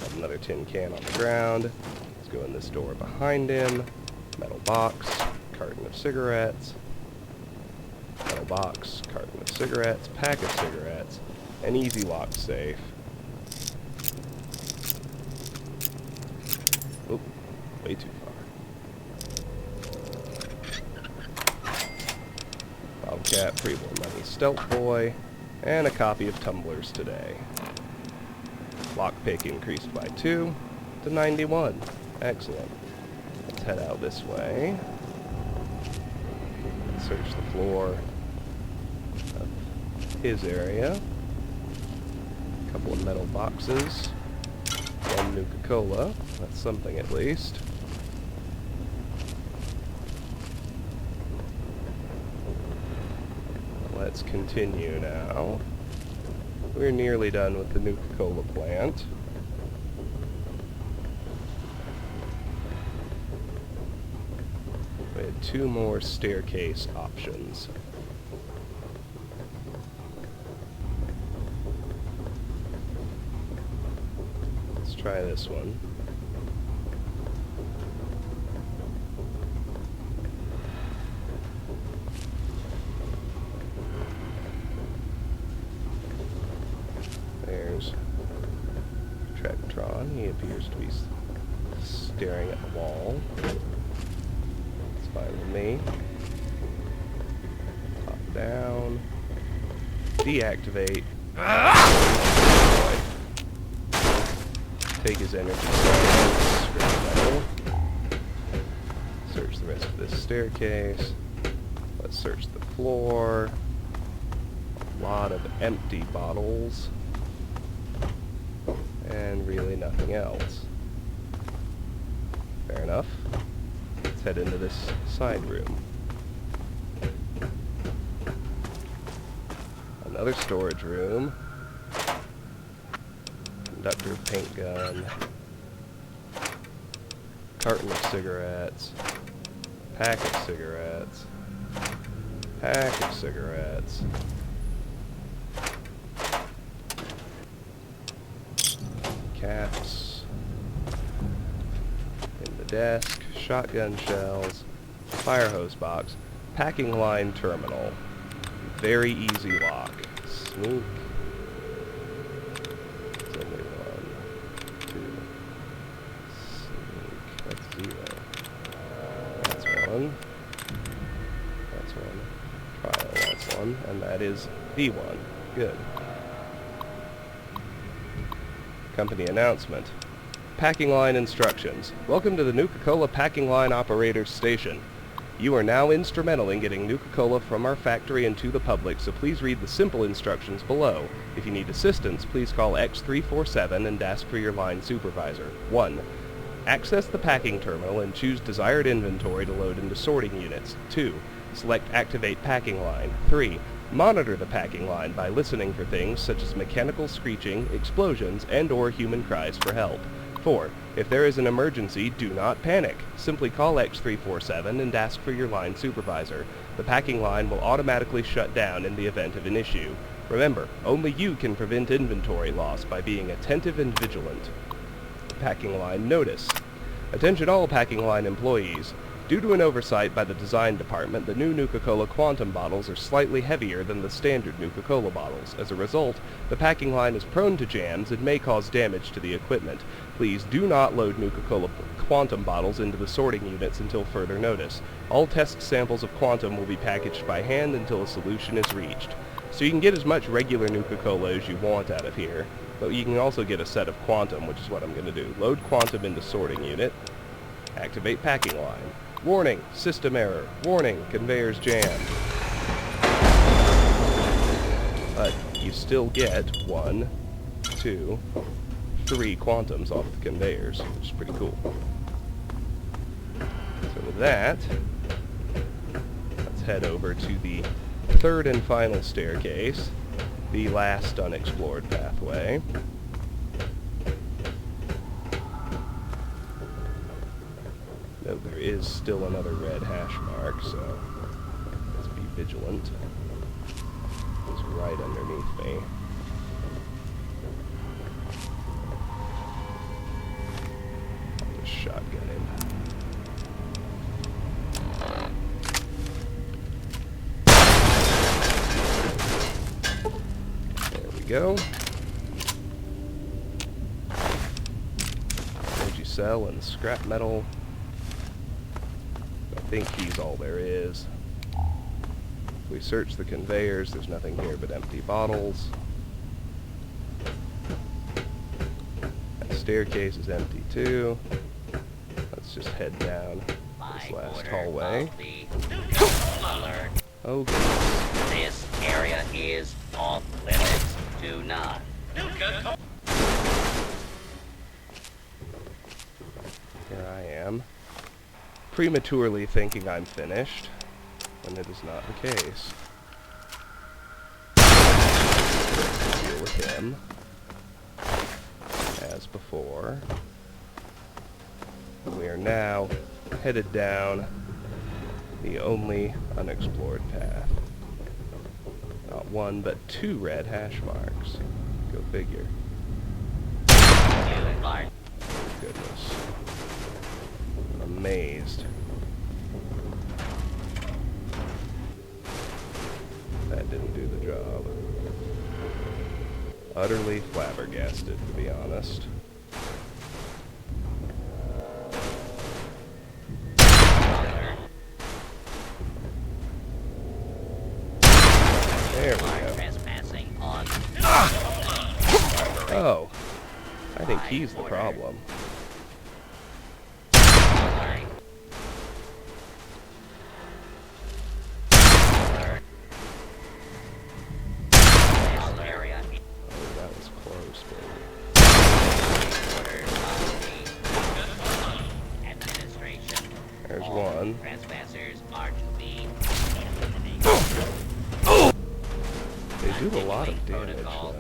Got another tin can on the ground. Let's go in this door behind him. Metal box, carton of cigarettes. Metal box, carton of cigarettes, pack of cigarettes, an easy lock safe. Oop, way too far. Bobcat, Pre-War Money, Stealth Boy, and a copy of Tumblers Today. Lockpick increased by 2 to 91. Excellent. Let's head out this way. Search the floor of his area. A couple of metal boxes. 1 Nuka-Cola. That's something at least. Let's continue now. We're nearly done with the Nuka-Cola plant. We had 2 more staircase options. Let's try this one. There's Trectron. He appears to be staring at the wall. It's fine with me. Top down. Deactivate. Take his energy. Scrap metal. Search the rest of this staircase. Let's search the floor. A lot of empty bottles. And really nothing else. Fair enough. Let's head into this side room. Another storage room. Conductor paint gun. Carton of cigarettes. Pack of cigarettes. Pack of cigarettes. Caps. In the desk. Shotgun shells. Fire hose box. Packing line terminal. Very easy lock. Sneak. It's only 1, 2. Sneak. That's 0. That's 1. That's 1. Trial. That's 1. And that is B1. Good. Company announcement. Packing line instructions. Welcome to the Nuka-Cola Packing Line Operator's Station. You are now instrumental in getting Nuka-Cola from our factory and to the public, so please read the simple instructions below. If you need assistance, please call X347 and ask for your line supervisor. 1. Access the packing terminal and choose desired inventory to load into sorting units. 2. Select Activate Packing Line. 3. Monitor the packing line by listening for things such as mechanical screeching, explosions, and/or human cries for help. 4. If there is an emergency, do not panic. Simply call X347 and ask for your line supervisor. The packing line will automatically shut down in the event of an issue. Remember, only you can prevent inventory loss by being attentive and vigilant. Packing line notice. Attention all packing line employees. Due to an oversight by the design department, the new Nuka-Cola Quantum bottles are slightly heavier than the standard Nuka-Cola bottles. As a result, the packing line is prone to jams and may cause damage to the equipment. Please do not load Nuka-Cola Quantum bottles into the sorting units until further notice. All test samples of Quantum will be packaged by hand until a solution is reached. So you can get as much regular Nuka-Cola as you want out of here, but you can also get a set of Quantum, which is what I'm going to do. Load Quantum into sorting unit. Activate packing line. Warning, system error. Warning, conveyors jammed. But you still get 1, 2, 3 Quantums off the conveyors, which is pretty cool. So with that, let's head over to the third and final staircase, the last unexplored pathway. No, there is still another red hash mark, so let's be vigilant. It's right underneath me. Just shotgun him. There we go. Energy cell and scrap metal. I think he's all there is. If we search the conveyors, there's nothing here but empty bottles. That staircase is empty too. Let's just head down this last hallway. Oh goodness. This area is off limits. Do not. Here I am, prematurely thinking I'm finished, when it is not the case. Deal with him, as before. We are now headed down the only unexplored path. Not 1, but 2 red hash marks. Go figure. Goodness. I'm amazed. That didn't do the job. Utterly flabbergasted, to be honest. There we go. Oh, I think he's the problem. There's one. They do a lot of damage, though.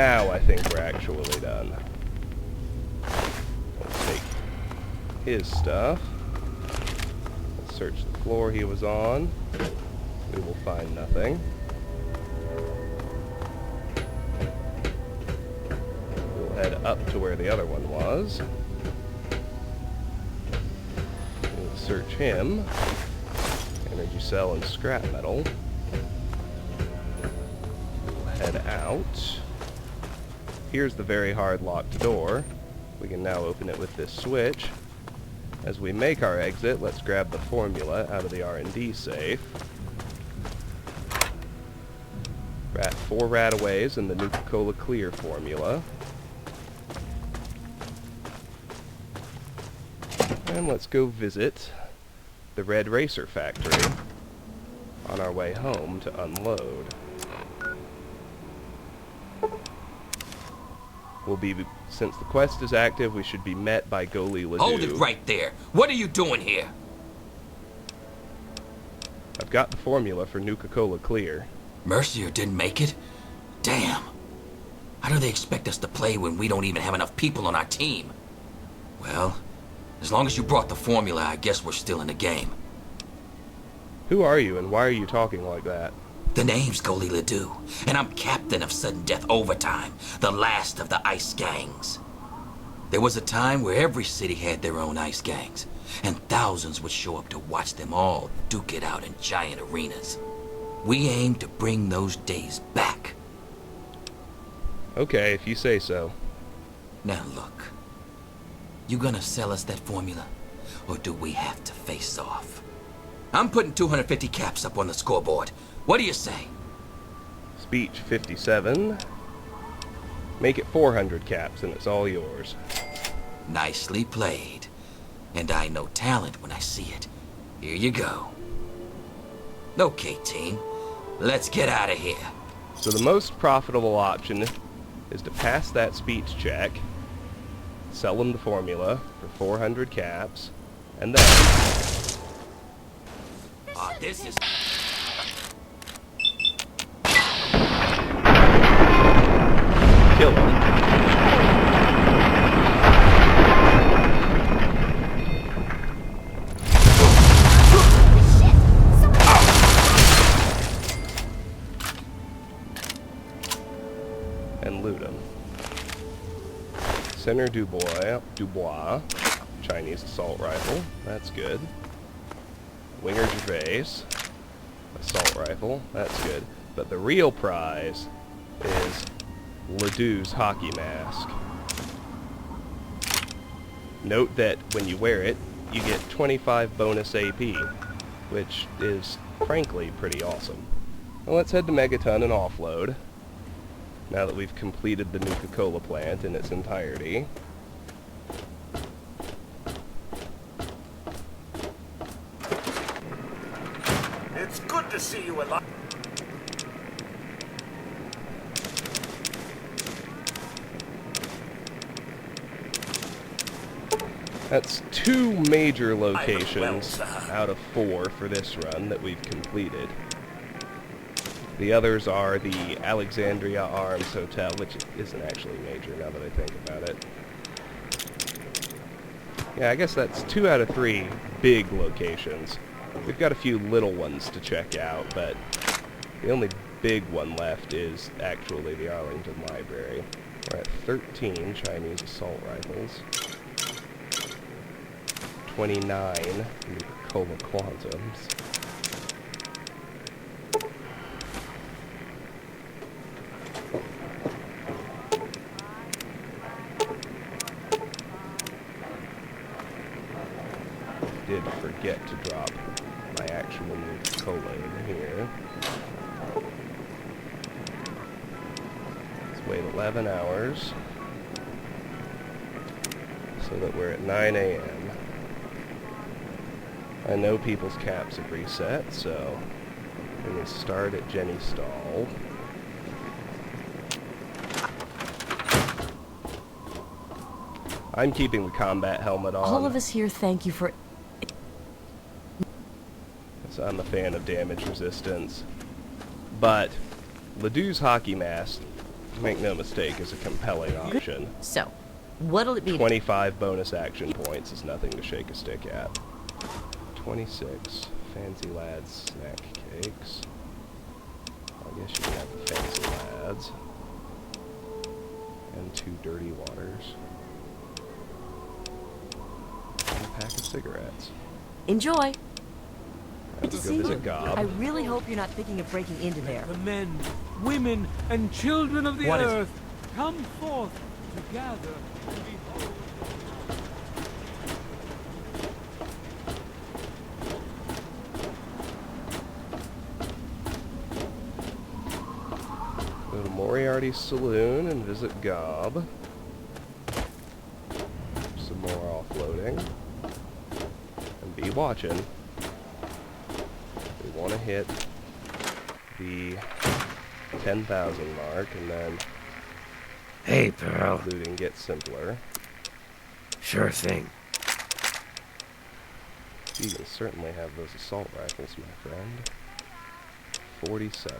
Now I think we're actually done. Let's take his stuff. Let's search the floor he was on. We will find nothing. We'll head up to where the other one was. We'll search him. Energy cell and scrap metal. We'll head out. Here's the very hard locked door. We can now open it with this switch. As we make our exit, let's grab the formula out of the R&D safe. 4 rataways and the Nuka-Cola clear formula. And let's go visit the Red Racer factory on our way home to unload. Since the quest is active, we should be met by Goalie Ledoux. Hold it right there. What are you doing here? I've got the formula for Nuka-Cola clear. Mercier didn't make it? Damn. How do they expect us to play when we don't even have enough people on our team? Well, as long as you brought the formula, I guess we're still in the game. Who are you and why are you talking like that? The name's Goalie Ledoux, and I'm captain of Sudden Death Overtime, the last of the ice gangs. There was a time where every city had their own ice gangs, and thousands would show up to watch them all duke it out in giant arenas. We aim to bring those days back. Okay, if you say so. Now look, you gonna sell us that formula, or do we have to face off? I'm putting 250 caps up on the scoreboard. What do you say? Speech 57. Make it 400 caps and it's all yours. Nicely played. And I know talent when I see it. Here you go. Okay, team. Let's get out of here. So the most profitable option is to pass that speech check, sell them the formula for 400 caps, and then... This is... kill him. And loot him. Center Dubois, Chinese assault rifle, that's good. Winger Gervais, assault rifle, that's good. But the real prize is Ledoux's hockey mask. Note that when you wear it, you get 25 bonus AP, which is frankly pretty awesome. Well, let's head to Megaton and offload, now that we've completed the Nuka-Cola plant in its entirety. It's good to see you alive. That's 2 major locations out of 4 for this run that we've completed. The others are the Alexandria Arms Hotel, which isn't actually major now that I think about it. Yeah, I guess that's 2 out of 3 big locations. We've got a few little ones to check out, but the only big one left is actually the Arlington Library. We're at 13 Chinese assault rifles. 29 Nuka-Cola Quantums. Did forget to drop my actual Nuka-Cola in here. Let's wait 11 hours so that we're at 9 a.m. I know people's caps have reset, so we can start at Jenny's stall. I'm keeping the combat helmet on. All of us here thank you for... So I'm a fan of damage resistance. But Ledoux's hockey mask make no mistake, is a compelling option. So, what'll it be? 25 bonus action points is nothing to shake a stick at. 26 fancy lads snack cakes. I guess you can have the fancy lads. And 2 dirty waters. And a pack of cigarettes. Enjoy. Good to see you. I really hope you're not thinking of breaking into there. The men, women, and children of the earth come forth together and behold. Go to Moriarty's Saloon and visit Gob. Some more offloading. And be watching. We want to hit the 10,000 mark, and then Hey, Pearl. looting gets simpler. Sure thing. You can certainly have those assault rifles, my friend. 47.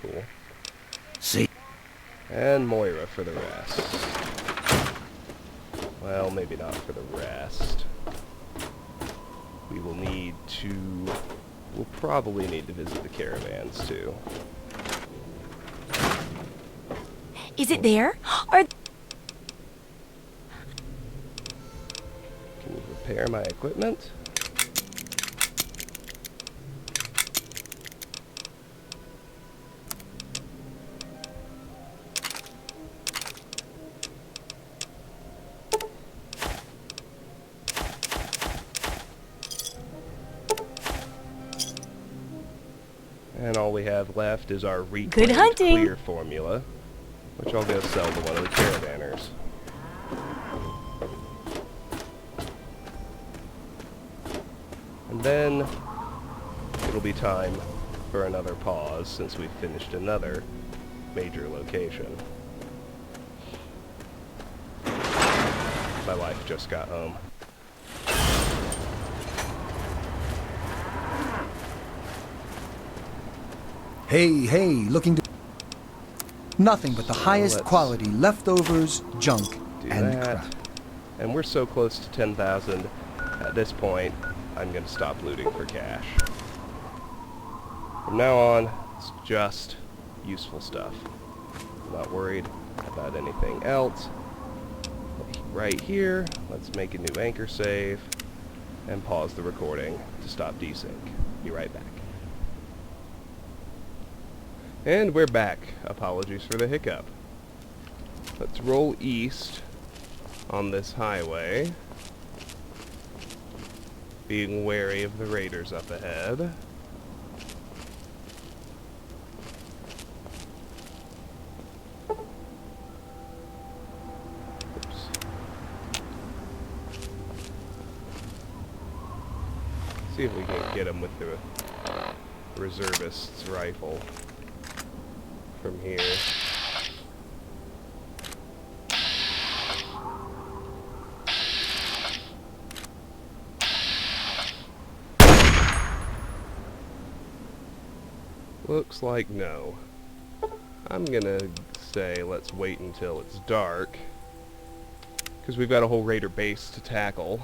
Cool. See? And Moira for the rest. Well, maybe not for the rest. We will need to... We'll probably need to visit the caravans, too. Is it there? Are... Can you repair my equipment? And all we have left is our reclaimed hunting. clear formula, which I'll go sell to one of the caravanners. And then it'll be time for another pause since we've finished another major location. My wife just got home. Hey, looking to... Nothing but the highest let's quality leftovers, junk, Do and that. crap. And we're so close to 10,000. At this point, I'm going to stop looting for cash. From now on, it's just useful stuff. I'm not worried about anything else. Right here, let's make a new anchor save and pause the recording to stop desync. Be right back. And we're back. Apologies for the hiccup. Let's roll east on this highway, being wary of the raiders up ahead. Oops. See if we can get him with the reservist's rifle from here. Looks like no. I'm gonna say let's wait until it's dark, because we've got a whole raider base to tackle.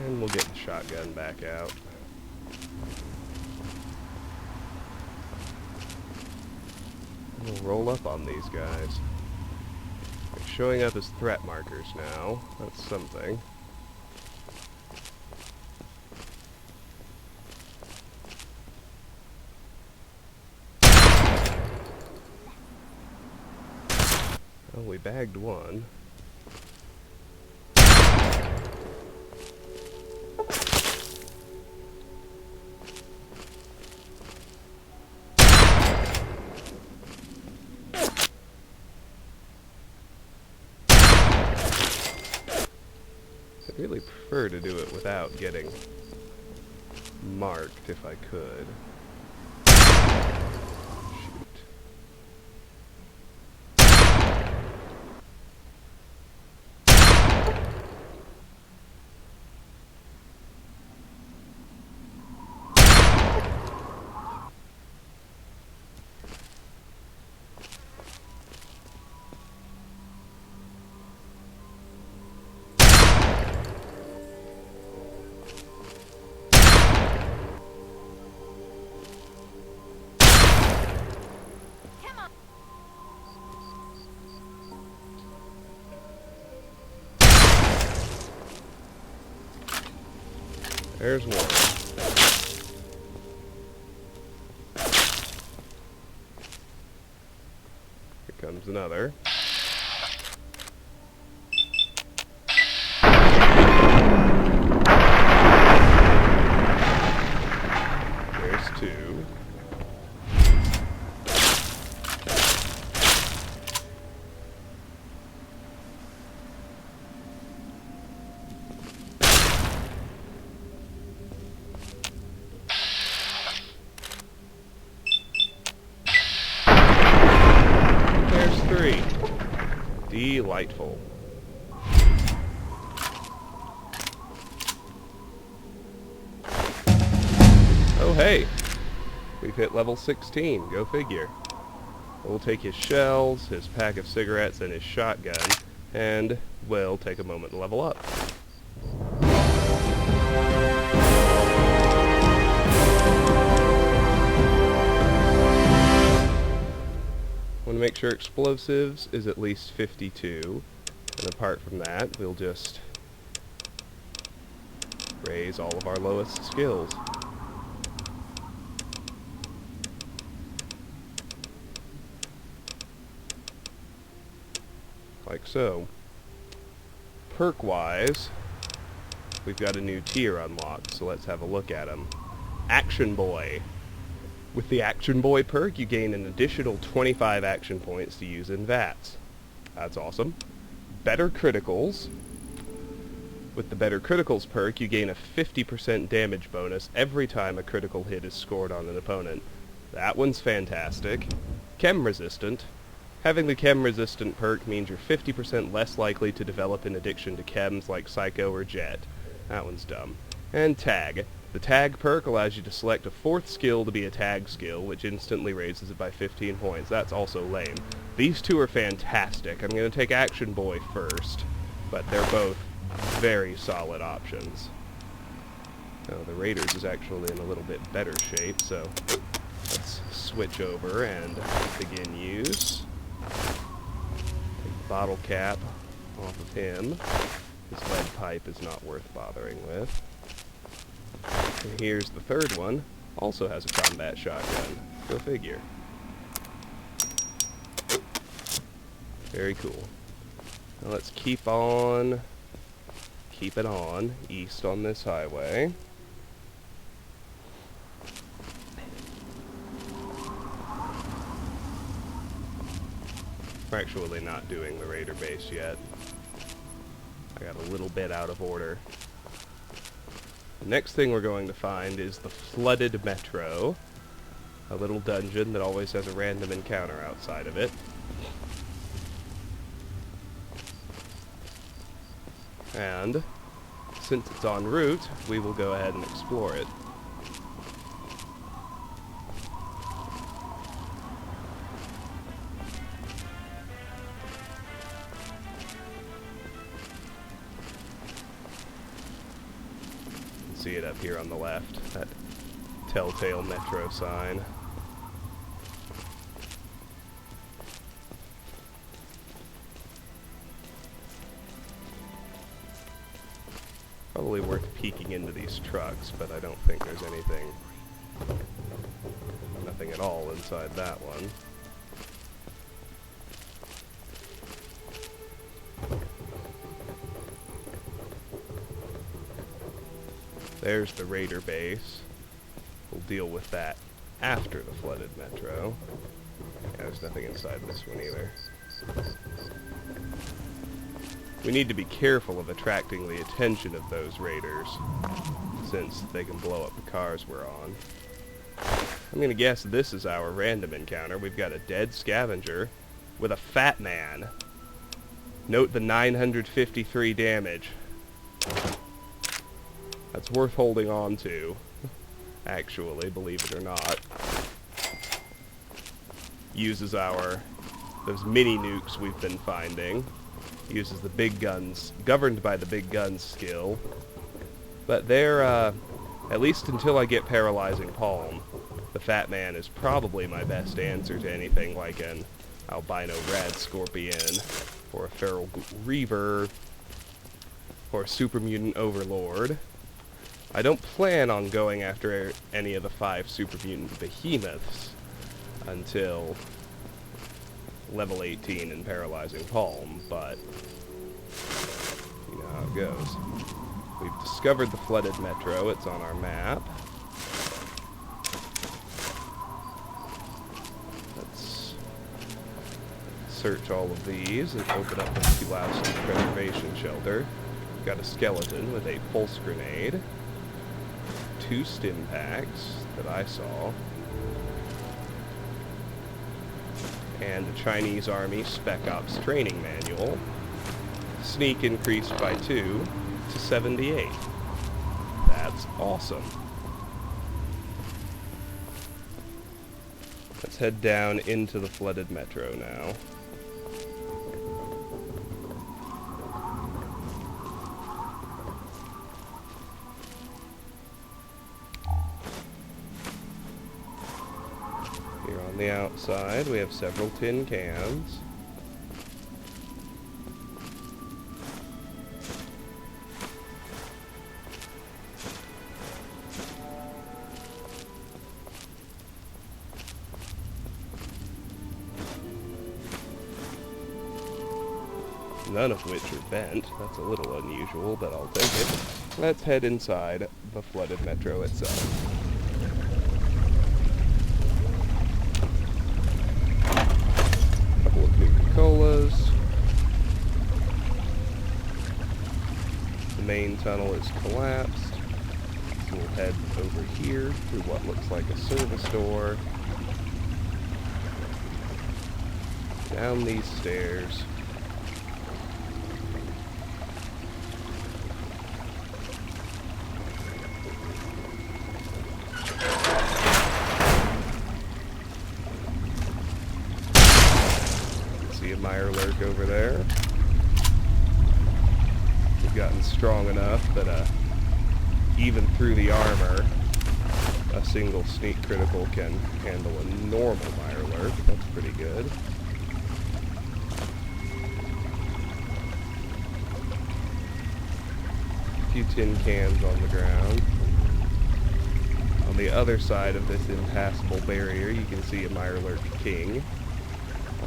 And we'll get the shotgun back out. We'll roll up on these guys. They're showing up as threat markers now. That's something. Well, we bagged one. I'd really prefer to do it without getting marked if I could. Shoot. There's one. Here comes another. There's two. There's three. Delightful. Oh hey, we've hit level 16, go figure. We'll take his shells, his pack of cigarettes, and his shotgun, and we'll take a moment to level up. Want to make sure explosives is at least 52, and apart from that, we'll just raise all of our lowest skills. Like so. Perk-wise, we've got a new tier unlocked, so let's have a look at them. Action Boy. With the Action Boy perk, you gain an additional 25 action points to use in VATS. That's awesome. Better Criticals. With the Better Criticals perk, you gain a 50% damage bonus every time a critical hit is scored on an opponent. That one's fantastic. Chem Resistant. Having the Chem Resistant perk means you're 50% less likely to develop an addiction to chems like Psycho or Jet. That one's dumb. And Tag. The Tag perk allows you to select a fourth skill to be a tag skill, which instantly raises it by 15 points. That's also lame. These two are fantastic. I'm going to take Action Boy first, but they're both very solid options. Now, the Raiders is actually in a little bit better shape, so let's switch over and begin use. Take the bottle cap off of him. His lead pipe is not worth bothering with. And here's the third one. Also has a combat shotgun. Go figure. Very cool. Now let's keep it on east on this highway. We're actually not doing the Raider base yet. I got a little bit out of order. The next thing we're going to find is the Flooded Metro, a little dungeon that always has a random encounter outside of it. And since it's en route, we will go ahead and explore it. See it up here on the left, that telltale metro sign. Probably worth peeking into these trucks, but I don't think there's nothing at all inside that one. There's the Raider base. We'll deal with that after the Flooded Metro. Yeah, there's nothing inside this one either. We need to be careful of attracting the attention of those raiders, since they can blow up the cars we're on. I'm gonna guess this is our random encounter. We've got a dead scavenger with a fat man. Note the 953 damage. That's worth holding on to, actually, believe it or not. Uses those mini nukes we've been finding. Uses the big guns, governed by the big guns skill. But they're, at least until I get Paralyzing Palm, the Fat Man is probably my best answer to anything like an Albino Rad Scorpion, or a Feral Reaver, or a Super Mutant Overlord. I don't plan on going after any of the 5 super mutant behemoths until level 18 in Paralyzing Palm, but you know how it goes. We've discovered the flooded metro. It's on our map. Let's search all of these and open up the Pulaski Preservation Shelter. We've got a skeleton with a pulse grenade. 2 stim packs that I saw. And the Chinese Army Spec Ops Training Manual. Sneak increased by 2 to 78. That's awesome. Let's head down into the flooded metro now. Here on the outside, we have several tin cans. None of which are bent. That's a little unusual, but I'll take it. Let's head inside the flooded metro itself. Couple of Nuka-Colas. The main tunnel is collapsed. So we'll head over here through what looks like a service door. Down these stairs. See a mire lurk over there. We've gotten strong enough that even through the armor, a single sneak critical can handle a normal mire lurk. That's pretty good. A few tin cans on the ground. On the other side of this impassable barrier, you can see a mire lurk king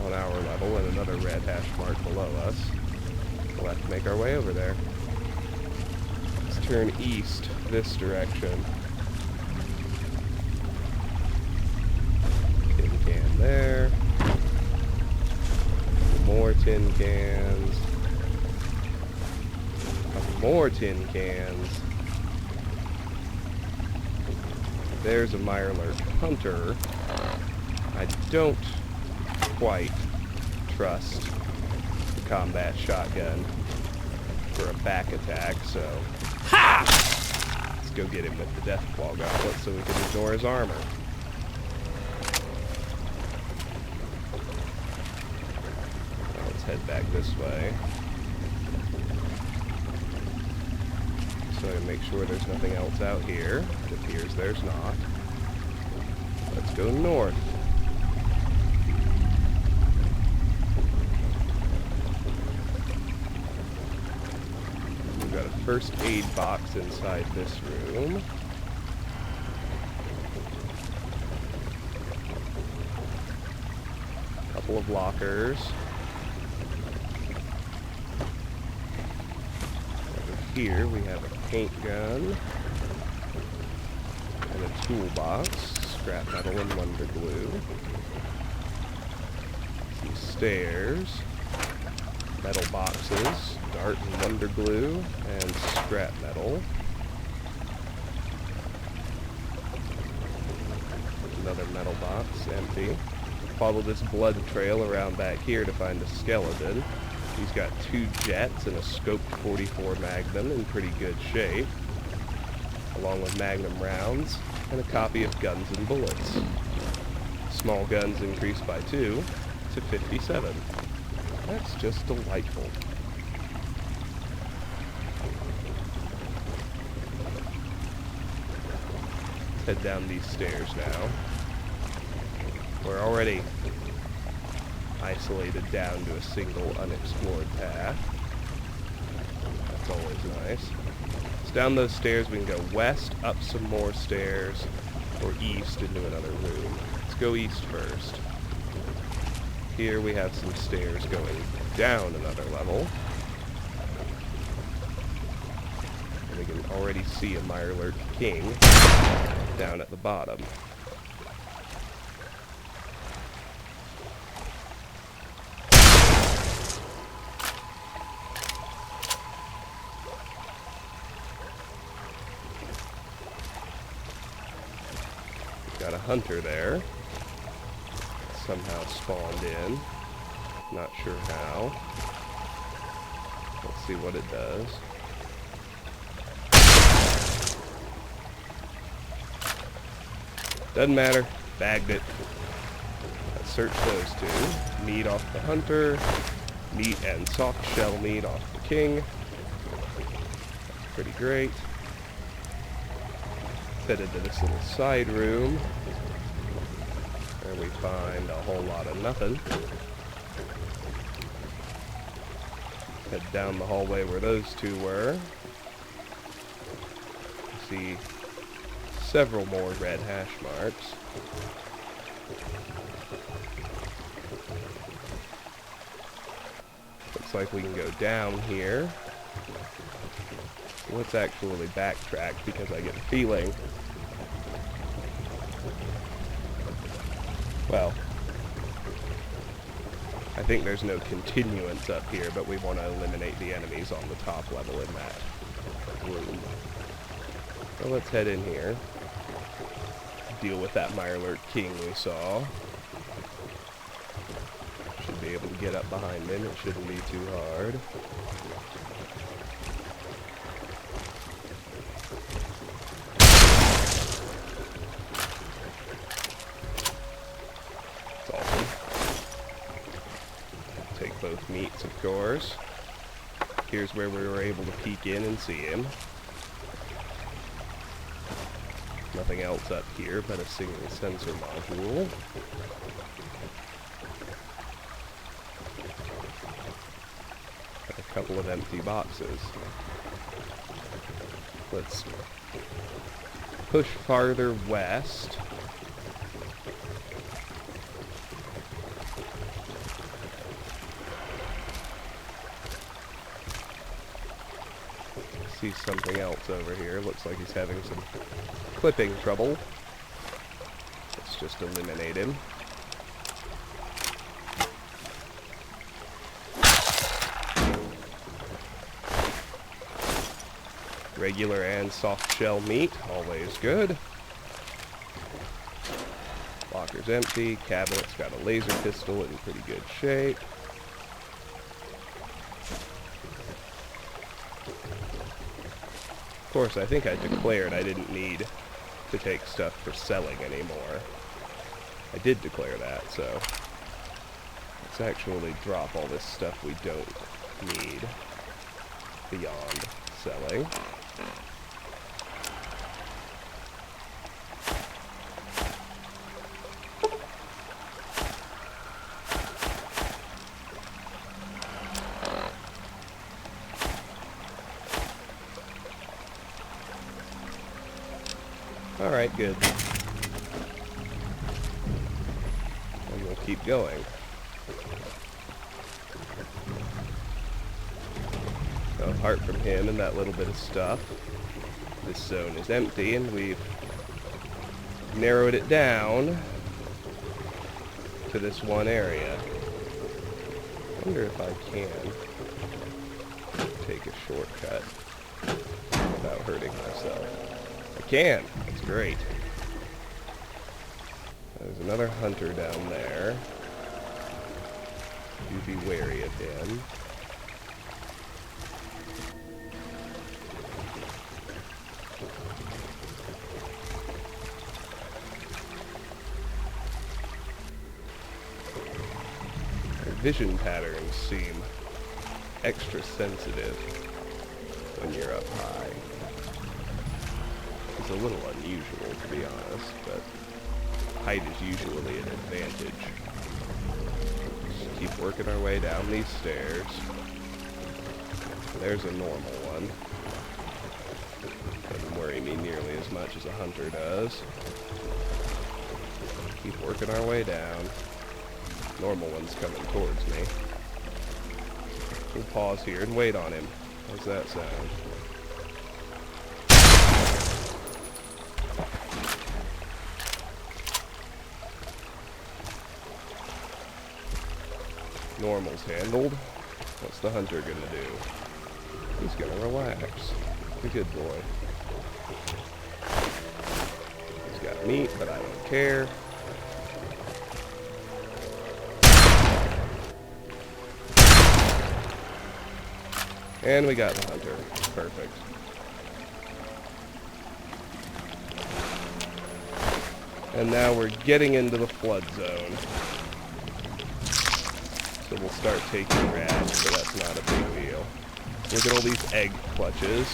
on our level and another red hash mark below us. We'll have to make our way over there. Let's turn east this direction. Tin can there. More tin cans. Couple more tin cans. There's a Mirelurk Hunter. I don't quite trust the combat shotgun for a back attack, so let's go get him with the Deathclaw Gauntlet so we can ignore his armor. Let's head back this way. So I can make sure there's nothing else out here. It appears there's not. Let's go north. We've got a first aid box inside this room. Couple of lockers. Here we have a paint gun and a toolbox, scrap metal and wonder glue. Some stairs, metal boxes, dart and wonder glue, and scrap metal. Another metal box, empty. Follow this blood trail around back here to find a skeleton. He's got 2 jets and a scoped .44 Magnum in pretty good shape, along with Magnum rounds and a copy of Guns and Bullets. Small guns increased by 2 to 57. That's just delightful. Let's head down these stairs now. We're already isolated down to a single unexplored path. That's always nice. So down those stairs we can go west, up some more stairs, or east into another room. Let's go east first. Here we have some stairs going down another level. And we can already see a Mirelurk King down at the bottom. Got a hunter there. Somehow spawned in. Not sure how. Let's see what it does. Doesn't matter. Bagged it. Let's search those two. Meat off the hunter. Meat and soft shell meat off the king. That's pretty great. Headed to this little side room where we find a whole lot of nothing. Head down the hallway where those two were. See several more red hash marks. Looks like we can go down here. Let's actually backtrack because I get a feeling. Well, I think there's no continuance up here, but we want to eliminate the enemies on the top level in that room. So let's head in here. Deal with that Mirelurk King we saw. Should be able to get up behind him. It shouldn't be too hard. Both meats, of course. Here's where we were able to peek in and see him. Nothing else up here but a single sensor module. And a couple of empty boxes. Let's push farther west. See something else over here. Looks like he's having some clipping trouble. Let's just eliminate him. Regular and soft shell meat, always good. Locker's empty. Cabinet's got a laser pistol in pretty good shape. Of course, I think I declared I didn't need to take stuff for selling anymore. I did declare that, so let's actually drop all this stuff we don't need beyond selling. Alright, good. And we'll keep going. Apart from him and that little bit of stuff, this zone is empty, and we've narrowed it down to this one area. I wonder if I can take a shortcut without hurting myself. I can! That's great. There's another hunter down there. Do be wary of him. Their vision patterns seem extra sensitive when you're up high. It's a little unusual, to be honest, but height is usually an advantage. Just keep working our way down these stairs. There's a normal one. Doesn't worry me nearly as much as a hunter does. Keep working our way down. Normal one's coming towards me. We'll pause here and wait on him. How's that sound? Normal's handled. What's the hunter gonna do? He's gonna relax. A good boy. He's got meat, but I don't care. And we got the hunter. Perfect. And now we're getting into the flood zone. So we'll start taking rats, but that's not a big deal. Look at all these egg clutches.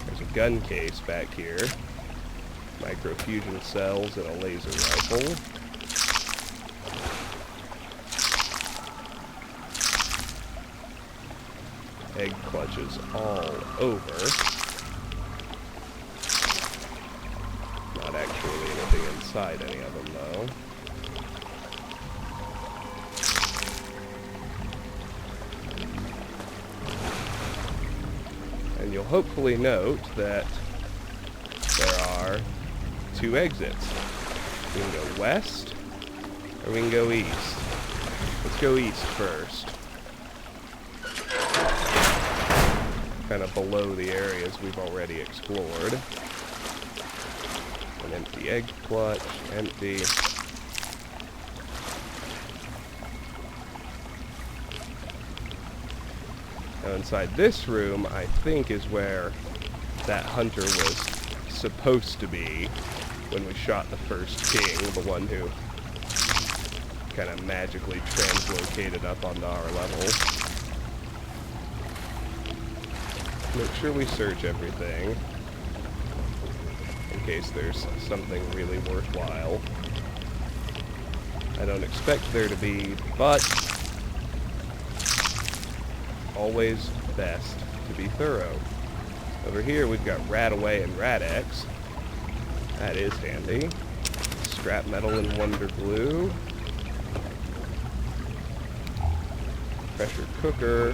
There's a gun case back here. Microfusion cells and a laser rifle. Egg clutches all over. Not actually anything inside any of them, though. And you'll hopefully note that there are two exits. We can go west, or we can go east. Let's go east first. Kind of below the areas we've already explored. An empty egg clutch, empty. Now inside this room, I think is where that hunter was supposed to be when we shot the first king, the one who kind of magically translocated up onto our level. Make sure we search everything in case there's something really worthwhile. I don't expect there to be, but always best to be thorough. Over here we've got Rat-Away and Rat-X. That is handy. Scrap metal and Wonder Glue. Pressure cooker.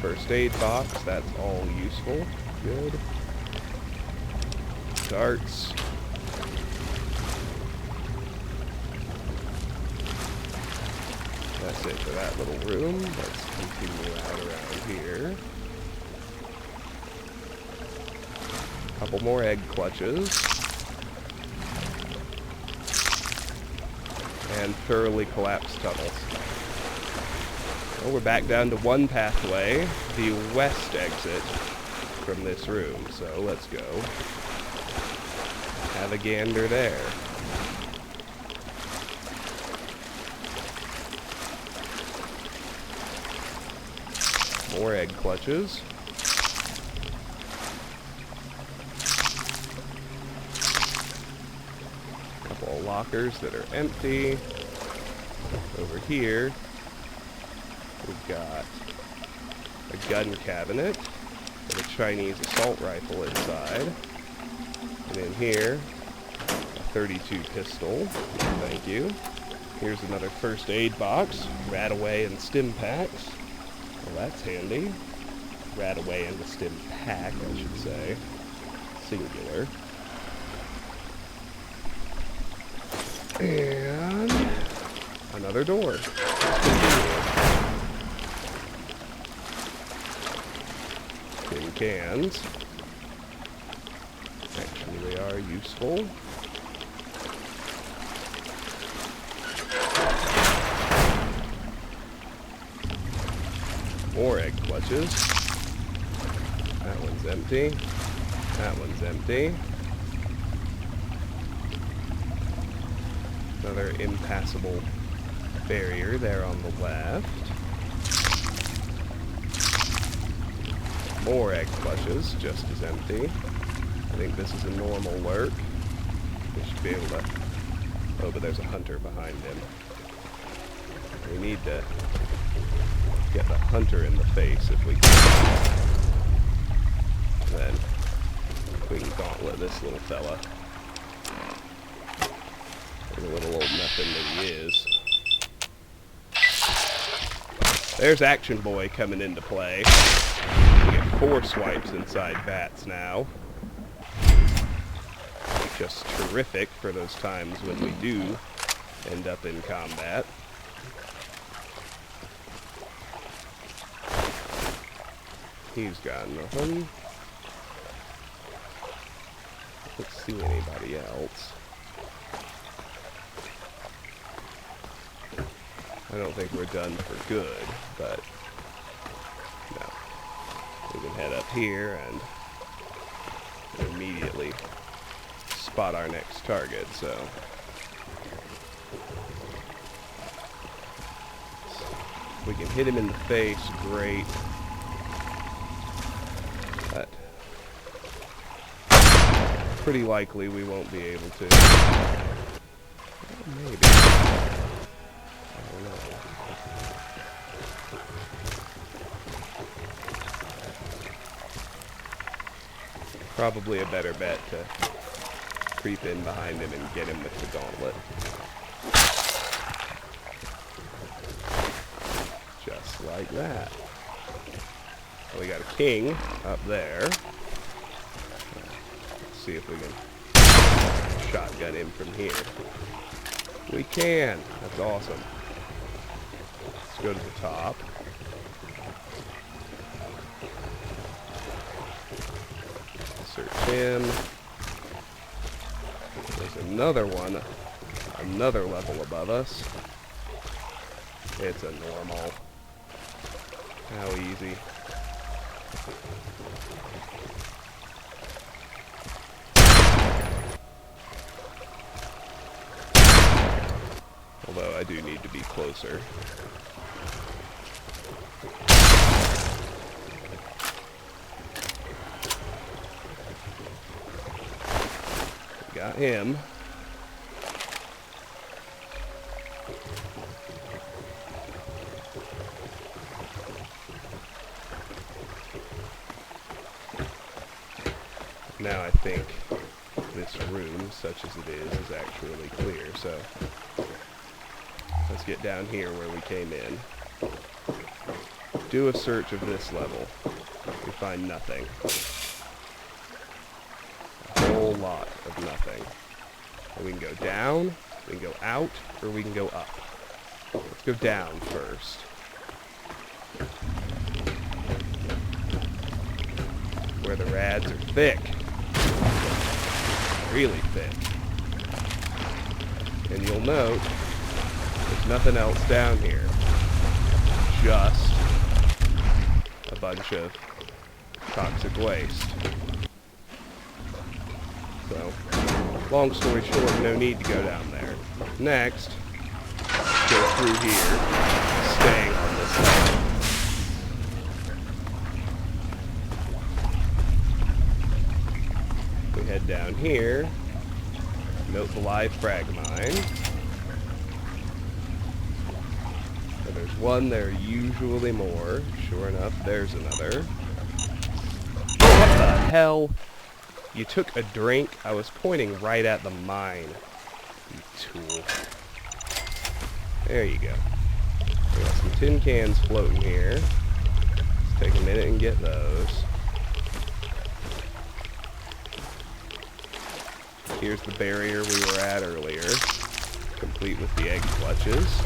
First aid box, that's all useful. Good. Darts. That's it for that little room. Let's continue out around here. Couple more egg clutches. And thoroughly collapsed tunnels. Well, we're back down to one pathway, the west exit from this room, so let's go. Have a gander there. More egg clutches. A couple of lockers that are empty. Over here, we've got a gun cabinet with a Chinese assault rifle inside. And in here, a 32 pistol. Thank you. Here's another first aid box. Rat-Away and stim packs. Well, that's handy. Rat-Away and the stim pack, I should say. Singular. And another door. Tin cans. Actually, they are useful. More egg clutches. That one's empty. That one's empty. Another impassable barrier there on the left. More egg clutches, just as empty. I think this is a normal lurk. We should be able to... Oh, but there's a hunter behind him. We need to get the hunter in the face if we can. Then we can gauntlet this little fella. The little old nothing that he is. There's Action Boy coming into play. We get 4 swipes inside bats now. Just terrific for those times when we do end up in combat. He's got nothing. Let's see anybody else. I don't think we're done for good, but no. We can head up here and immediately spot our next target, so if we can hit him in the face, great. But pretty likely we won't be able to. Maybe. Probably a better bet to creep in behind him and get him with the gauntlet. Just like that. We got a king up there. Let's see if we can shotgun him from here. We can. That's awesome. Let's go to the top. Search him. There's another one, another level above us. It's a normal. How easy. Although I do need to be closer. Got him. Now I think this room, such as it is actually clear, so let's get down here where we came in. Do a search of this level. We find nothing. Whole lot of nothing. And we can go down, we can go out, or we can go up. Let's go down first. Where the rads are thick. Really thick. And you'll note there's nothing else down here. Just a bunch of toxic waste. So, long story short, no need to go down there. Next, go through here, staying on this side. We head down here, note the live frag mine. Where there's one, there are usually more. Sure enough, there's another. What the hell? You took a drink? I was pointing right at the mine. You tool. There you go. We got some tin cans floating here. Let's take a minute and get those. Here's the barrier we were at earlier, complete with the egg clutches.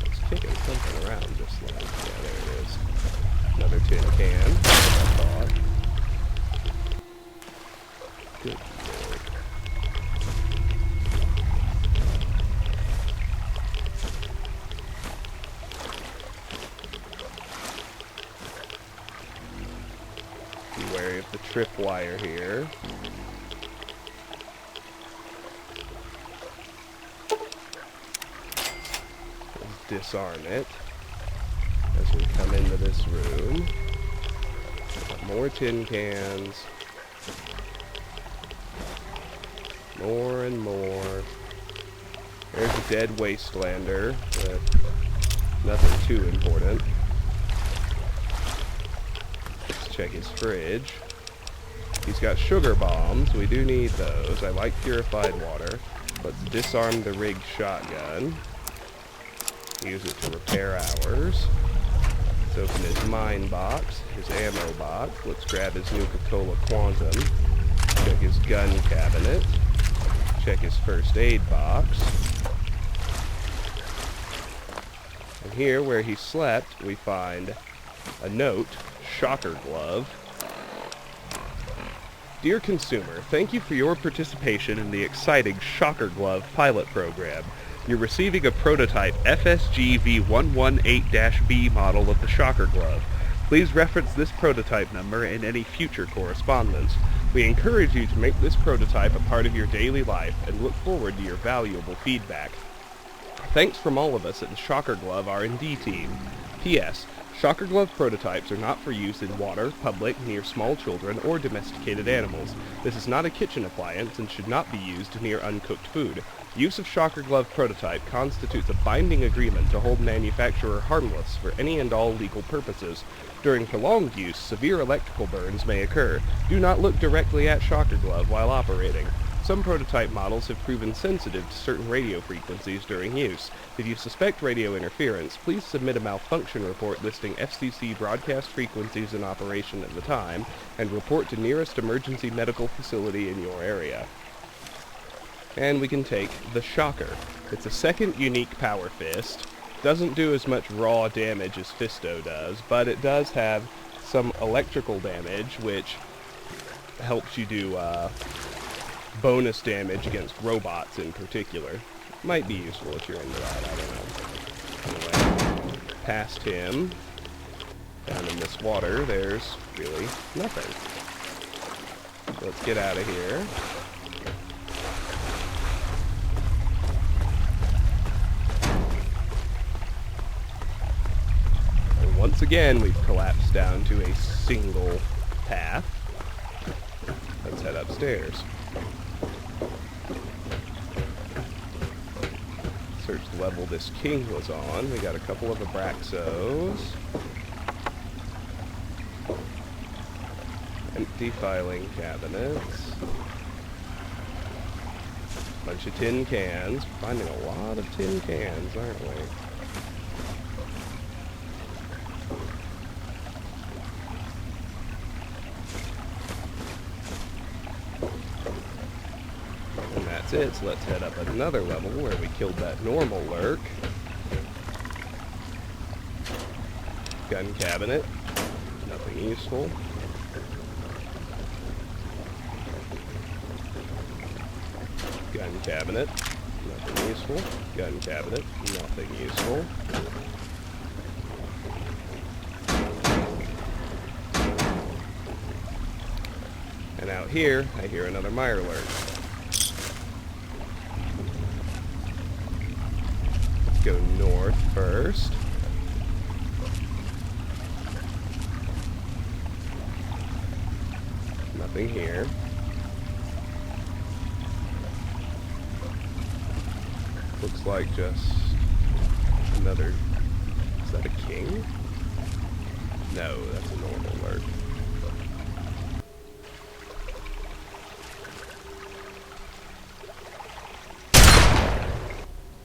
It's kicking something around just like, yeah, there it is. Another tin can, I thought. Good lord. Be wary of the tripwire here. Let's disarm it as we come into this room. Got more tin cans. More and more. There's a dead Wastelander, but nothing too important. Let's check his fridge. He's got sugar bombs. We do need those. I like purified water. Let's disarm the rigged shotgun. Use it to repair ours. Let's open his mine box, his ammo box. Let's grab his Nuka-Cola Quantum. Check his gun cabinet. Check his first aid box. And here, where he slept, we find a note, shocker glove. Dear consumer, thank you for your participation in the exciting Shocker Glove pilot program. You're receiving a prototype FSG V118-B model of the Shocker Glove. Please reference this prototype number in any future correspondence. We encourage you to make this prototype a part of your daily life and look forward to your valuable feedback. Thanks from all of us at the Shocker Glove R&D team. P.S. Shocker Glove prototypes are not for use in water, public, near small children, or domesticated animals. This is not a kitchen appliance and should not be used near uncooked food. Use of Shocker Glove prototype constitutes a binding agreement to hold manufacturer harmless for any and all legal purposes. During prolonged use, severe electrical burns may occur. Do not look directly at Shocker Glove while operating. Some prototype models have proven sensitive to certain radio frequencies during use. If you suspect radio interference, please submit a malfunction report listing FCC broadcast frequencies in operation at the time, and report to nearest emergency medical facility in your area. And we can take the Shocker. It's a second unique power fist. Doesn't do as much raw damage as Fisto does, but it does have some electrical damage, which helps you do bonus damage against robots in particular. Might be useful if you're into that, I don't know. Anyway, past him, down in this water, there's really nothing. So let's get out of here. And once again, we've collapsed down to a single path. Let's head upstairs. Search the level this king was on. We got a couple of Abraxos. Empty filing cabinets. Bunch of tin cans. Finding a lot of tin cans, aren't we? That's it, so let's head up another level where we killed that normal lurk. Gun cabinet, nothing useful. Gun cabinet, nothing useful. Gun cabinet, nothing useful. And out here, I hear another Mirelurk. Go north first. Nothing here. Looks like just another... Is that a king? No, that's a normal lurk.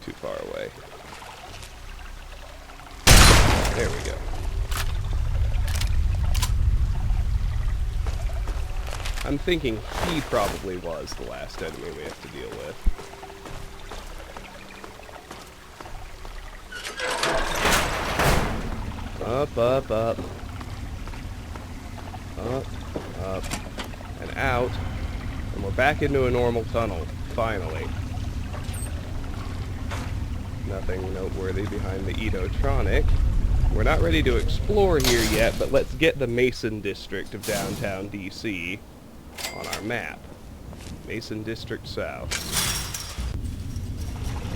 Too far away. There we go. I'm thinking he probably was the last enemy we have to deal with. Up, up, up. Up, up, and out. And we're back into a normal tunnel, finally. Nothing noteworthy behind the Edotronic. We're not ready to explore here yet, but let's get the Mason District of downtown DC on our map. Mason District South.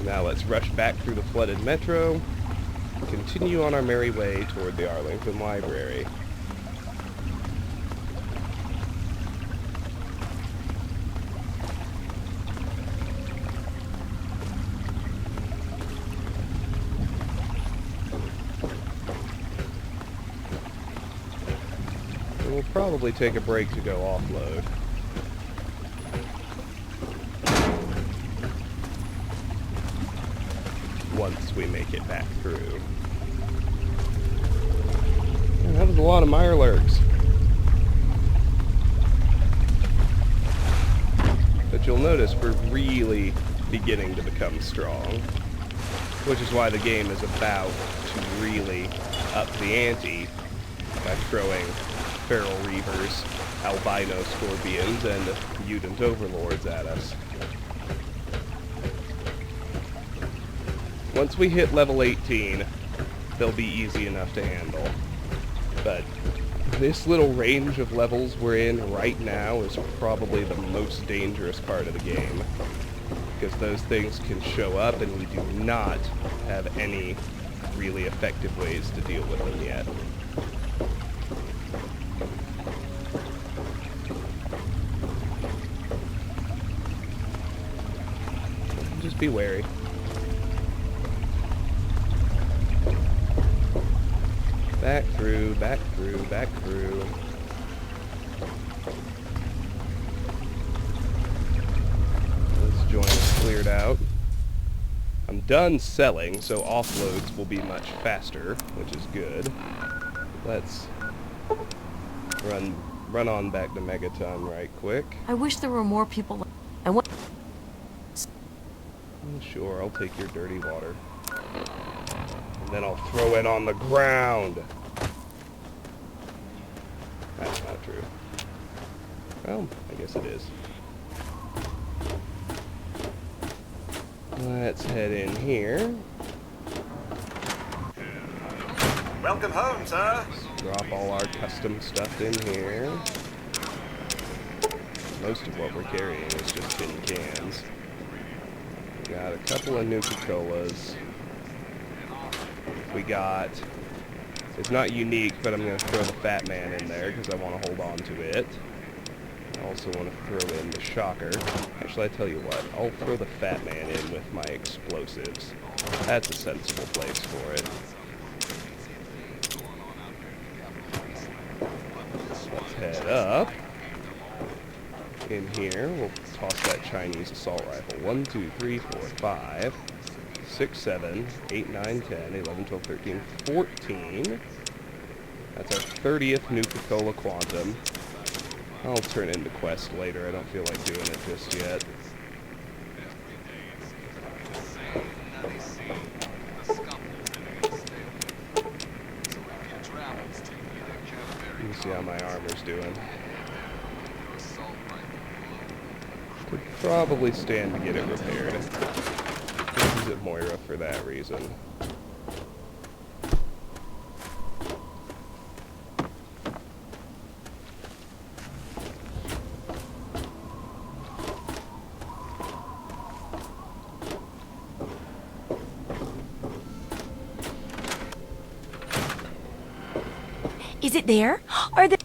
Now let's rush back through the flooded metro, and continue on our merry way toward the Arlington Library. We'll probably take a break to go offload. Once we make it back through. Man, that was a lot of Mirelurks. But you'll notice we're really beginning to become strong, which is why the game is about to really up the ante by throwing feral reavers, albino scorpions, and mutant overlords at us. Once we hit level 18, they'll be easy enough to handle. But this little range of levels we're in right now is probably the most dangerous part of the game, because those things can show up and we do not have any really effective ways to deal with them yet. Just be wary. Back through, back through, back through. This joint is cleared out. I'm done selling, so offloads will be much faster, which is good. Let's run on back to Megaton right quick. I wish there were more people. Sure, I'll take your dirty water. And then I'll throw it on the ground. That's not true. Well, I guess it is. Let's head in here. Welcome home, sir. Drop all our custom stuff in here. Most of what we're carrying is just tin cans. We got a couple of Nuka-Colas. We got, it's not unique, but I'm going to throw the Fat Man in there because I want to hold on to it. I also want to throw in the Shocker. Actually, I tell you what, I'll throw the Fat Man in with my explosives. That's a sensible place for it. Let's head up. In here, we'll toss that Chinese assault rifle. 1, 2, 3, 4, 5, 6, 7, 8, 9, 10, 11, 12, 13, 14. That's our 30th Nuka-Cola Quantum. I'll turn it into quest later. I don't feel like doing it just yet. Let me see how my armor's doing. Could probably stand to get it repaired. This is at Moira for that reason. Is it there? Are there...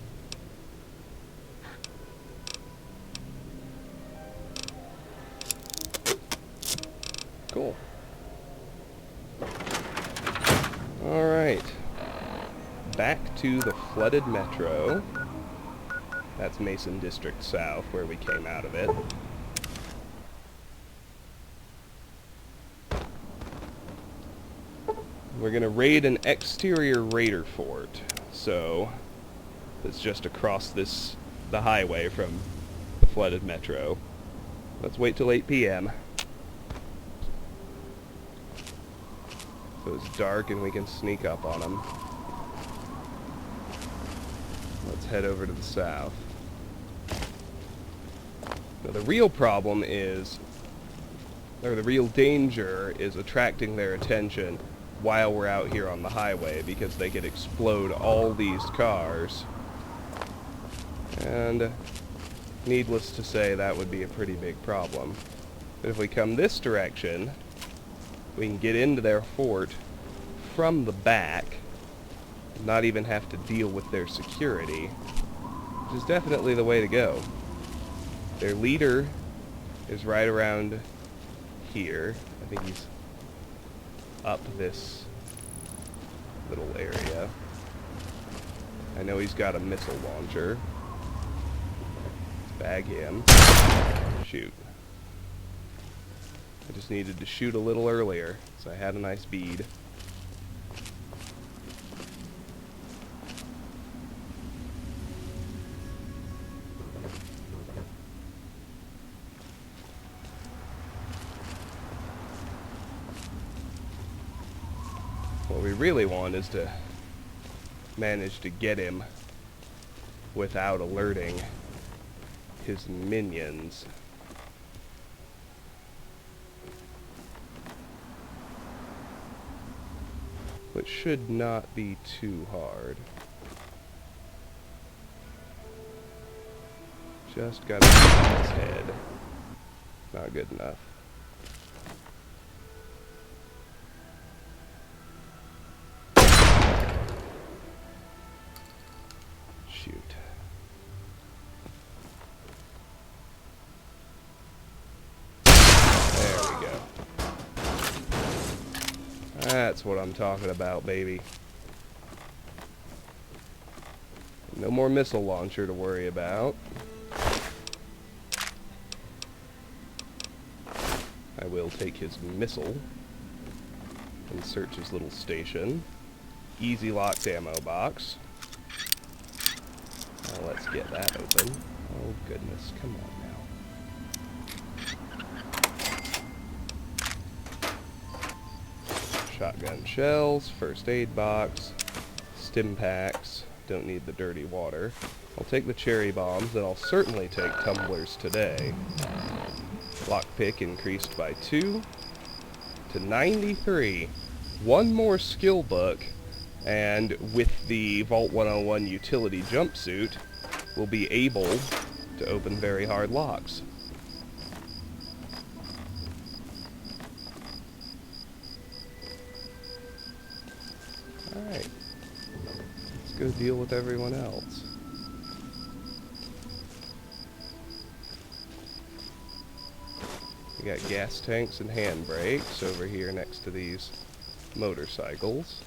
Cool. Alright. Back to the flooded metro. That's Mason District South, where we came out of it. We're gonna raid an exterior raider fort. So, it's just across the highway from the flooded metro. Let's wait till 8 p.m. So it's dark and we can sneak up on them. Let's head over to the south. Now the real problem is, or the real danger is attracting their attention while we're out here on the highway, because they could explode all these cars. And needless to say, that would be a pretty big problem. But if we come this direction, we can get into their fort from the back, not even have to deal with their security, which is definitely the way to go. Their leader is right around here. I think he's up this little area. I know he's got a missile launcher. Let's bag him. Shoot. I just needed to shoot a little earlier, so I had a nice bead. What we really want is to manage to get him without alerting his minions. Which should not be too hard. Just gotta keep on his head. Not good enough. Shoot. There we go. That's what I'm talking about, baby. No more missile launcher to worry about. I will take his missile and search his little station. Easy locked ammo box. Now let's get that open. Oh goodness, come on now. Shotgun shells, first aid box, stim packs. Don't need the dirty water. I'll take the cherry bombs, and I'll certainly take tumblers today. Lockpick increased by 2 to 93. One more skill book, and with the Vault 101 utility jumpsuit, we'll be able to open very hard locks. Alright. Let's go deal with everyone else. We got gas tanks and handbrakes over here next to these motorcycles.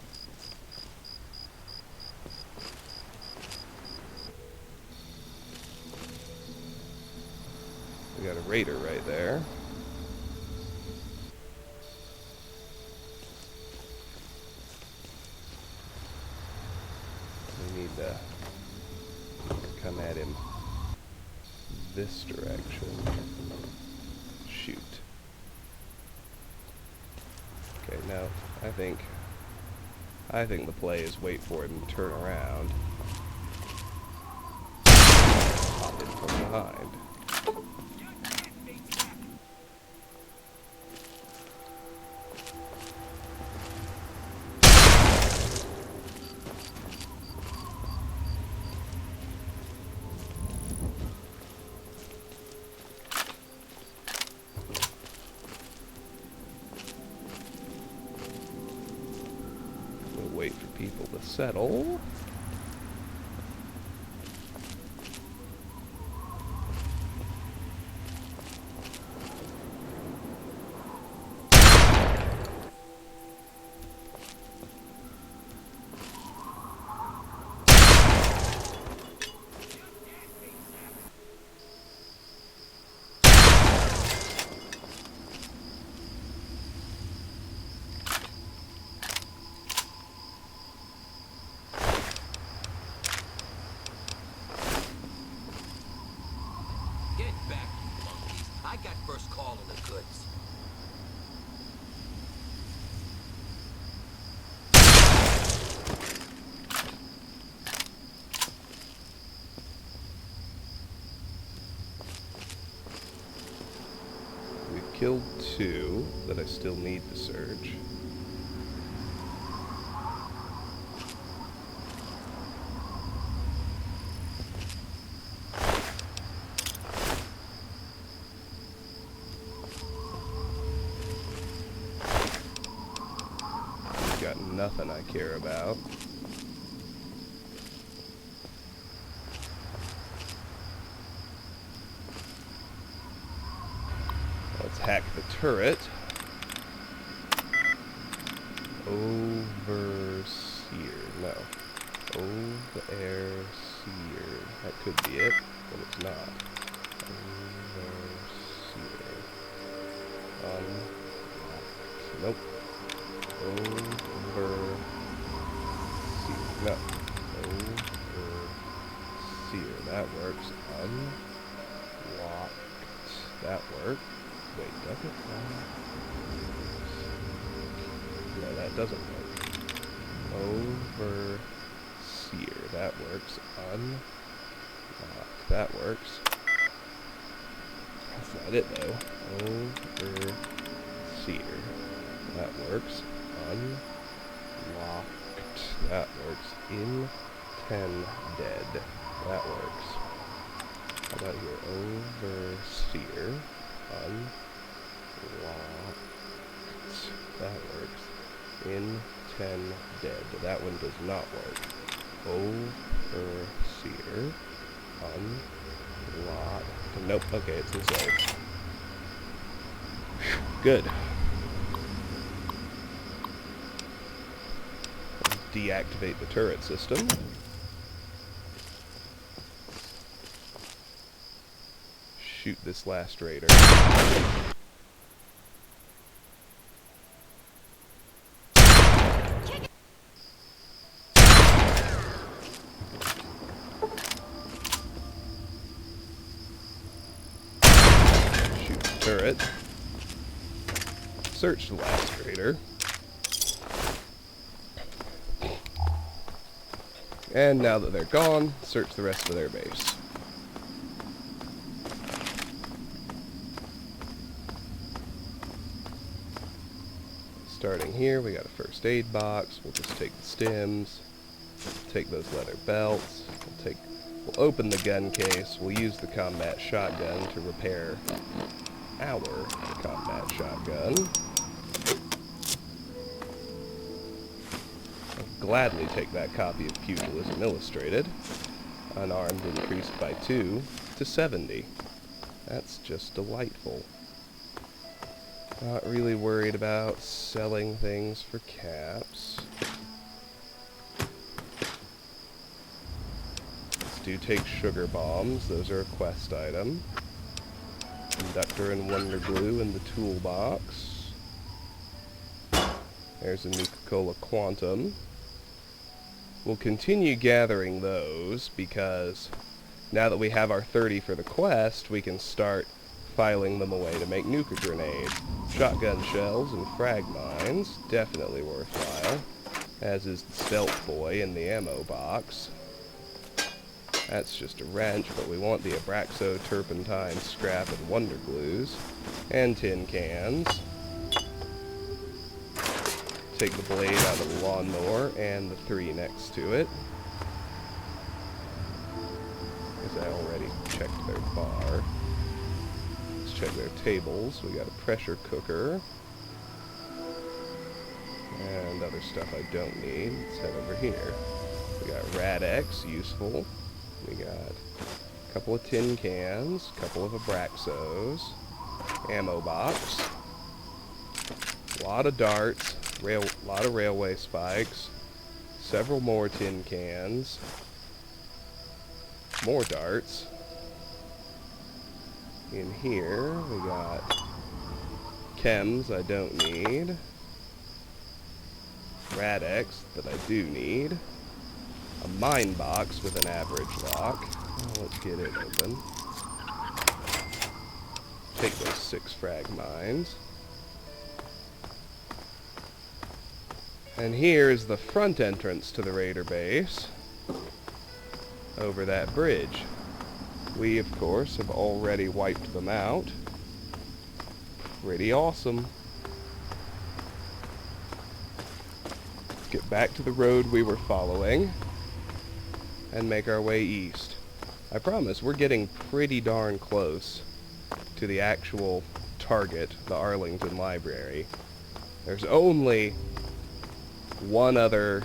We got a raider right there. We need to come at him this direction. Shoot. Okay, no, I think the play is wait for him to turn around. Pop him from behind. Wait for people to settle. I got first call on the goods. We've killed 2 that I still need to search. Got nothing I care about. Let's hack the turret. Overseer, no. The Air-Seer. That could be it, but it's not. Overseer. Nope. Overseer. No. Overseer. That works. Unlocked. That worked. Wait, does it? No, that doesn't work. Overseer. That works. Unlocked. That works. That's not it, though. Overseer. That works. Unlocked. That works. Intended. That works. How about here? Overseer. Unlocked. That works. Intended. That one does not work. Overseer. Unlocked. Nope. Okay, it's inside. Good. Let's deactivate the turret system. Shoot this last raider. Shoot the turret. Search the last raider. And now that they're gone, search the rest of their base. Starting here, we got a first aid box. We'll just take the stems, take those leather belts, we'll open the gun case. We'll use the combat shotgun to repair our combat shotgun. I'll gladly take that copy of Pugilism Illustrated. Unarmed increased by 2 to 70. That's just delightful. Not really worried about selling things for caps. Let's do take sugar bombs. Those are a quest item. Conductor and wonder glue in the toolbox. There's a Nuka-Cola Quantum. We'll continue gathering those because now that we have our 30 for the quest, we can start filing them away to make Nuka grenade. Shotgun shells and frag mines, definitely worthwhile, as is the stealth boy in the ammo box. That's just a wrench, but we want the Abraxo, turpentine, scrap, and wonder glues, and tin cans. Take the blade out of the lawnmower and the 3 next to it, because I already checked their bar. Check their tables. We got a pressure cooker and other stuff I don't need. Let's head over here. We got Rad-X, useful. We got a couple of tin cans, a couple of Abraxos, ammo box, a lot of darts, a lot of railway spikes, several more tin cans, more darts. In here, we got chems I don't need, Rad-X that I do need, a mine box with an average lock. Well, let's get it open. Take those 6 frag mines. And here is the front entrance to the raider base, over that bridge. We, of course, have already wiped them out. Pretty awesome. Let's get back to the road we were following and make our way east. I promise, we're getting pretty darn close to the actual target, the Arlington Library. There's only one other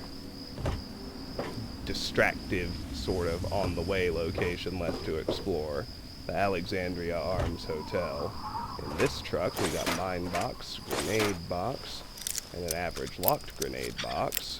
distractive sort of on-the-way location left to explore, the Alexandria Arms Hotel. In this truck, we got mine box, grenade box, and an average locked grenade box.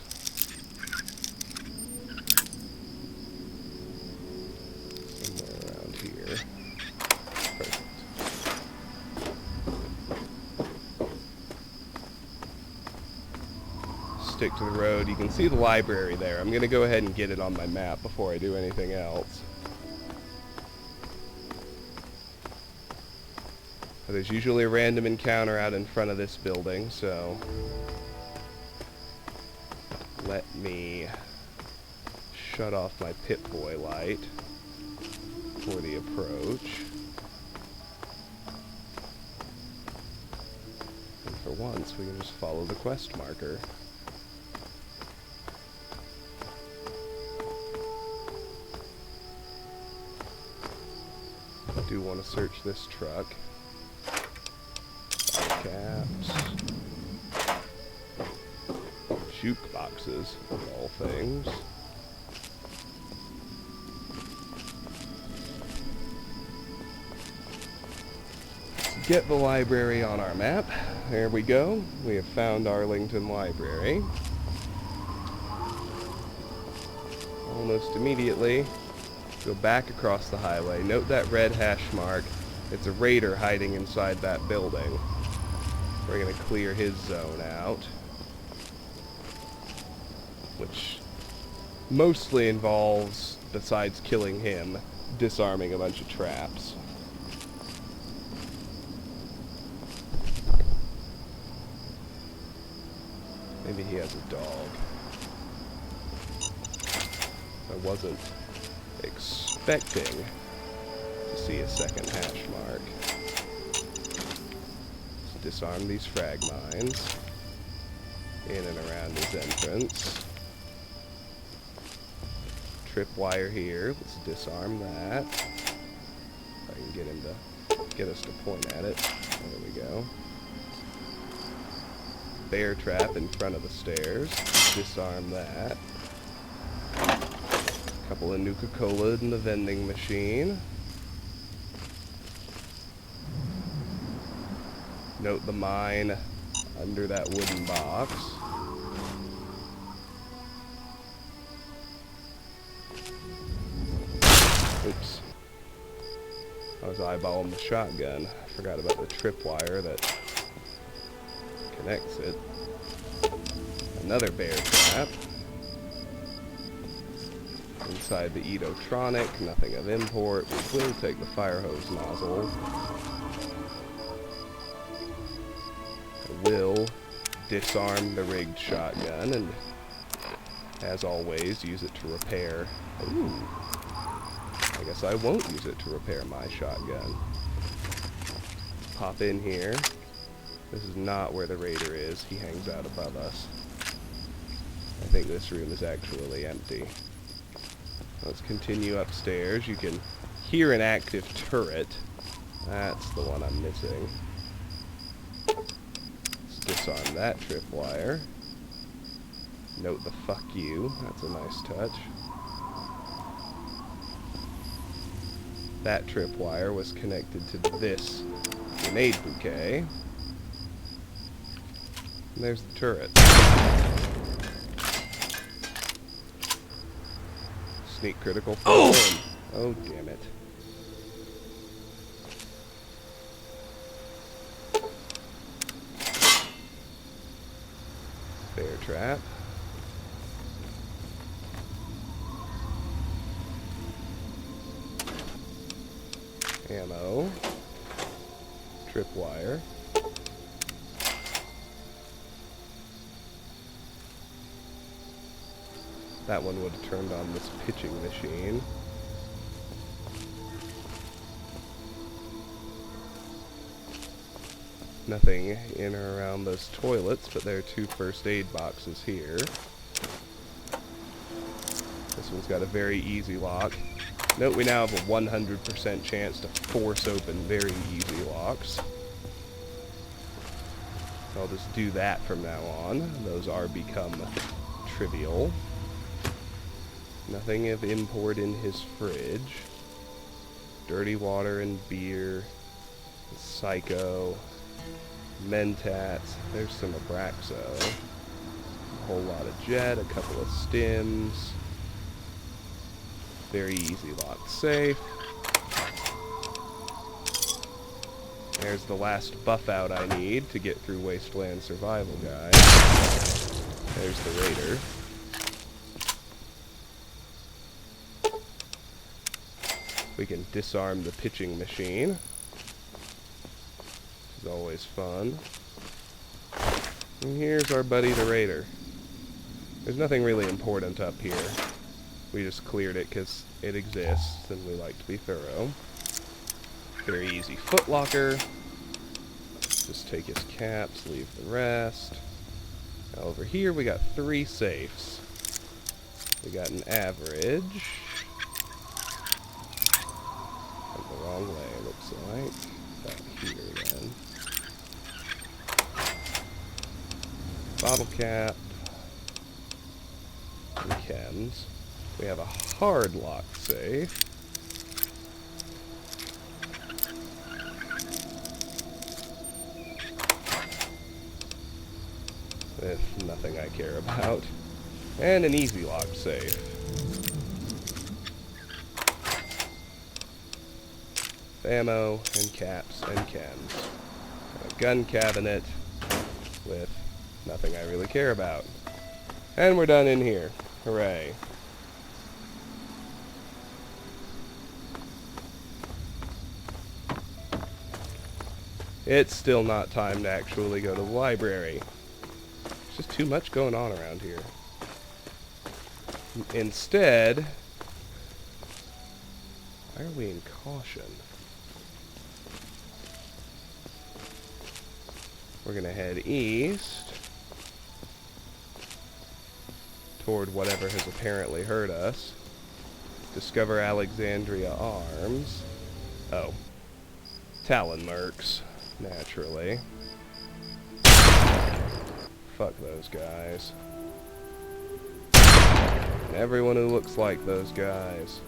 stick to the road. You can see the library there. I'm going to go ahead and get it on my map before I do anything else. But there's usually a random encounter out in front of this building, so let me shut off my Pip-Boy light for the approach. And for once, we can just follow the quest marker. I do want to search this truck. Caps. Jukeboxes, of all things. Let's get the library on our map. There we go. We have found Arlington Library. Almost immediately, go back across the highway. Note that red hash mark. It's a raider hiding inside that building. We're going to clear his zone out, which mostly involves, besides killing him, disarming a bunch of traps. Maybe he has a dog. I wasn't expecting to see a second hash mark. Disarm these frag mines in and around his entrance. Tripwire here. Let's disarm that. If I can get him to get us to point at it. There we go. Bear trap in front of the stairs. Disarm that. A couple of Nuka-Cola in the vending machine. Note the mine under that wooden box. Oops. I was eyeballing the shotgun. I forgot about the tripwire that connects it. Another bear trap. Inside the Edotronic, nothing of import. We will take the fire hose nozzle. Will disarm the rigged shotgun and, as always, use it to repair. Ooh. I guess I won't use it to repair my shotgun. Pop in here. This is not where the raider is. He hangs out above us. I think this room is actually empty. Let's continue upstairs. You can hear an active turret. That's the one I'm missing. Disarm that tripwire. Note the fuck you. That's a nice touch. That tripwire was connected to this grenade bouquet. And there's the turret. Sneak critical. Oh! Oh, damn it. Bear trap. Ammo. Tripwire. That one would have turned on this pitching machine. Nothing in or around those toilets, but there are 2 first aid boxes here. This one's got a very easy lock. Note we now have a 100% chance to force open very easy locks. I'll just do that from now on. Those are become trivial. Nothing of import in his fridge. Dirty water and beer. Psycho. Mentats. There's some Abraxo. A whole lot of jet. A couple of stims. Very easy locked safe. There's the last buff out I need to get through Wasteland Survival Guide. There's the raider. We can disarm the pitching machine, which is always fun. And here's our buddy the raider. There's nothing really important up here. We just cleared it because it exists and we like to be thorough. Very easy footlocker. Just take his caps, leave the rest. Now over here we got 3 safes. We got an average. Went the wrong way, looks like. About here then. Bottle cap. And chems. We have a hard lock safe. With nothing I care about. And an easy lock safe. Ammo and caps and chems. A gun cabinet with nothing I really care about. And we're done in here. Hooray. It's still not time to actually go to the library. There's just too much going on around here. Instead, why are we in caution? We're gonna head east toward whatever has apparently hurt us. Discover Alexandria Arms. Oh. Talon mercs, naturally. Fuck those guys. And everyone who looks like those guys.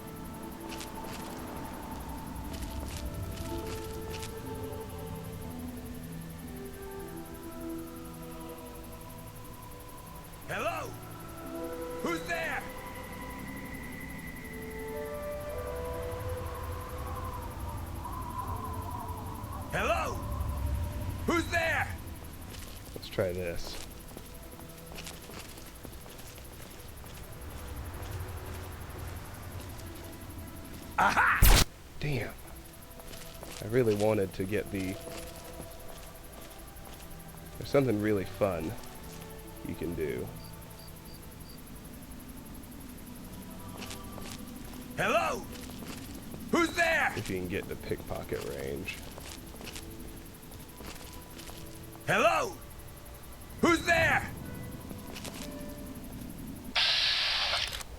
Hello? Who's there? Hello? Who's there? Let's try this. Aha! Damn. I really wanted to get the... There's something really fun you can do. Hello? Who's there? If you can get to pickpocket range. Hello? Who's there?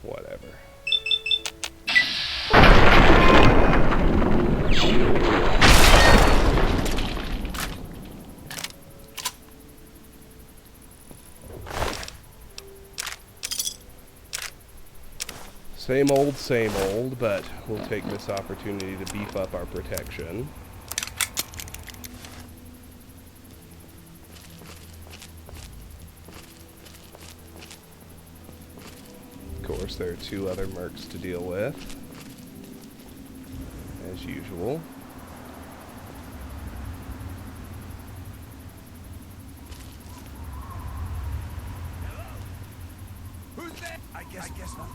Whatever. Same old, but we'll take this opportunity to beef up our protection. Of course, there are 2 other mercs to deal with, as usual. Who's there? I guess not.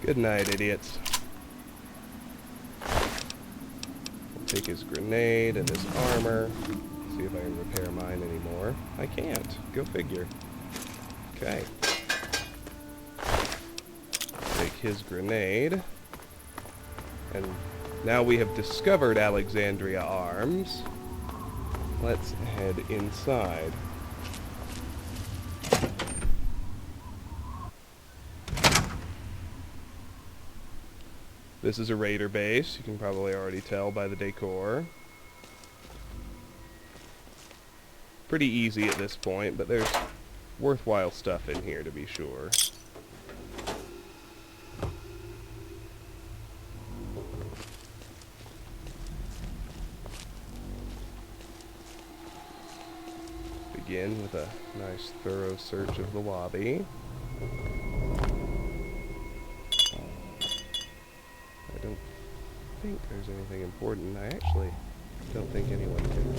Good night, idiots. I'll take his grenade and his armor. See if I can repair mine anymore. I can't. Go figure. Okay. Take his grenade. And now we have discovered Alexandria Arms. Let's head inside. This is a raider base, you can probably already tell by the decor. Pretty easy at this point, but there's worthwhile stuff in here, to be sure. Begin with a nice thorough search of the lobby. I don't think there's anything important. I actually don't think anyone can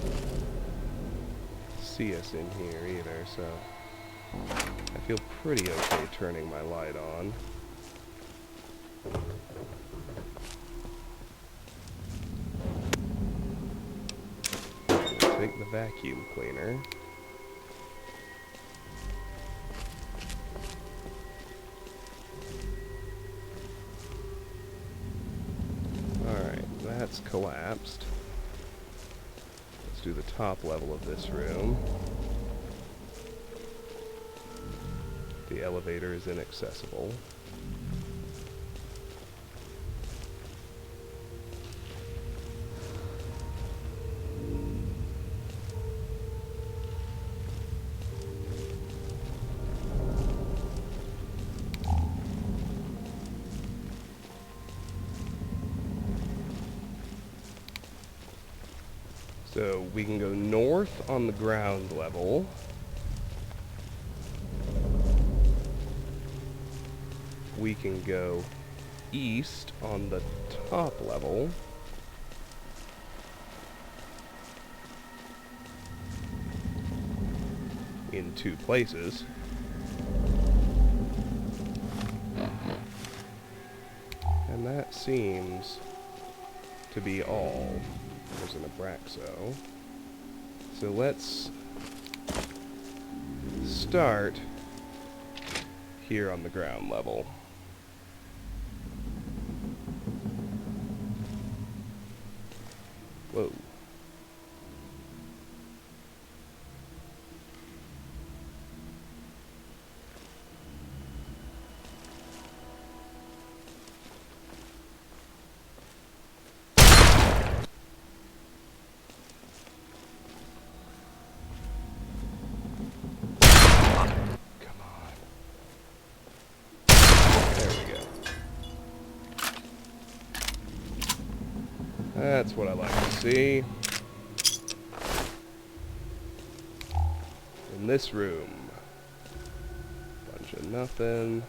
see us in here either, so I feel pretty okay turning my light on. We'll take the vacuum cleaner. Alright, that's collapsed. Let's do the top level of this room. The elevator is inaccessible. So we can go north on the ground level. We can go east on the top level. In 2 places. And that seems to be all. There's an Abraxo. So let's start here on the ground level. Whoa. That's what I like to see. In this room, bunch of nothing.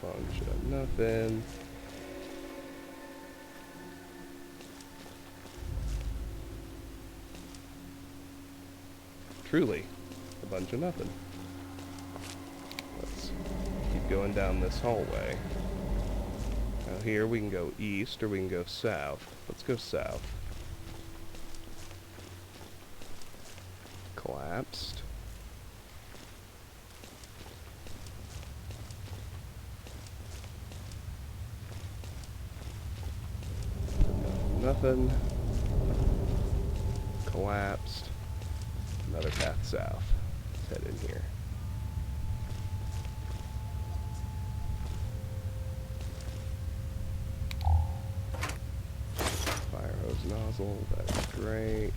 Bunch of nothing. Truly, a bunch of nothing. Let's keep going down this hallway. Now here we can go east or we can go south. Let's go south. Collapsed. Nothing. Collapsed. Another path south. Let's head in here. Nozzle, that's great.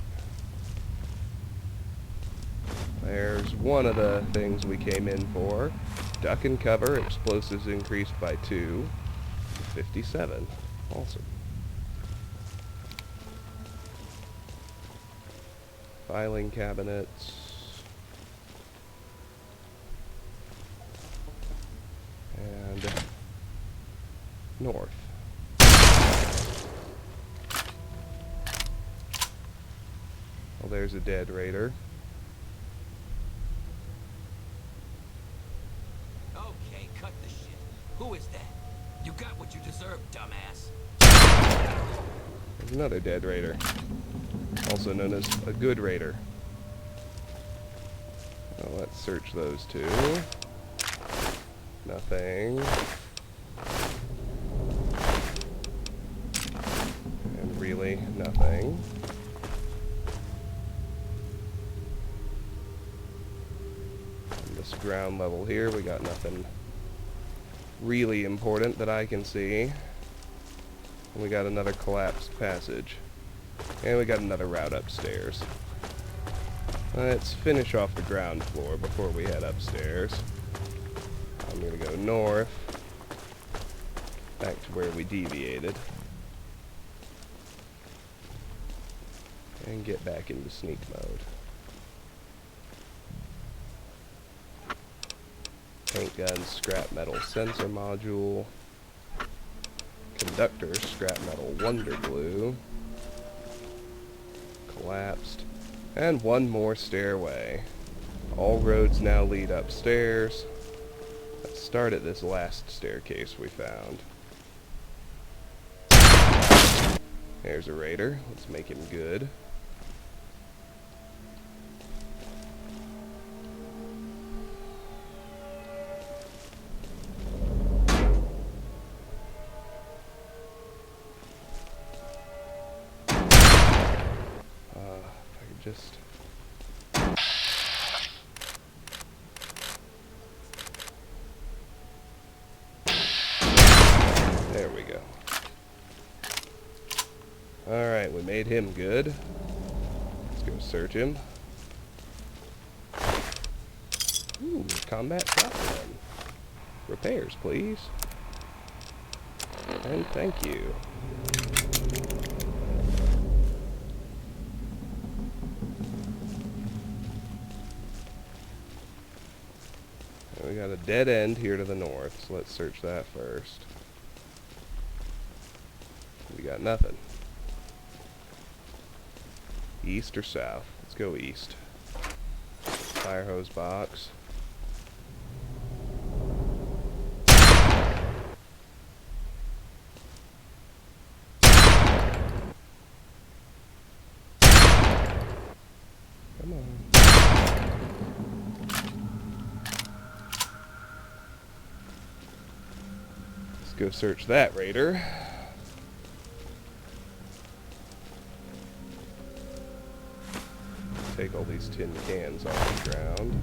There's one of the things we came in for. Duck and cover, explosives increased by 2 to 57. Awesome. Filing cabinets. And north. Well, there's a dead raider. Okay, cut the shit. Who is that? You got what you deserve, dumbass. There's another dead raider. Also known as a good raider. Well, let's search those two. Nothing. And really, nothing. Ground level here, we got nothing really important that I can see. And we got another collapsed passage. And we got another route upstairs. Let's finish off the ground floor before we head upstairs. I'm going to go north, back to where we deviated, and get back into sneak mode. Paint gun, scrap metal sensor module, conductor, scrap metal wonder glue, collapsed, and one more stairway. All roads now lead upstairs. Let's start at this last staircase we found. There's a raider. Let's make him good. Just there we go. Alright, we made him good. Let's go search him. Ooh, combat shotgun. Repairs, please. And thank you. We got a dead end here to the north, so let's search that first. We got nothing. East or south? Let's go east. Fire hose box. Come on. Go search that raider. Take all these tin cans off the ground.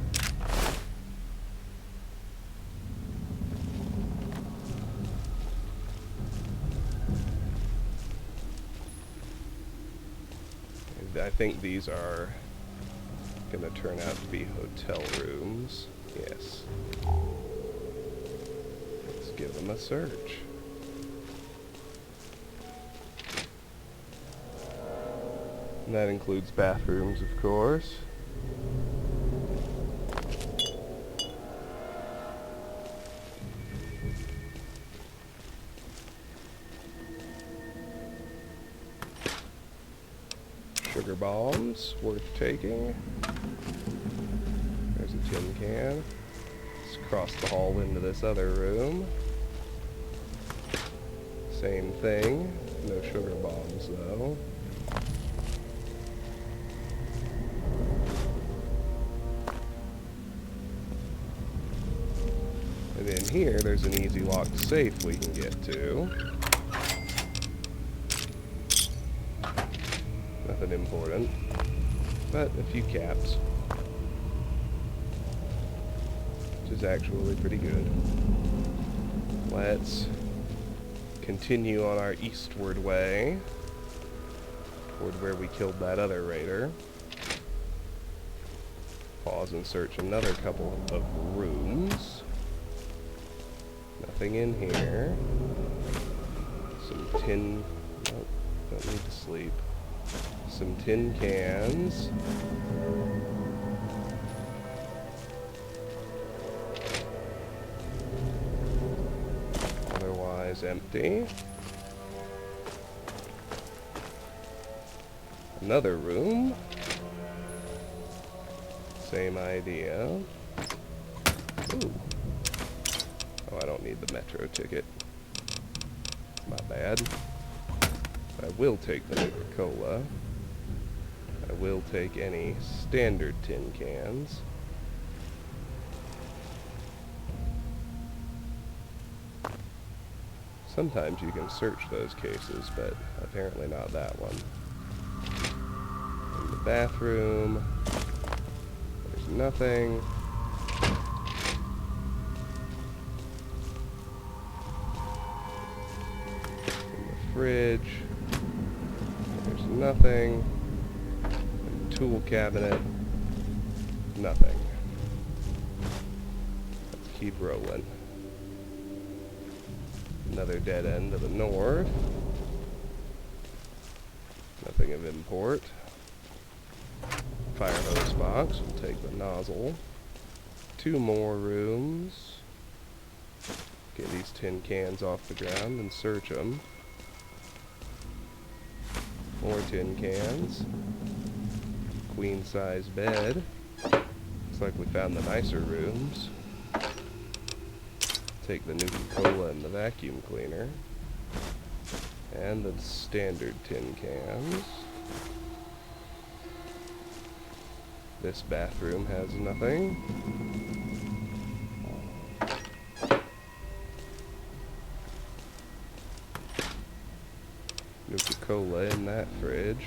And I think these are gonna turn out to be hotel rooms. Yes. Give them a search. And that includes bathrooms, of course. Sugar bombs, worth taking. There's a tin can. Let's cross the hall into this other room. Same thing, no sugar bombs though. And in here, there's an easy locked safe we can get to. Nothing important, but a few caps, which is actually pretty good. Let's continue on our eastward way toward where we killed that other raider. Pause and search another couple of rooms. Nothing in here. Some tin... Nope, don't need to sleep. Some tin cans. Empty. Another room. Same idea. Ooh. Oh, I don't need the metro ticket. Not bad. I will take the Nuka-Cola. I will take any standard tin cans. Sometimes you can search those cases, but apparently not that one. In the bathroom, there's nothing. In the fridge, there's nothing. In the tool cabinet, Nothing. Let's keep rolling. Another dead end to the north. Nothing of import. Fire hose box. We'll take the nozzle. 2 more rooms. Get these tin cans off the ground and search them. More tin cans. Queen size bed. Looks like we found the nicer rooms. Take the Nuka-Cola and the vacuum cleaner. And the standard tin cans. This bathroom has nothing. Nuka-Cola in that fridge.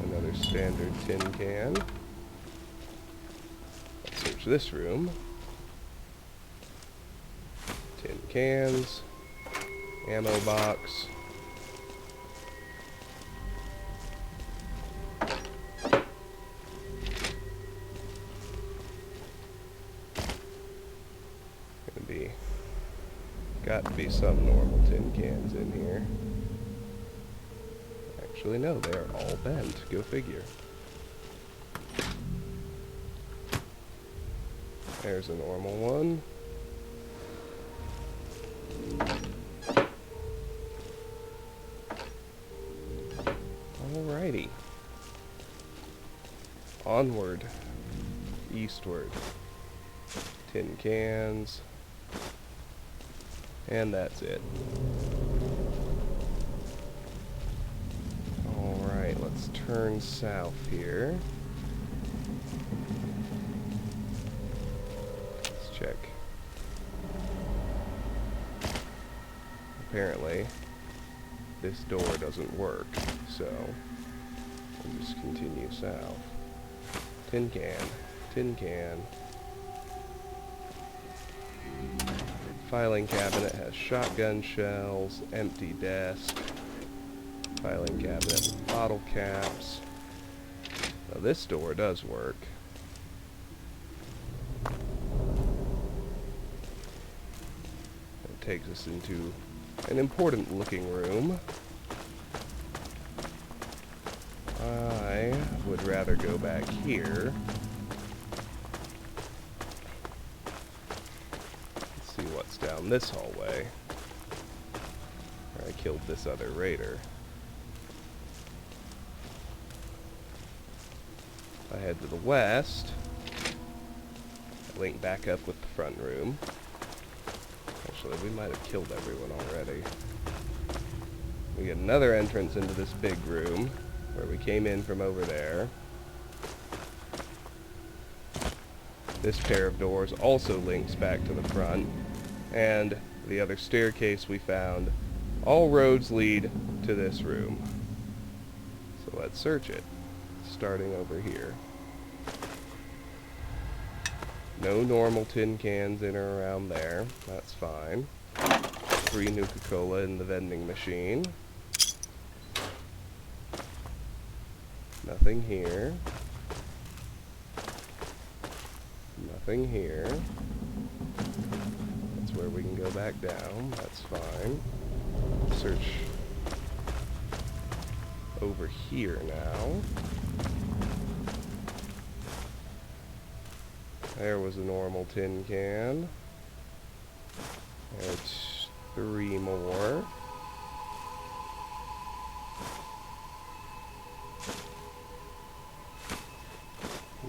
Another standard tin can. Let's search this room. Tin cans. Ammo box. Got to be some normal tin cans in here. Actually, no, they are all bent. Go figure. There's a normal one. Alrighty. Onward. Eastward. Tin cans. And that's it. Alright, let's turn south here. Let's check. Apparently, this door doesn't work, so we'll just continue south. Tin can. Tin can. Filing cabinet has shotgun shells, empty desk, filing cabinet with bottle caps. Now this door does work. It takes us into an important looking room. I would rather go back here. What's down this hallway? Where I killed this other raider. If I head to the west, I link back up with the front room. Actually, we might have killed everyone already. We get another entrance into this big room, where we came in from over there. This pair of doors also links back to the front. And the other staircase we found. All roads lead to this room. So let's search it, starting over here. No normal tin cans in or around there. That's fine. 3 Nuka-Cola in the vending machine. Nothing here. Nothing here. Where we can go back down. That's fine. Search over here now. There was a normal tin can. There's 3 more.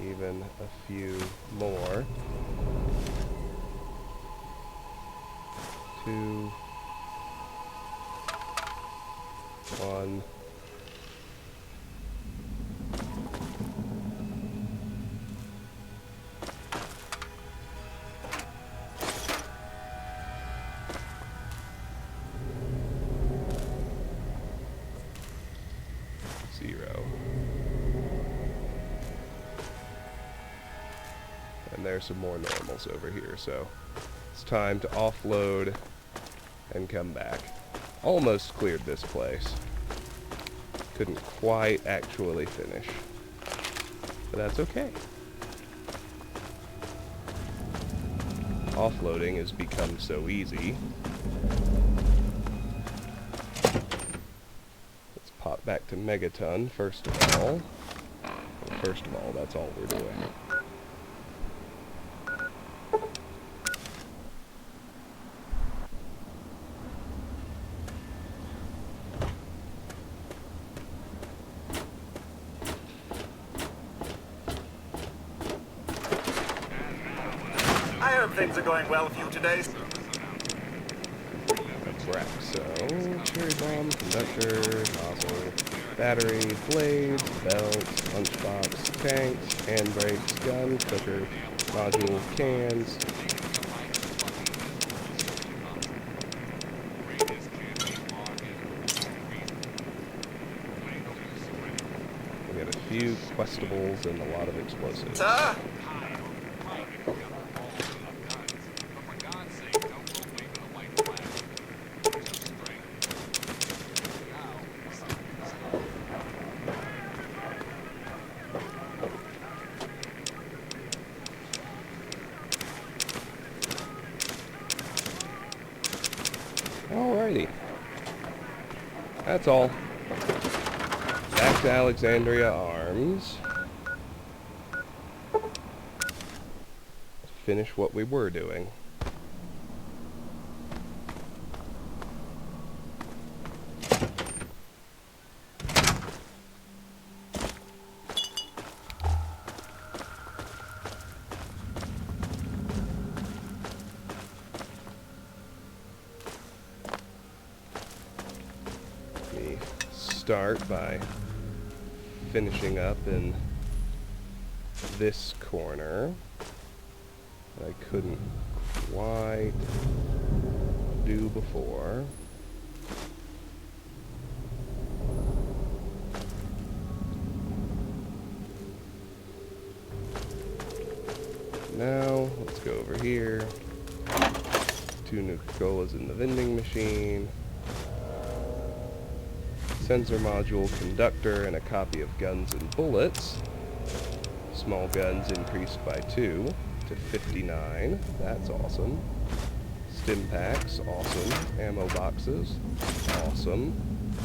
Even a few more. 2, 1. And there's some more normals over here, so it's time to offload and come back. Almost cleared this place. couldn't quite actually finish. But that's okay. Offloading has become so easy. Let's pop back to Megaton first of all. Well, first of all, that's all we're doing. I hope things are going well for you today. So, cherry bomb, conductor, nozzle, battery, blades, belt, lunchbox, tanks, handbrakes, gun, cooker, module, cans. We got a few questables and a lot of explosives. Sir? Alrighty. That's all. Back to Alexandria Arms. Finish what we were doing. Start by finishing up in this corner that I couldn't quite do before. Now, let's go over here. 2 Nuka-Colas in the vending machine. Sensor module, conductor, and a copy of guns and bullets. Small guns increased by 2 to 59. That's awesome. Stim packs, awesome. Ammo boxes, awesome.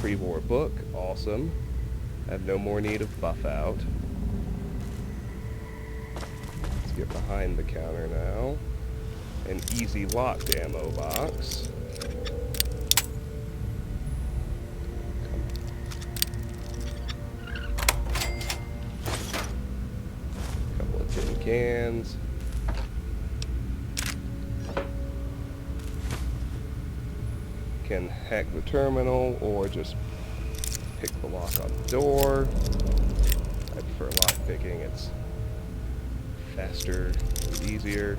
Pre-war book, awesome. Have no more need of buff out. Let's get behind the counter now. An easy locked ammo box. Cans. Can hack the terminal or just pick the lock on the door. I prefer lock picking, it's faster and easier.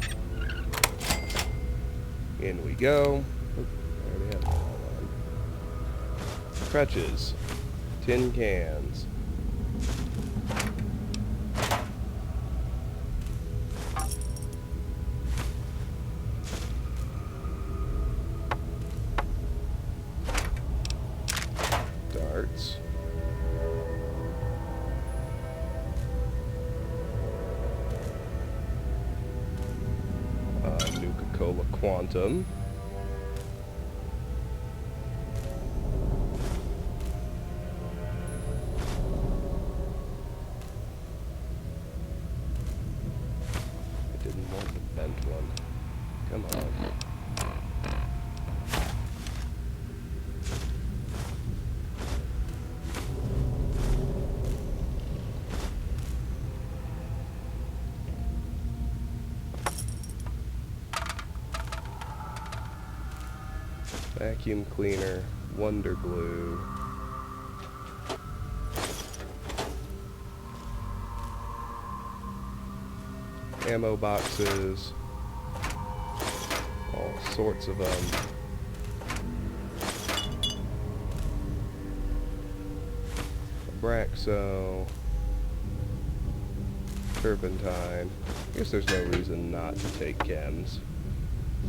In we go. Oop, I already had that on. Crutches. Tin cans. Darts. Nuka-Cola Quantum. I didn't want the bent one. Come on. Vacuum cleaner, Wonder Glue. Ammo boxes. All sorts of them. Braxo. Turpentine. I guess there's no reason not to take chems,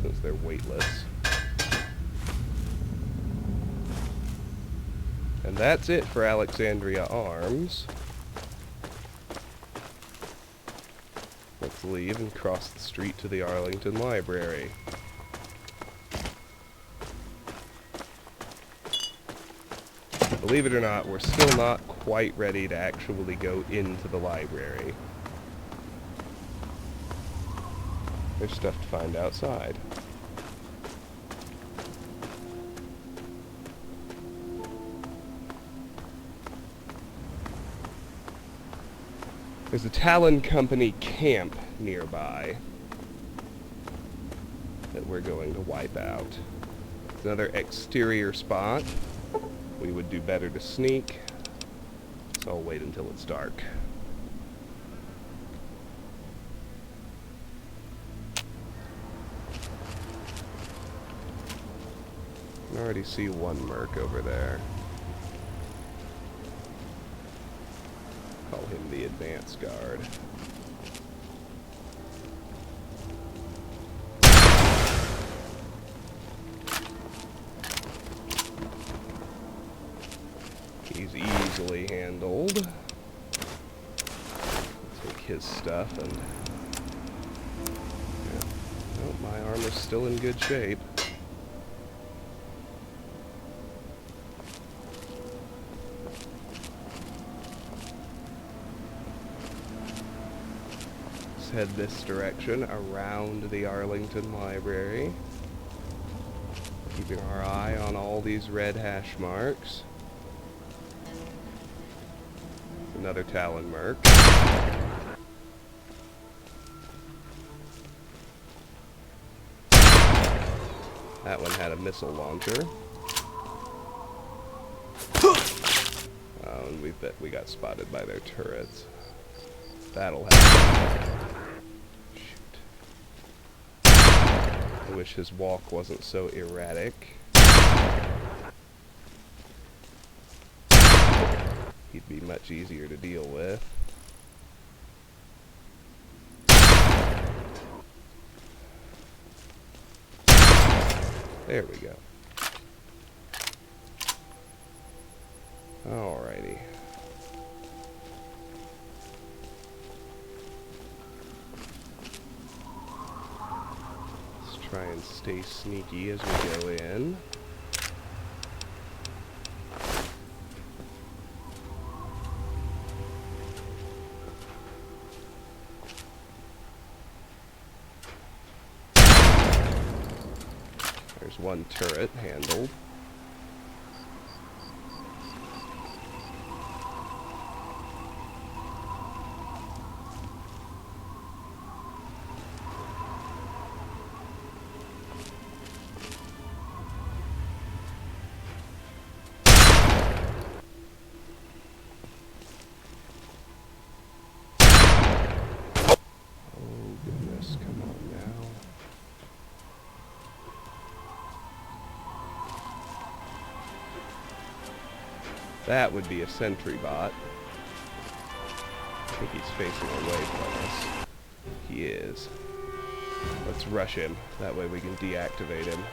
since they're weightless. And And that's it for Alexandria Arms. Let's leave and cross the street to the Arlington Library. Believe it or not, we're still not quite ready to actually go into the library. There's stuff to find outside. There's a Talon Company camp nearby that we're going to wipe out. It's another exterior spot. We would do better to sneak, so I'll wait until it's dark. I can already see one merc over there. Call him the advance guard. He's easily handled. Take his stuff and... yeah. Oh, my armor's still in good shape. Let's head this direction around the Arlington Library. Keeping our eye on all these red hash marks. Another Talon merc. That one had a missile launcher. Oh, and we got spotted by their turrets. That'll happen. Shoot. I wish his walk wasn't so erratic. He'd be much easier to deal with. There we go. Alrighty. Let's try and stay sneaky as we go in. There's one turret handled. Oh goodness, come on now. That would be a sentry bot. I think he's facing away from us. He is. Let's rush him. That way we can deactivate him.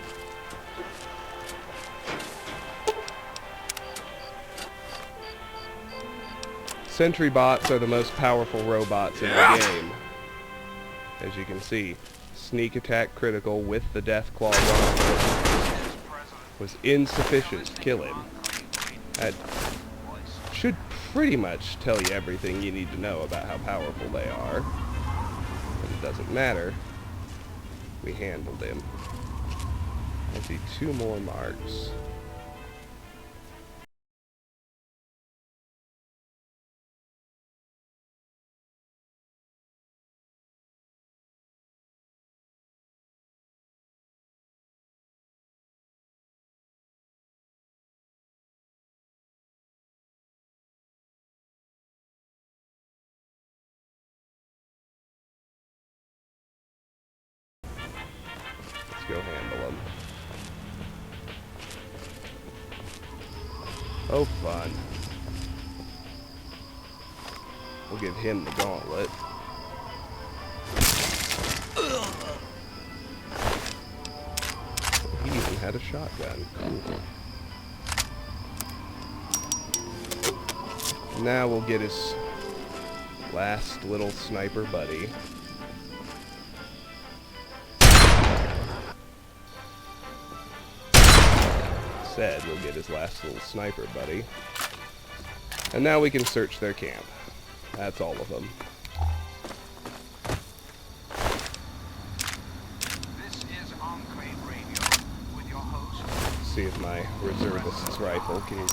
Sentry bots are the most powerful robots in the game. As you can see, sneak attack critical with the Deathclaw launcher was insufficient to kill him. That should pretty much tell you everything you need to know about how powerful they are. But it doesn't matter. We handled him. I see 2 more marks. Let's go handle him. Oh, fun. We'll give him the gauntlet. He even had a shotgun. Cool. Now we'll get his last little sniper buddy. Said we'll get his last little sniper buddy. And now we can search their camp. That's all of them. This is Enclave Radio with your host. See if my reservist's rifle can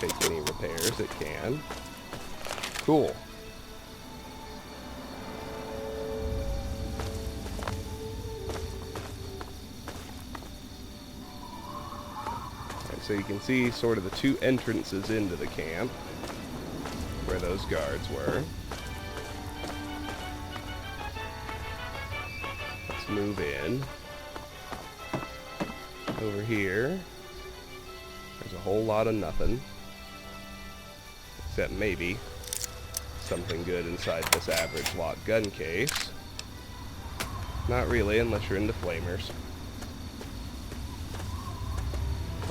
take any repairs. It can. Cool. And so you can see sort of the two entrances into the camp where those guards were. Let's move in. Over here, there's a whole lot of nothing. Except maybe something good inside this average lock gun case. Not really, unless you're into flamers.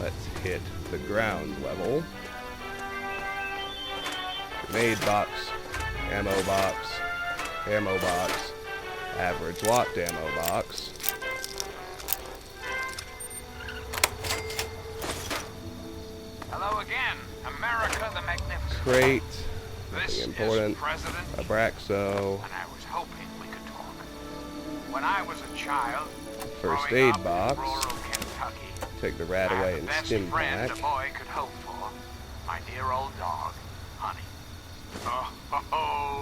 Let's hit the ground level. Grenade box, ammo box, average locked ammo box. Hello again, America the Magnificent. Crate, This nothing important. is President A Braxo. And I was hoping we could talk. When I was a child, First growing aid up in box. rural Kentucky, Take the rat away the and best stim friend pack. a boy could hope for, my dear old dog, Honey. Oh,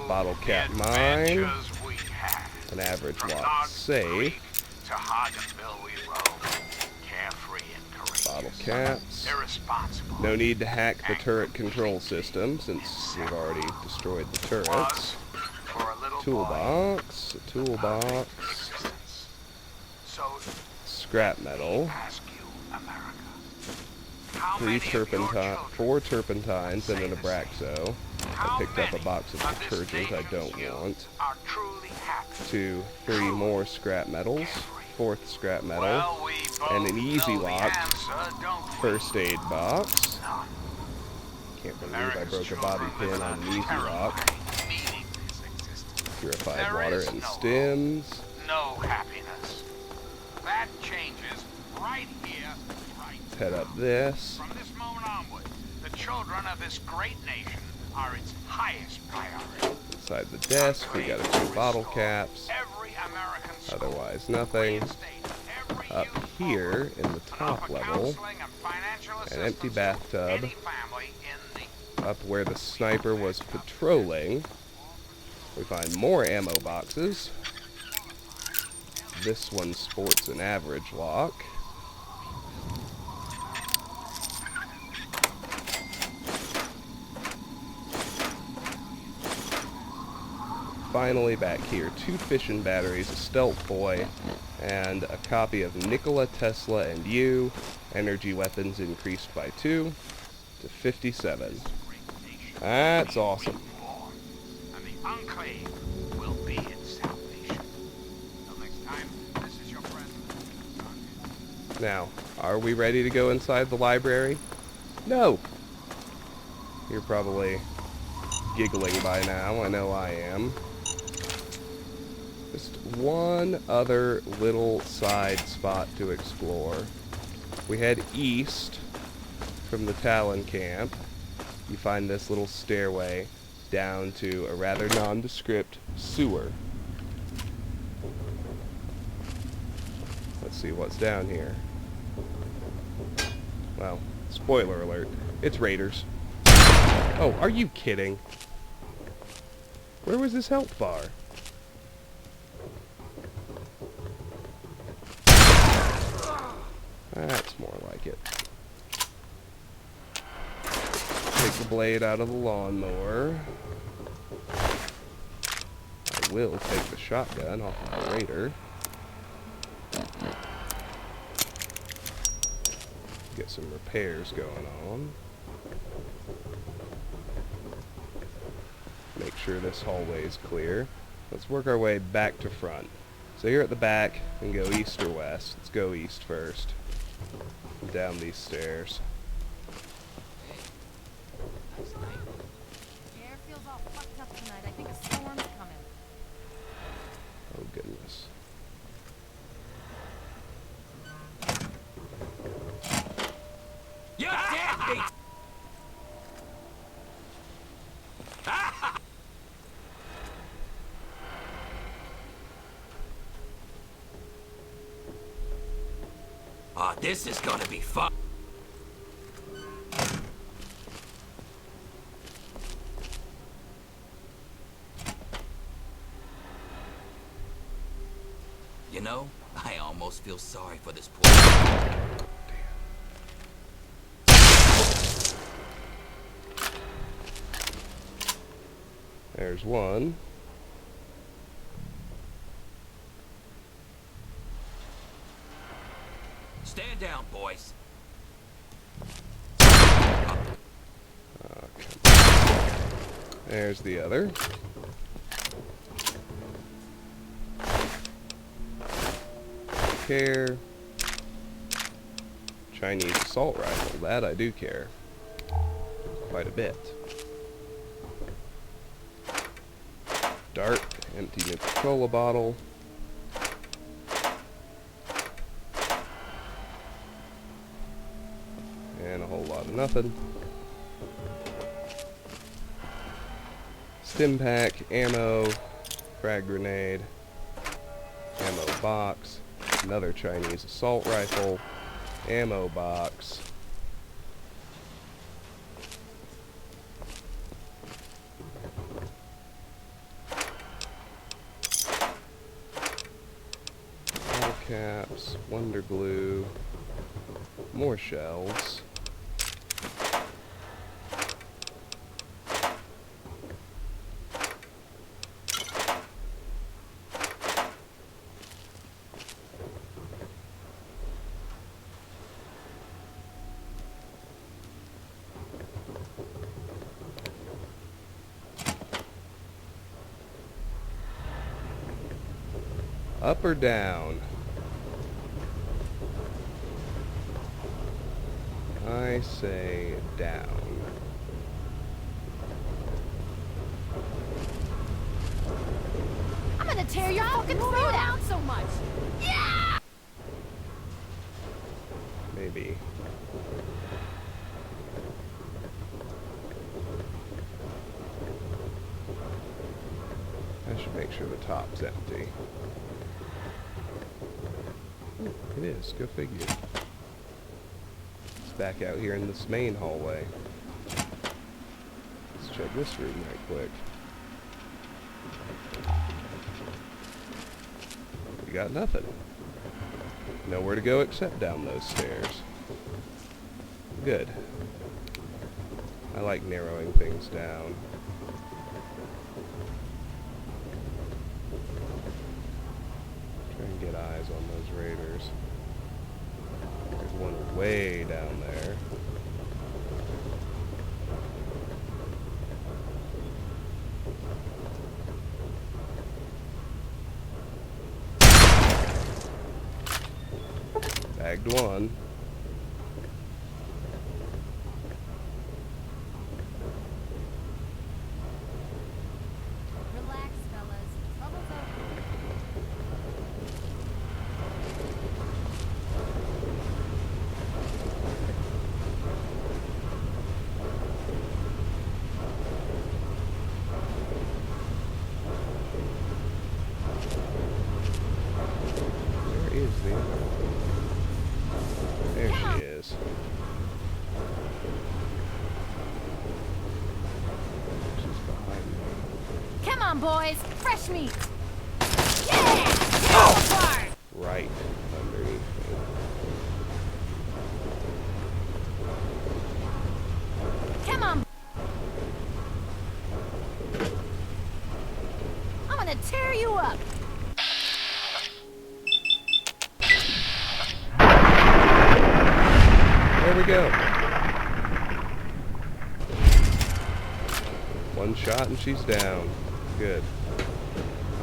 Bottle cap the mine. adventures we had. An average From lock Knox safe. Creek to Hodgenville we roamed, carefree and courageous. Bottle caps. Irresponsible. No need to hack the turret control system since we've already destroyed the turrets. For a little Toolbox. A toolbox. So Scrap metal. ask you, America. How 3 many of your turpentine, children 4 turpentines, and an Abraxo. I picked up a box of detergent I don't want. are truly happy? 2, 3 more scrap metals. 4th scrap metal. Well, we And both an easy know the locked answer, don't we? first aid box. Can't believe I broke a bobby pin on an easy lock. Purified There water is and no stims. No happiness. That changes right here, right Let's head up this. From this moment onward, the children of this great nation are its highest priority. Inside the desk, we got a few bottle caps. Every American school, Otherwise, nothing. Up here in the top level, an empty bathtub. Up where the sniper was patrolling, we find more ammo boxes. This one sports an average lock. Finally, back here, 2 fission batteries, a stealth boy, and a copy of Nikola, Tesla, and You. Energy weapons increased by 2 to 57. That's awesome. And the Enclave will be its salvation. Till next time, this is your president. Now, are we ready to go inside the library? No! You're probably giggling by now, I know I am. Just one other little side spot to explore. We head east from the Talon camp. You find this little stairway down to a rather nondescript sewer. Let's see what's down here. Well, spoiler alert, it's raiders. Oh, are you kidding? Where was this health bar? That's more like it. Take the blade out of the lawnmower. I will take the shotgun off of the raider. Get some repairs going on. Make sure this hallway is clear. Let's work our way back to front. So here at the back, and go east or west. Let's go east first. Down these stairs. goodness. You dead me! Oh, this is gonna be fun. You know, I almost feel sorry for this poor. There's one. Stand down, boys. There's the other. Care. Chinese assault rifle. That I do care. Quite a bit. Dart. Empty Nuka-Cola bottle. And a whole lot of nothing. Stim pack, ammo, frag grenade, ammo box, another Chinese assault rifle, ammo box, bottle caps, wonder glue, more shells. Up or down? I say down. I'm gonna tear your fucking throat out so much. Yeah! Maybe. I should make sure the top's empty. Ooh, it is. Go figure. It's back out here in this main hallway. Let's check this room right quick. We got nothing. Nowhere to go except down those stairs. Good. I like narrowing things down. Try and get eyes on those raiders. There's one way down there. Bagged one. Relax, fellas. Trouble's over. Where is the other one? There she is. She's behind me. Come on, boys. Fresh meat. Yeah! Tear 'em apart! Right underneath me. Come on. I'm gonna tear you up. There we go. One shot and she's down. Good.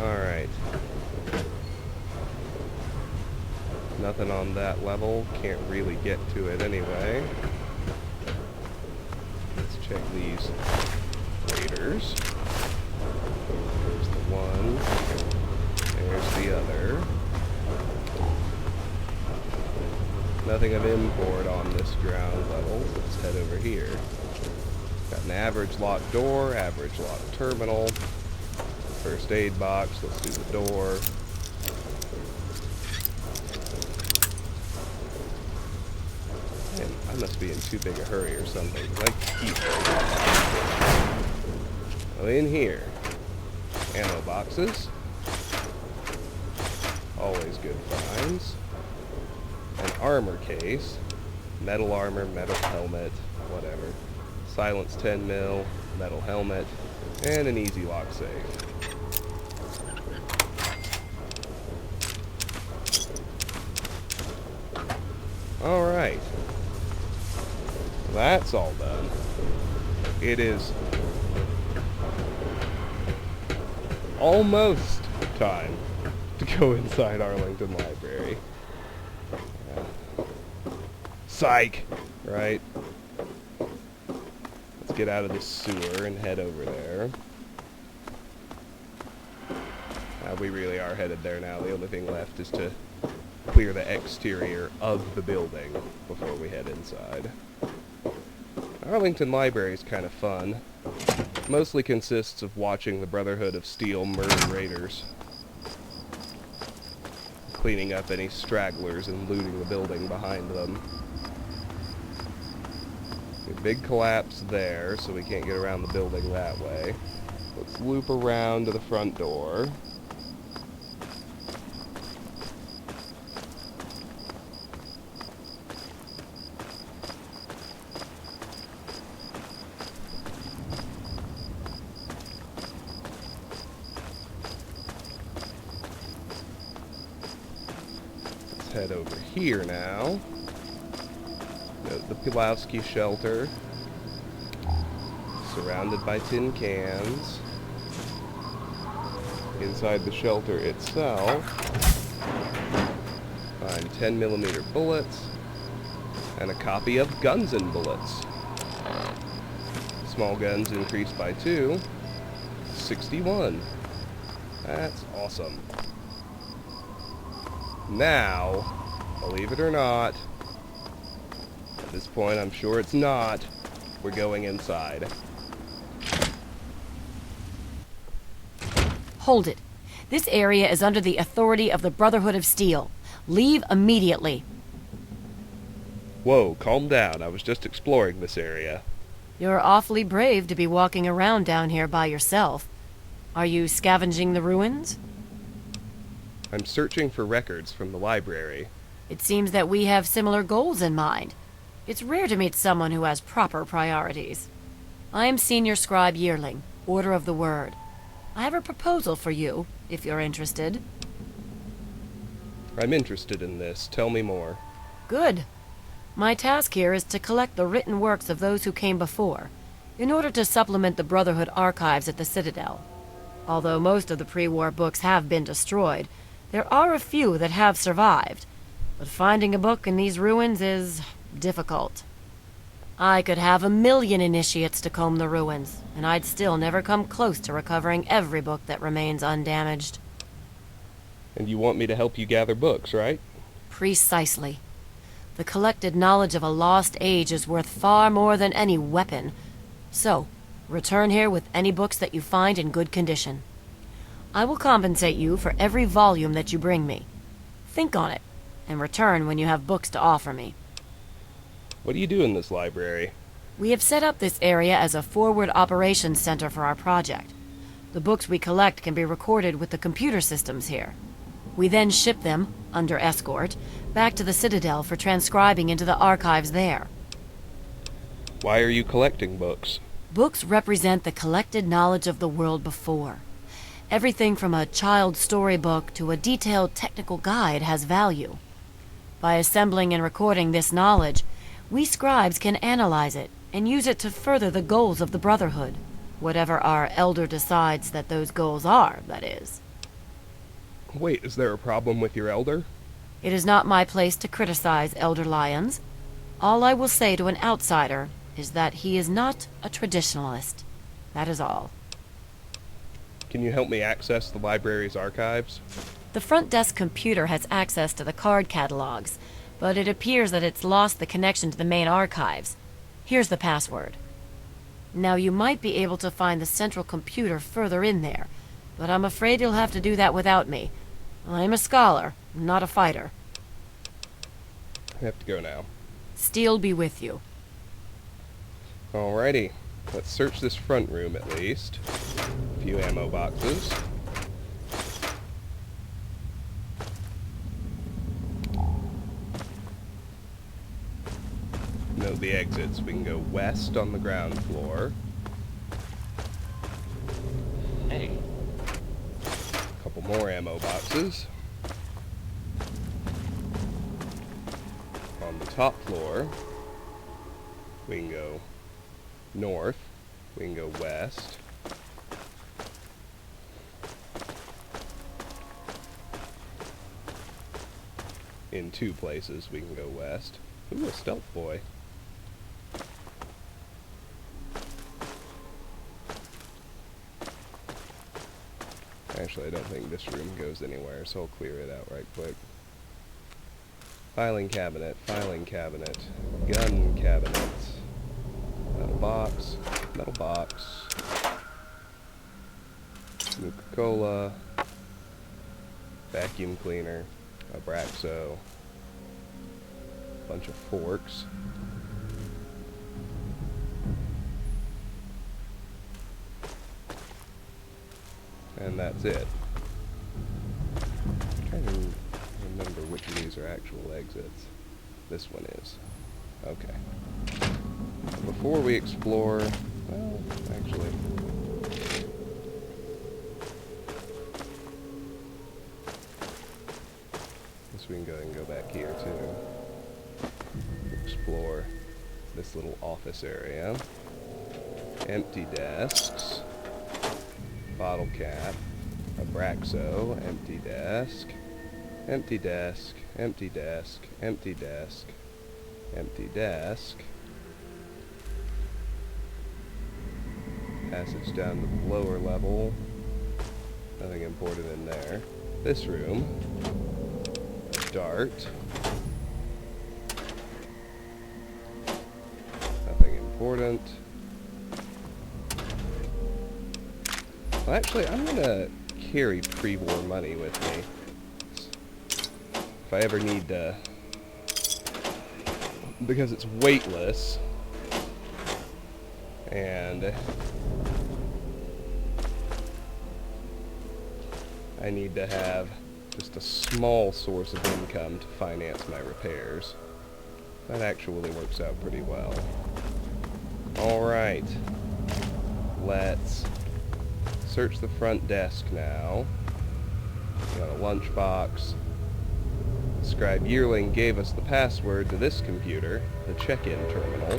Alright. Nothing on that level. Can't really get to it anyway. Let's check these raiders. There's the one. There's the nothing of import on this ground level. Let's head over here. Got an average locked door, average locked terminal, first aid box. Let's do the door. Man, I must be in too big a hurry or something. Oh, in here. Ammo boxes. Always good finds. An armor case. Metal armor, metal helmet, whatever. Silence 10 mil, metal helmet, and an easy lock safe. Alright. That's all done. It is almost time to go inside Arlington Library. Psych! Right? Let's get out of this sewer and head over there. We really are headed there now. The only thing left is to clear the exterior of the building before we head inside. Arlington Library is kind of fun. Mostly consists of watching the Brotherhood of Steel murder raiders, cleaning up any stragglers and looting the building behind them. A big collapse there, so we can't get around the building that way. Let's loop around to the front door. Head over here now. Note the Pulowski shelter. Surrounded by tin cans. Inside the shelter itself, find 10mm bullets and a copy of Guns and Bullets. Small guns increased by 2. 61. That's awesome. Now, believe it or not, at this point I'm sure it's not, we're going inside. Hold it. This area is under the authority of the Brotherhood of Steel. Leave immediately. Whoa, calm down. I was just exploring this area. You're awfully brave to be walking around down here by yourself. Are you scavenging the ruins? I'm searching for records from the library. It seems that we have similar goals in mind. It's rare to meet someone who has proper priorities. I am Senior Scribe Yearling, Order of the Word. I have a proposal for you, if you're interested. I'm interested in this. Tell me more. Good. My task here is to collect the written works of those who came before, in order to supplement the Brotherhood archives at the Citadel. Although most of the pre-war books have been destroyed, there are a few that have survived, but finding a book in these ruins is difficult. I could have 1,000,000 initiates to comb the ruins, and I'd still never come close to recovering every book that remains undamaged. And you want me to help you gather books, right? Precisely. The collected knowledge of a lost age is worth far more than any weapon. So, return here with any books that you find in good condition. I will compensate you for every volume that you bring me. Think on it, and return when you have books to offer me. What do you do in this library? We have set up this area as a forward operations center for our project. The books we collect can be recorded with the computer systems here. We then ship them, under escort, back to the Citadel for transcribing into the archives there. Why are you collecting books? Books represent the collected knowledge of the world before. Everything from a child's storybook to a detailed technical guide has value. By assembling and recording this knowledge, we scribes can analyze it and use it to further the goals of the Brotherhood, whatever our elder decides that those goals are, that is. Wait, is there a problem with your elder? It is not my place to criticize Elder Lyons. All I will say to an outsider is that he is not a traditionalist. That is all. Can you help me access the library's archives? The front desk computer has access to the card catalogs, but it appears that it's lost the connection to the main archives. Here's the password. Now, you might be able to find the central computer further in there, but I'm afraid you'll have to do that without me. I'm a scholar, not a fighter. I have to go now. Steel be with you. Alrighty. Let's search this front room at least. A few ammo boxes. Know the exits. We can go west on the ground floor. Hey. Couple more ammo boxes. On the top floor, we can go north. We can go west. In two places we can go west. Ooh, a stealth boy. Actually, I don't think this room goes anywhere, so I'll clear it out right quick. Filing cabinet, gun cabinet, metal box, Nuka-Cola, vacuum cleaner, Abraxo, bunch of forks. And that's it. I'm trying to remember which of these are actual exits. This one is. Okay. Before we explore, well, actually, guess we can go ahead and go back here too. Explore this little office area. Empty desks. Bottle cap, Abraxo, empty desk, empty desk, empty desk, empty desk, empty desk. Passage down to the lower level. Nothing important in there. This room. A dart. Nothing important. Well, actually, I'm gonna carry pre-war money with me. If I ever need to... because it's weightless. And... I need to have just a small source of income to finance my repairs. That actually works out pretty well. Alright. Let's... search the front desk now. Got a lunchbox. Scribe Yearling gave us the password to this computer, the check-in terminal.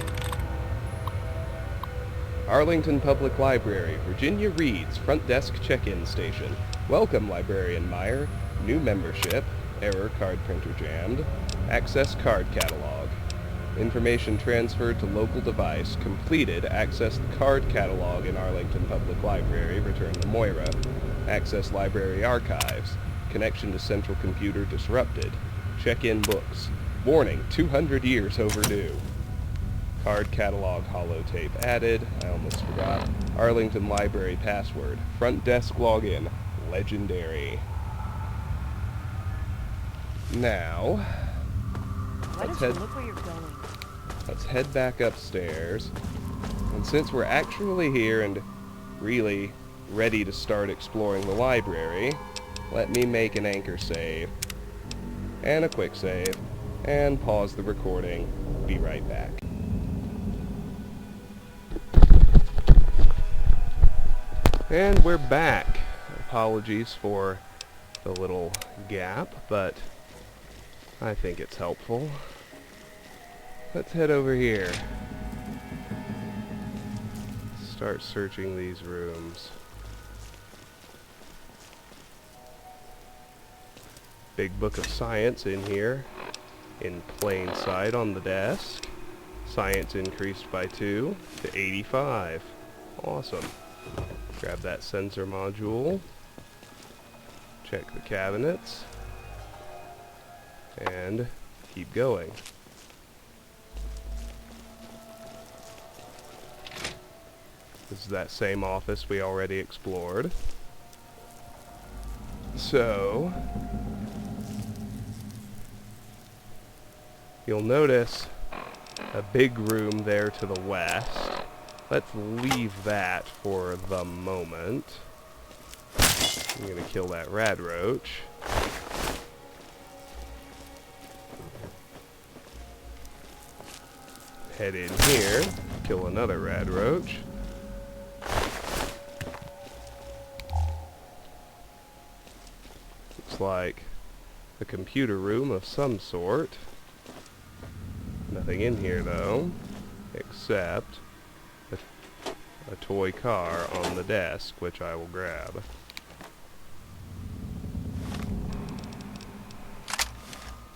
Arlington Public Library, Virginia Reads, front desk check-in station. Welcome, Librarian Meyer. New membership. Error, card printer jammed. Access card catalog. Information transferred to local device. Completed. Access the card catalog in Arlington Public Library. Return to Moira. Access library archives. Connection to central computer disrupted. Check-in books. Warning, 200 years overdue. Card catalog holotape added. I almost forgot. Arlington Library password. Front desk login. Legendary. Now, let's head back upstairs. And since we're actually here and really ready to start exploring the library, let me make an anchor save and a quick save and pause the recording. Be right back. And we're back. Apologies for the little gap, but I think it's helpful. Let's head over here. Start searching these rooms. Big book of science in here, in plain sight on the desk. Science increased by 2 to 85. Awesome. Grab that sensor module. Check the cabinets. And keep going. This is that same office we already explored. So, you'll notice a big room there to the west. Let's leave that for the moment. I'm gonna kill that rad roach. Head in here, kill another rad roach. Looks like a computer room of some sort. Nothing in here though, except a toy car on the desk, which I will grab.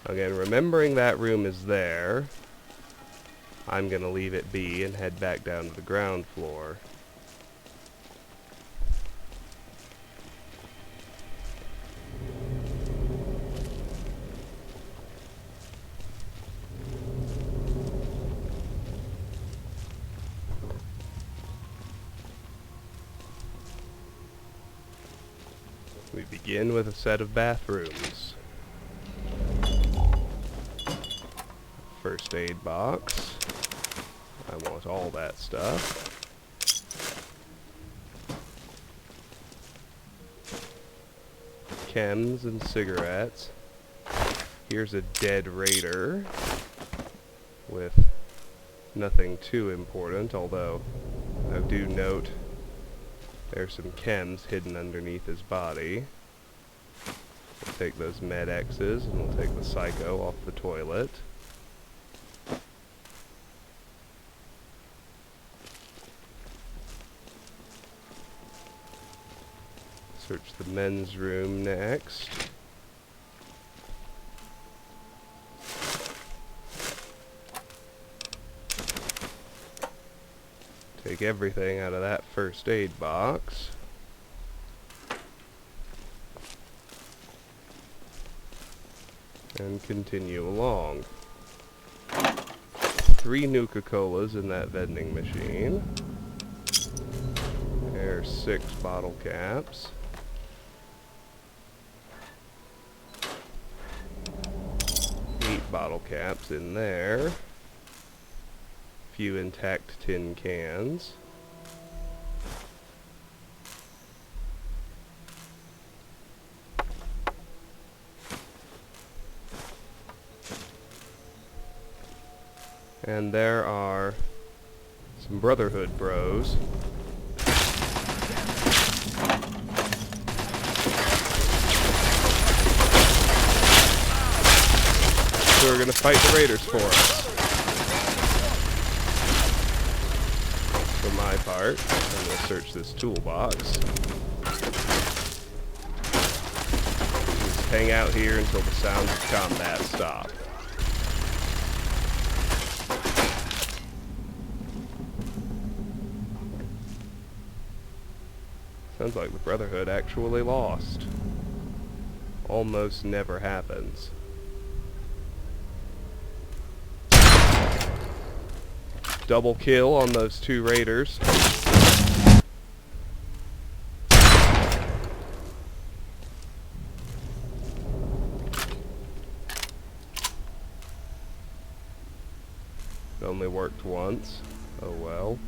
Again, remembering that room is there, I'm gonna leave it be and head back down to the ground floor. We begin with a set of bathrooms. First aid box. I want all that stuff. Chems and cigarettes. Here's a dead raider with nothing too important, although I do note there's some chems hidden underneath his body. We'll take those med X's and we'll take the psycho off the toilet. Search the men's room next. Take everything out of that first aid box. And continue along. 3 Nuka-Colas in that vending machine. There's 6 bottle caps. 8 bottle caps in there. Few intact tin cans. And there are some Brotherhood bros. Who are going to fight the raiders for us. For my part, I'm going to search this toolbox. Just hang out here until the sounds of combat stop. Sounds like the Brotherhood actually lost. Almost never happens. Double kill on those 2 raiders. It only worked once. Oh well.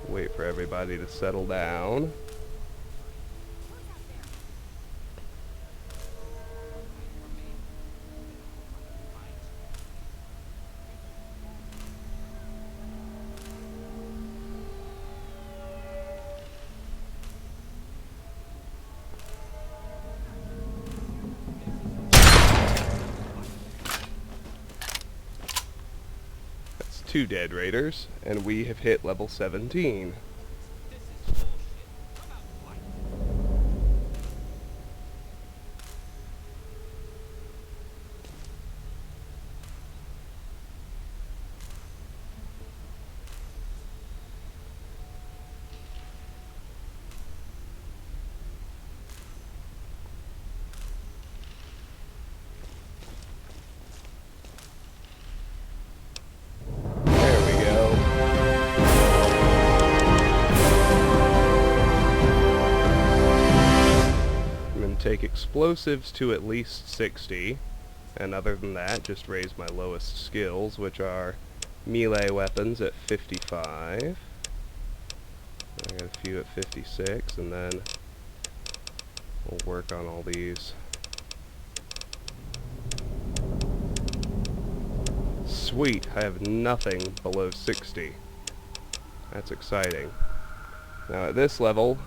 Wait for everybody to settle down. That's 2 dead raiders, and we have hit level 17. take explosives to at least 60, and other than that, just raise my lowest skills, which are melee weapons at 55. I got a few at 56, and then we'll work on all these. Sweet, I have nothing below 60. That's exciting. Now at this level,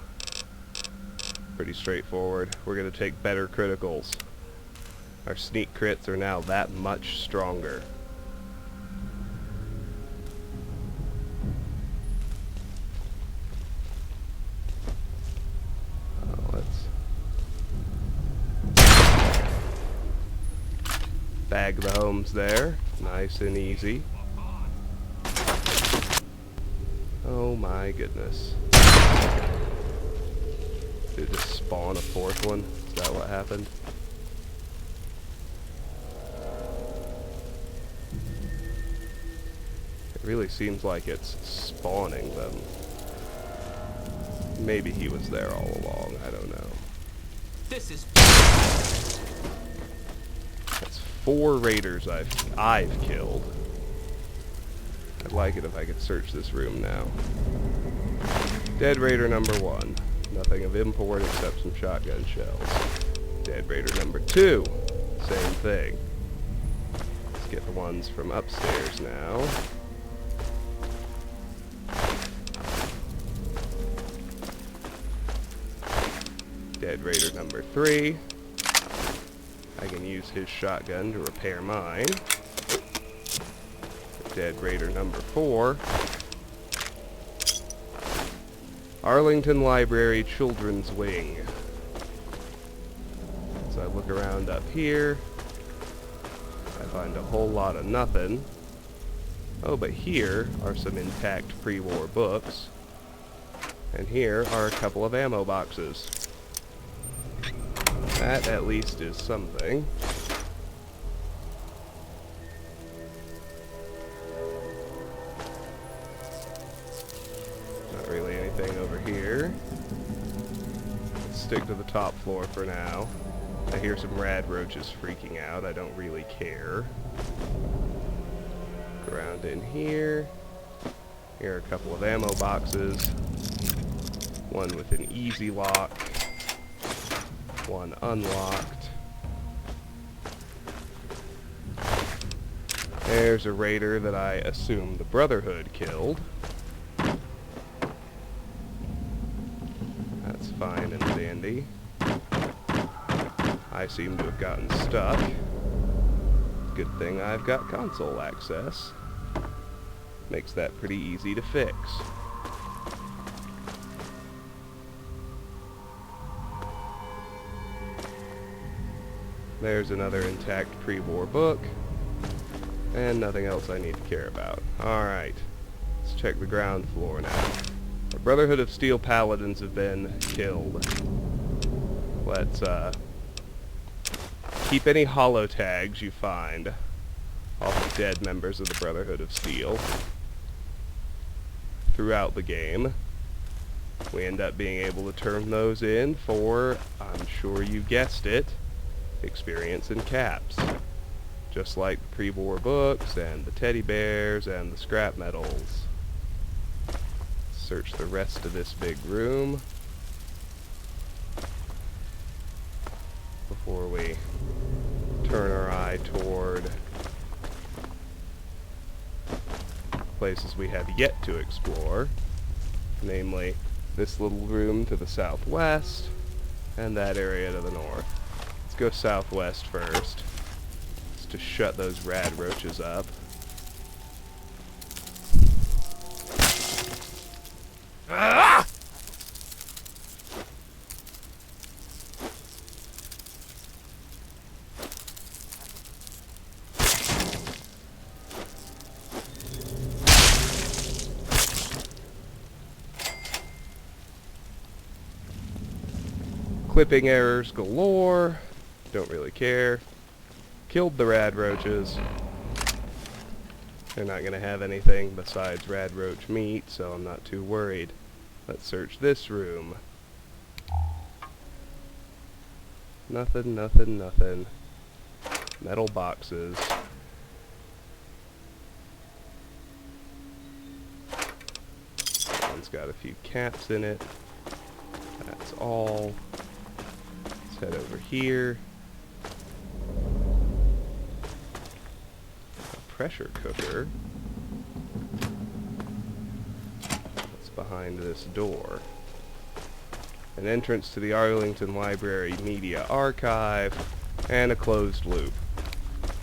pretty straightforward. We're going to take better criticals. Our sneak crits are now that much stronger. Bag the homes there. Nice and easy. Oh my goodness. Did it just spawn a fourth one? Is that what happened? It really seems like it's spawning them. Maybe he was there all along, I don't know. This is... That's 4 raiders I've killed. I'd like it if I could search this room now. Dead raider number 1. Nothing of import except some shotgun shells. Dead raider number 2. Same thing. Let's get the ones from upstairs now. Dead raider number 3. I can use his shotgun to repair mine. Dead raider number 4. Arlington Library Children's Wing. So I look around up here. I find a whole lot of nothing. Oh, but here are some intact pre-war books. And here are a couple of ammo boxes. That at least is something. Not really anything over here. Let's stick to the top floor for now. I hear some rad roaches freaking out. I don't really care. Look around in here. Here are a couple of ammo boxes. One with an easy lock. One unlocked. There's a raider that I assume the Brotherhood killed. That's fine and dandy. I seem to have gotten stuck. Good thing I've got console access. Makes that pretty easy to fix. There's another intact pre-war book. And nothing else I need to care about. Alright. Let's check the ground floor now. The Brotherhood of Steel Paladins have been killed. Let's, keep any holo tags you find off of dead members of the Brotherhood of Steel throughout the game. We end up being able to turn those in for, I'm sure you guessed it, experience and caps. Just like the pre-war books and the teddy bears and the scrap metals. Search the rest of this big room before we turn our eye toward places we have yet to explore, namely this little room to the southwest and that area to the north. Let's go southwest first, just to shut those rad roaches up. Ah! Clipping errors galore. Don't really care. Killed the rad roaches. They're not going to have anything besides rad roach meat, so I'm not too worried. Let's search this room. Nothing, nothing, nothing. Metal boxes. One's got a few caps in it. That's all. Let's head over here. A pressure cooker. What's behind this door? An entrance to the Arlington Library Media Archive, and a closed loop.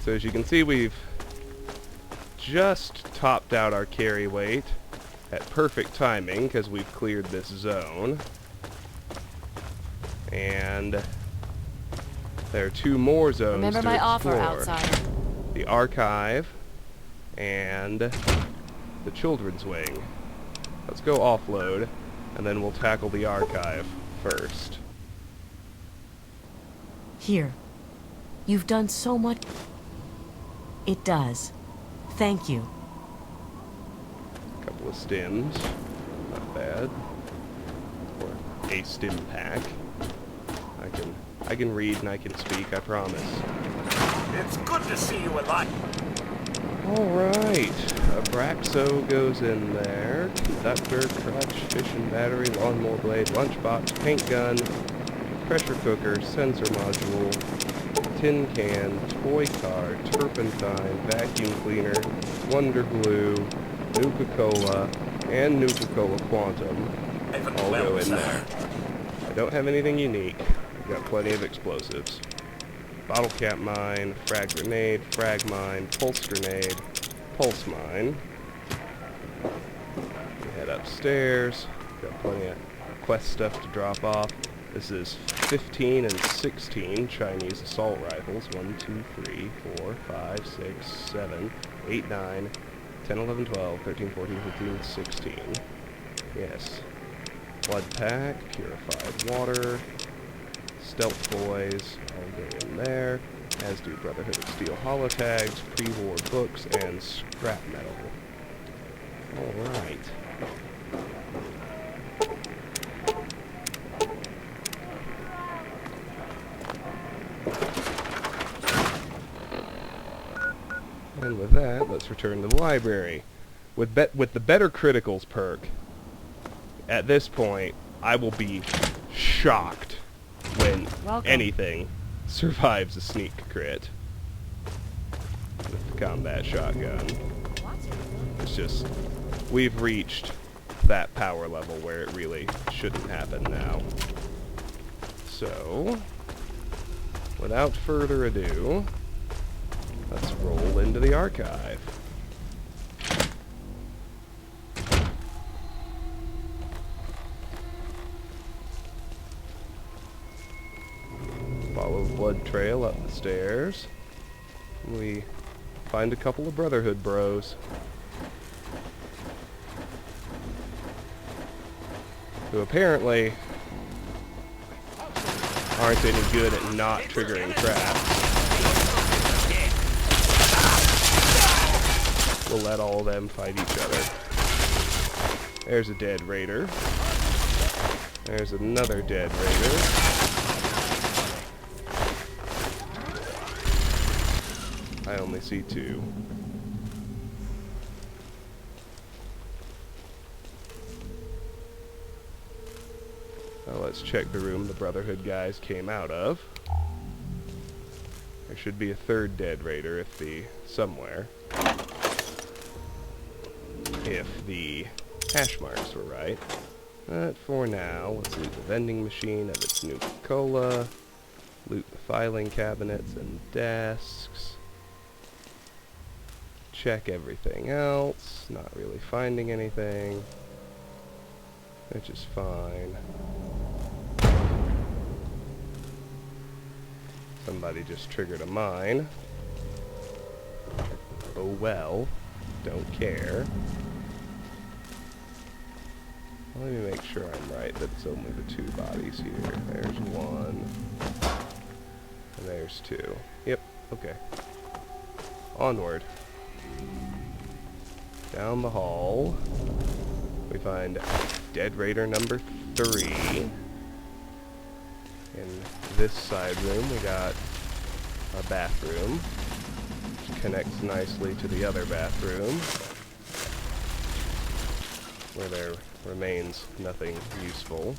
So as you can see, we've just topped out our carry weight at perfect timing because we've cleared this zone. And there are 2 more zones Remember to my explore. offer, outsider. The archive and the children's wing. Let's go offload, and then we'll tackle the archive first. Here. You've done so much. It does. Thank you. Couple of stims. Not bad. Or a stim pack. I can read and I can speak, I promise. It's good to see you alive. Alright. A Braxo goes in there. Conductor, crutch, fishing battery, lawnmower blade, lunchbox, paint gun, pressure cooker, sensor module, tin can, toy car, turpentine, vacuum cleaner, Wonder Glue, Nuka-Cola, and Nuka-Cola Quantum all go in there. I don't have anything unique. I've got plenty of explosives. Bottle cap mine, frag grenade, frag mine, pulse grenade, pulse mine. We head upstairs. Got plenty of quest stuff to drop off. This is 15 and 16 Chinese assault rifles. 1, 2, 3, 4, 5, 6, 7, 8, 9, 10, 11, 12, 13, 14, 15, 16. Yes. Blood pack, purified water, stealth boys, all go in there, as do Brotherhood of Steel holotags, pre-war books, and scrap metal. Alright. And with that, let's return to the library. With the Better Criticals perk, at this point, I will be shocked when anything survives a sneak crit with the combat shotgun. It's just, we've reached that power level where it really shouldn't happen now. So, without further ado, let's roll into the archive. Follow the blood trail up the stairs. We find a couple of Brotherhood bros. Who apparently aren't any good at not triggering traps. We'll let all of them fight each other. There's a dead raider. There's another dead raider. I only see 2. Now let's check the room the Brotherhood guys came out of. There should be a 3rd dead raider somewhere. If the hash marks were right. But for now, let's loot the vending machine of its Nuka-Cola. Loot the filing cabinets and desks. Check everything else. Not really finding anything. Which is fine. Somebody just triggered a mine. Oh well. Don't care. Let me make sure I'm right that it's only the 2 bodies here. There's 1. And there's 2. Yep, okay. Onward. Down the hall. We find Dead Raider number 3. In this side room, we got a bathroom, which connects nicely to the other bathroom, where there remains nothing useful.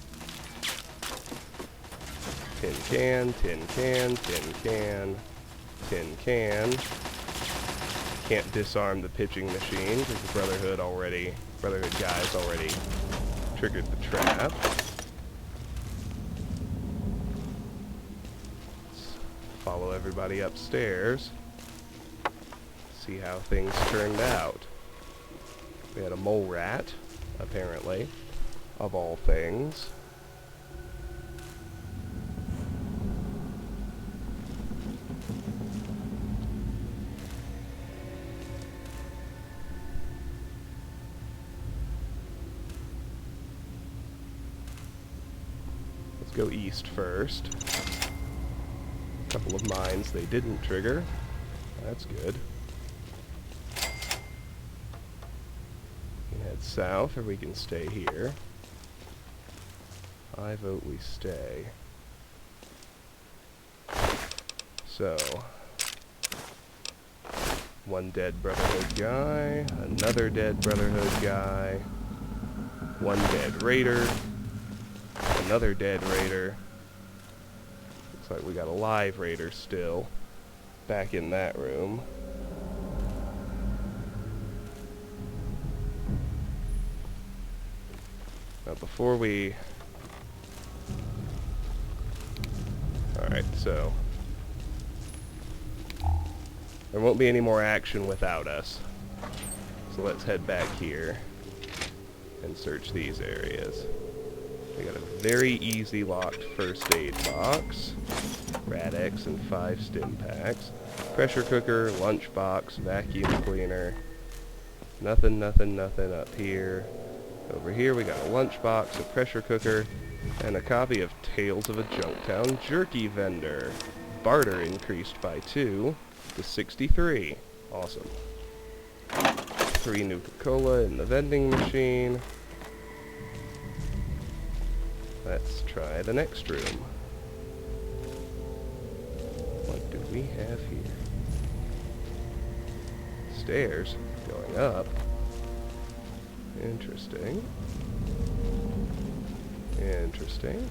Tin can, tin can, tin can, tin can. Can't disarm the pitching machine because the Brotherhood guys already triggered the trap. Let's follow everybody upstairs. See how things turned out. We had a mole rat, apparently, of all things. Let's go east first. A couple of mines they didn't trigger. That's good. We can head south, or we can stay here. I vote we stay. So, one dead Brotherhood guy, another dead Brotherhood guy, one dead raider, another dead raider. Looks like we got a live raider still back in that room. Now before we... Alright, so there won't be any more action without us. So let's head back here and search these areas. We got a very easy locked first aid box, Rad-X and 5 stim packs, pressure cooker, lunch box, vacuum cleaner, nothing up here. Over here we got a lunch box, a pressure cooker, and a copy of Tales of a Junktown Jerky Vendor. Barter increased by 2 to 63. Awesome. 3 Nuka-Cola in the vending machine. Let's try the next room. What do we have here? Stairs going up. Interesting. Interesting.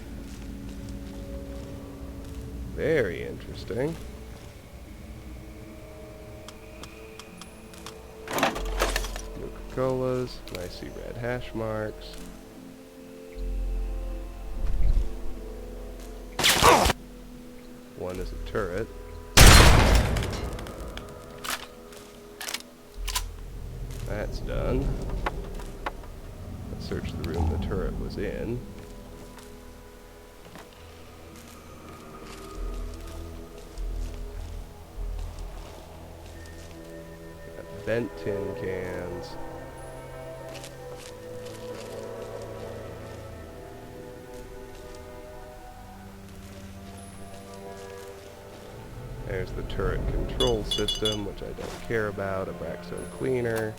Very interesting. Nuka-Colas. I see red hash marks. One is a turret. That's done. Let's search the room the turret was in. Got bent tin cans. There's the turret control system, which I don't care about. A Braxton cleaner.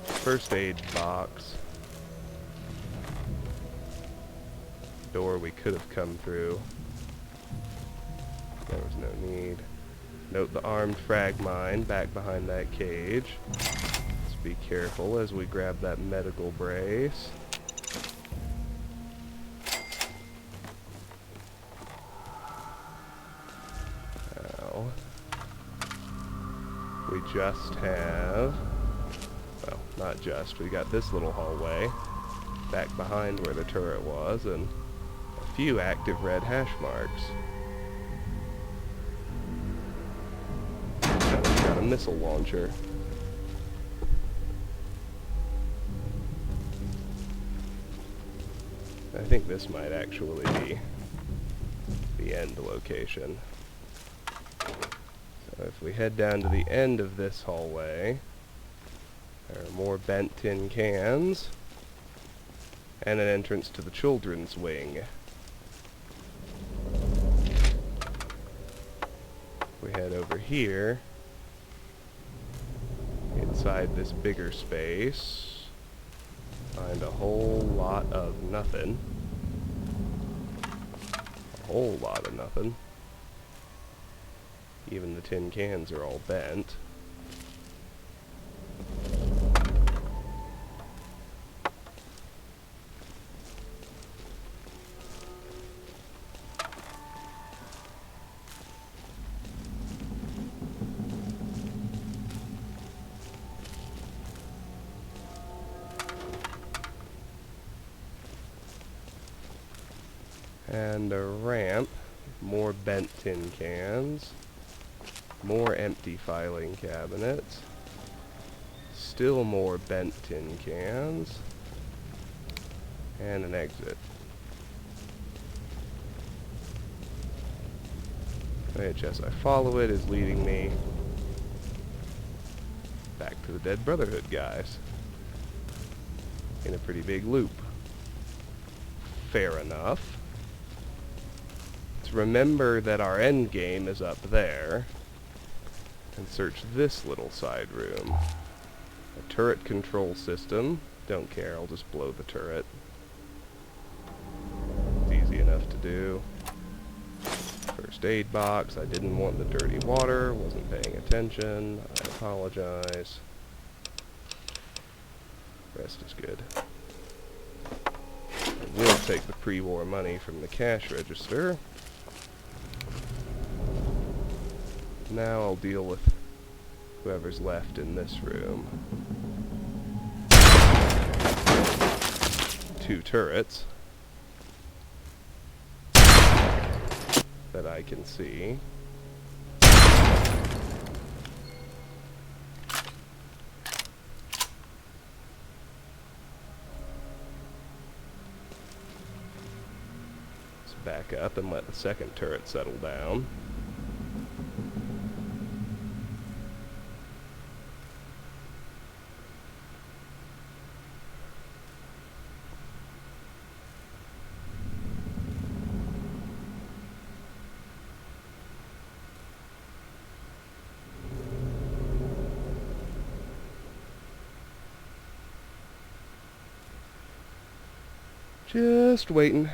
First aid box. Door we could have come through. There was no need. Note the armed frag mine back behind that cage. Let's be careful as we grab that medical brace. We just have, well, not just, we got this little hallway back behind where the turret was, and a few active red hash marks. Now we've got a missile launcher. I think this might actually be the end location. If we head down to the end of this hallway, there are more bent tin cans, and an entrance to the children's wing. We head over here, inside this bigger space, find a whole lot of nothing. A whole lot of nothing. Even the tin cans are all bent. And a ramp, more bent tin cans, more empty filing cabinets, still more bent tin cans, and an exit. Which, as I follow it, is leading me back to the Dead Brotherhood guys in a pretty big loop. Fair enough. Remember that our end game is up there, and search this little side room. A turret control system. Don't care, I'll just blow the turret. It's easy enough to do. First aid box. I didn't want the dirty water, wasn't paying attention. I apologize. Rest is good. I will take the pre-war money from the cash register. Now I'll deal with whoever's left in this room. 2 turrets that I can see. Let's back up and let the second turret settle down. Just waiting.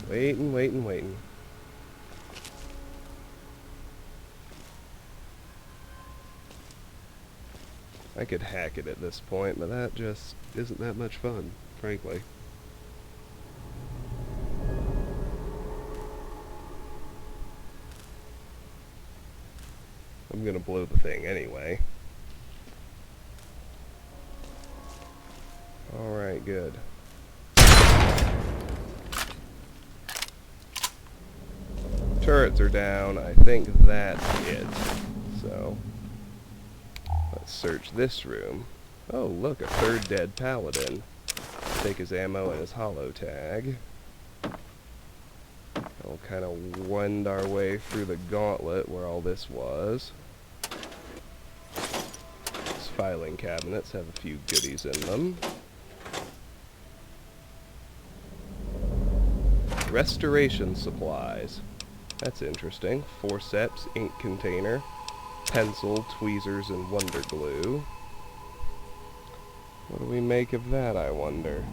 Waiting. I could hack it at this point, but that just isn't that much fun, frankly. I'm gonna blow the thing anyway. Alright, good. Turrets are down. I think that's it. So, let's search this room. Oh, look, a 3rd dead paladin. Take his ammo and his holo tag. We'll kind of wend our way through the gauntlet where all this was. These filing cabinets have a few goodies in them. Restoration supplies. That's interesting. Forceps, ink container, pencil, tweezers, and wonder glue. What do we make of that, I wonder?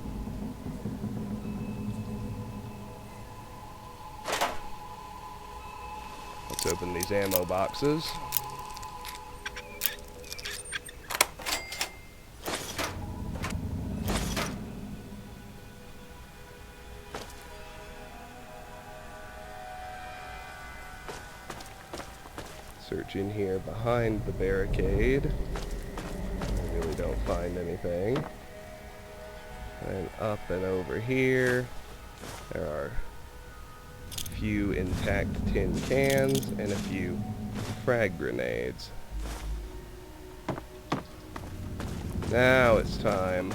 Let's open these ammo boxes. Search in here behind the barricade. I really don't find anything. And up and over here, there are a few intact tin cans and a few frag grenades. Now it's time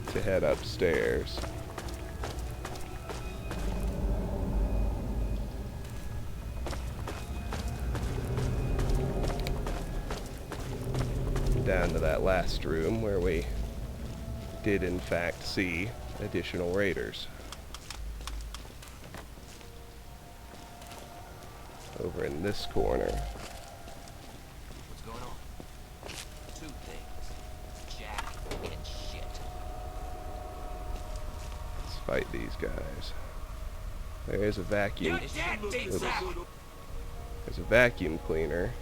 to head upstairs. Down to that last room where we did in fact see additional raiders. Over in this corner. What's going on? 2 things. Jack and shit. at these guys. There's a vacuum. There's a vacuum cleaner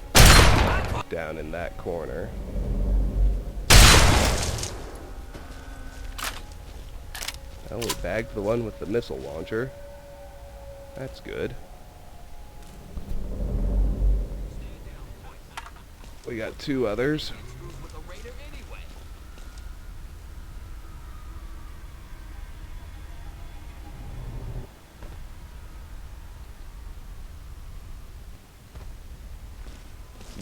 down in that corner. Well, we bagged the one with the missile launcher. That's good. We got 2 others.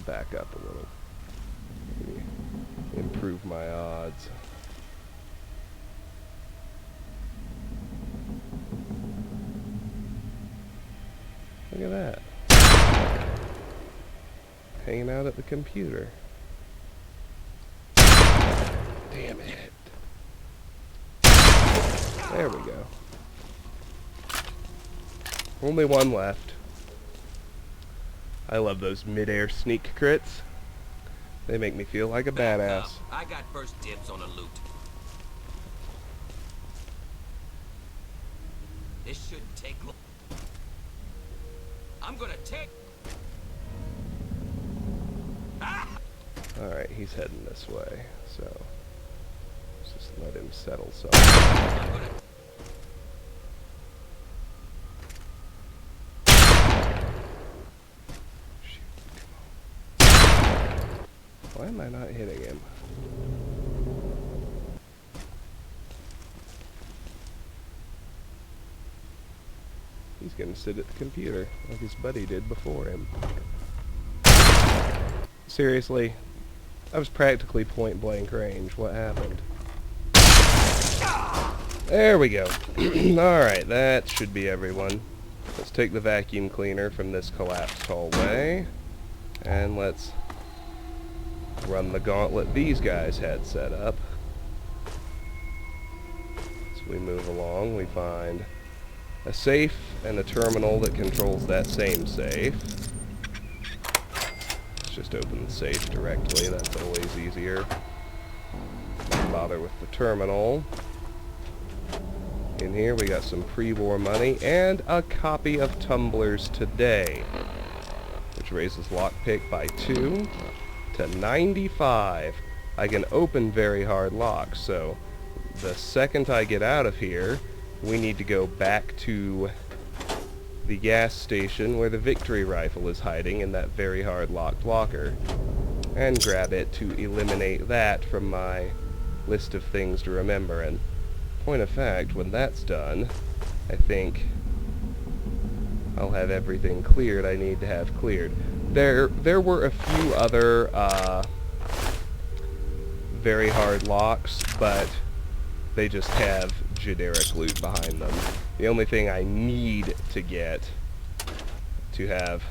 Back up a little. Maybe improve my odds. Look at that. Hanging out at the computer. Damn it. There we go. Only one left. I love those mid-air sneak crits. They make me feel like a badass. I got first dibs on the loot. This shouldn't take long. I'm gonna take... Alright, he's heading this way, so let's just let him settle some. Why am I not hitting him? He's gonna sit at the computer like his buddy did before him. Seriously? I was practically point blank range. What happened? There we go. Alright, that should be everyone. Let's take the vacuum cleaner from this collapsed hallway. And let's run the gauntlet these guys had set up. As we move along, we find a safe and a terminal that controls that same safe. Let's just open the safe directly, that's always easier. Don't bother with the terminal. In here we got some pre-war money and a copy of Tumblers Today, which raises lockpick by 2 to 95. I can open very hard locks, so the second I get out of here, we need to go back to the gas station where the victory rifle is hiding in that very hard locked locker, and grab it to eliminate that from my list of things to remember. And point of fact, when that's done, I think I'll have everything cleared I need to have cleared. There were a few other very hard locks, but they just have generic loot behind them. The only thing I need to get to have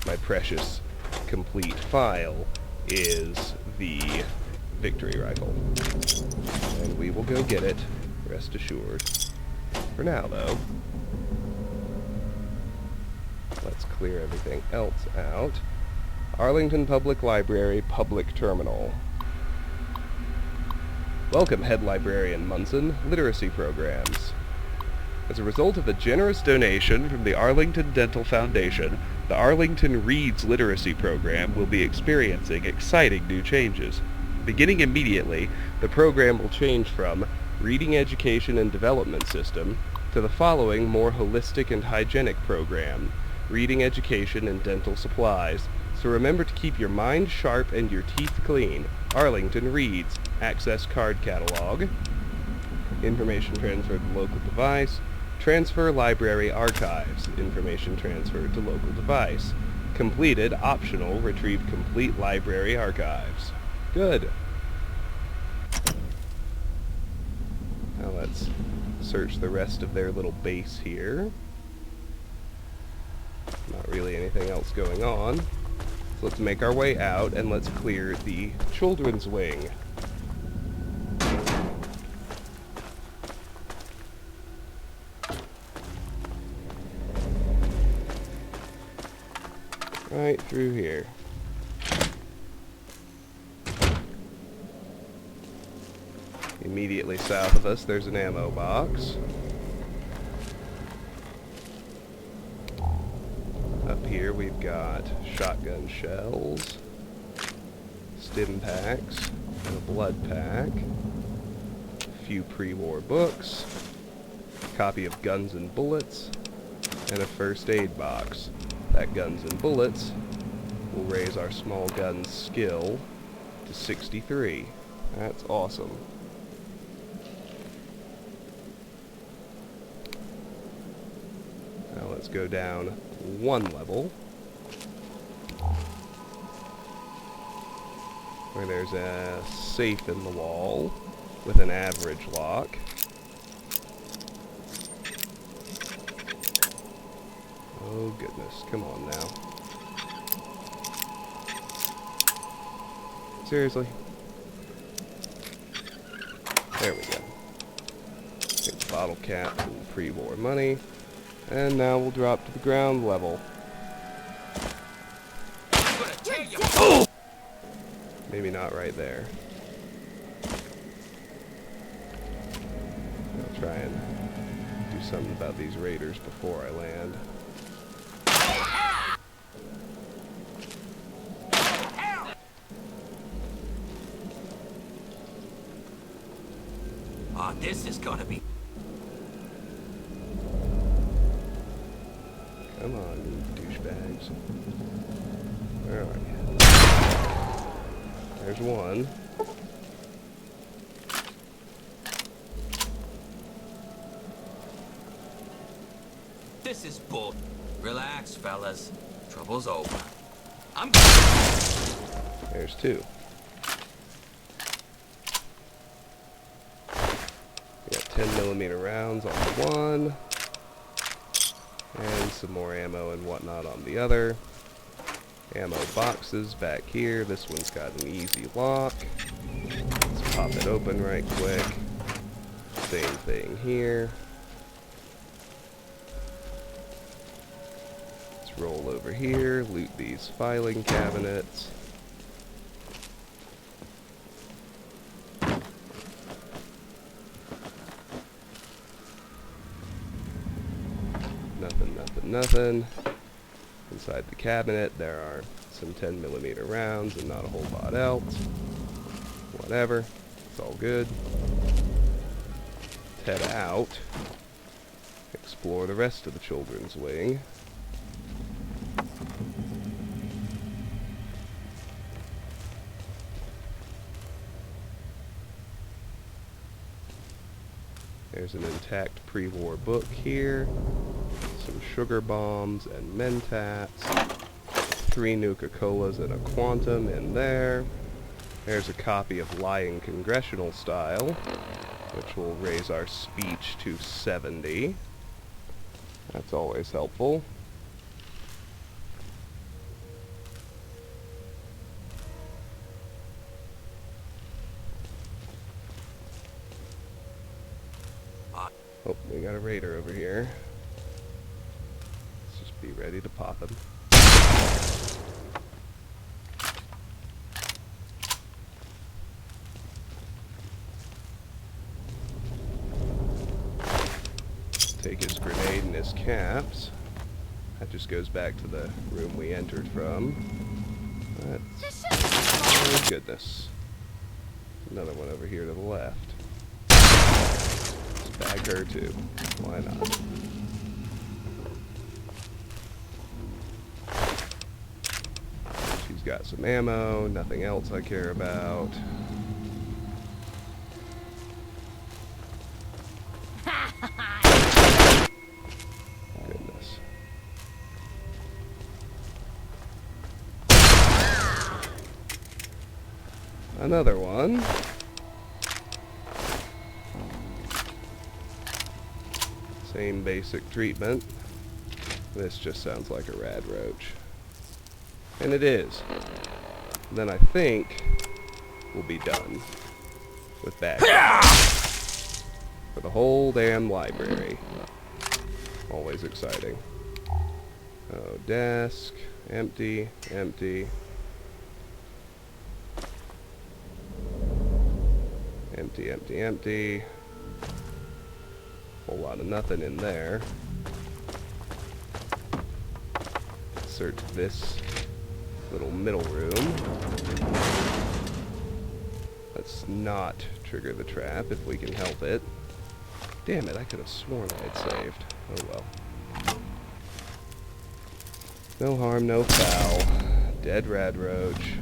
my precious complete file is the victory rifle. And we will go get it, rest assured. For now, though, let's clear everything else out. Arlington Public Library Public Terminal. Welcome, Head Librarian Munson. Literacy Programs. As a result of a generous donation from the Arlington Dental Foundation, the Arlington Reads Literacy Program will be experiencing exciting new changes. Beginning immediately, the program will change from Reading Education and Development System to the following more holistic and hygienic program, Reading Education and Dental Supplies. So remember to keep your mind sharp and your teeth clean. Arlington Reads. Access card catalog. Information transferred to local device. Transfer library archives. Information transferred to local device. Completed, optional, retrieve complete library archives. Good. Now let's search the rest of their little base here. Not really anything else going on. So let's make our way out and let's clear the children's wing. Right through here. Immediately south of us, there's an ammo box. got shotgun shells, stim packs, and a blood pack, a few pre-war books, a copy of Guns and Bullets, and a first aid box. That Guns and Bullets will raise our small gun's skill to 63. That's awesome. Now let's go down one level, where there's a safe in the wall with an average lock. Oh goodness, come on now. Seriously? There we go. Take the bottle cap and pre-war money. And now we'll drop to the ground level. Oh! Maybe not right there. I'll try and do something about these raiders before I land. Oh, this is gonna be... Come on, you douchebags. Where are you? There's one. This is bull. Relax, fellas. Trouble's over. I'm... There's two. We got 10mm rounds on the one. And some more ammo and whatnot on the other. Ammo boxes back here. This one's got an easy lock. Let's pop it open right quick. Same thing here. Let's roll over here, loot these filing cabinets. Nothing. Inside the cabinet there are some 10mm rounds and not a whole lot else. Whatever. It's all good. Let's head out. Explore the rest of the children's wing. There's an intact pre-war book here. Some sugar bombs and mentats, 3 Nuka-Colas and a Quantum in there. There's a copy of Lying Congressional Style, which will raise our speech to 70. That's always helpful. Oh, we got a raider over here. Be ready to pop him. Take his grenade and his caps. That just goes back to the room we entered from. That's... Oh goodness. Another one over here to the left. Let's bag her too. Why not? Got some ammo, nothing else I care about. Goodness. Another one. Same basic treatment. This just sounds like a rad roach. And it is. And then I think we'll be done with that for the whole damn library. Always exciting. Oh, desk, empty, empty. Empty, empty, empty. Whole lot of nothing in there. search this little middle room. Let's not trigger the trap if we can help it. Damn it, I could have sworn I had saved. Oh well. No harm, no foul. Dead rad roach.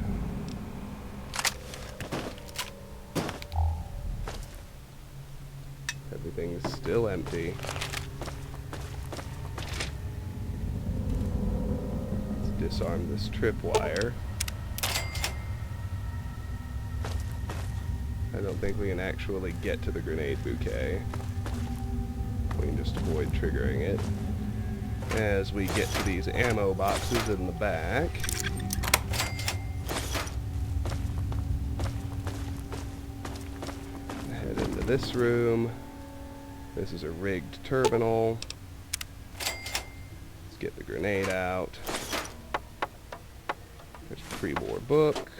Everything's still empty. Let's disarm this tripwire. I don't think we can actually get to the grenade bouquet. We can just avoid triggering it. As we get to these ammo boxes in the back. Head into this room. This is a rigged terminal. Let's get the grenade out. There's a pre-war book,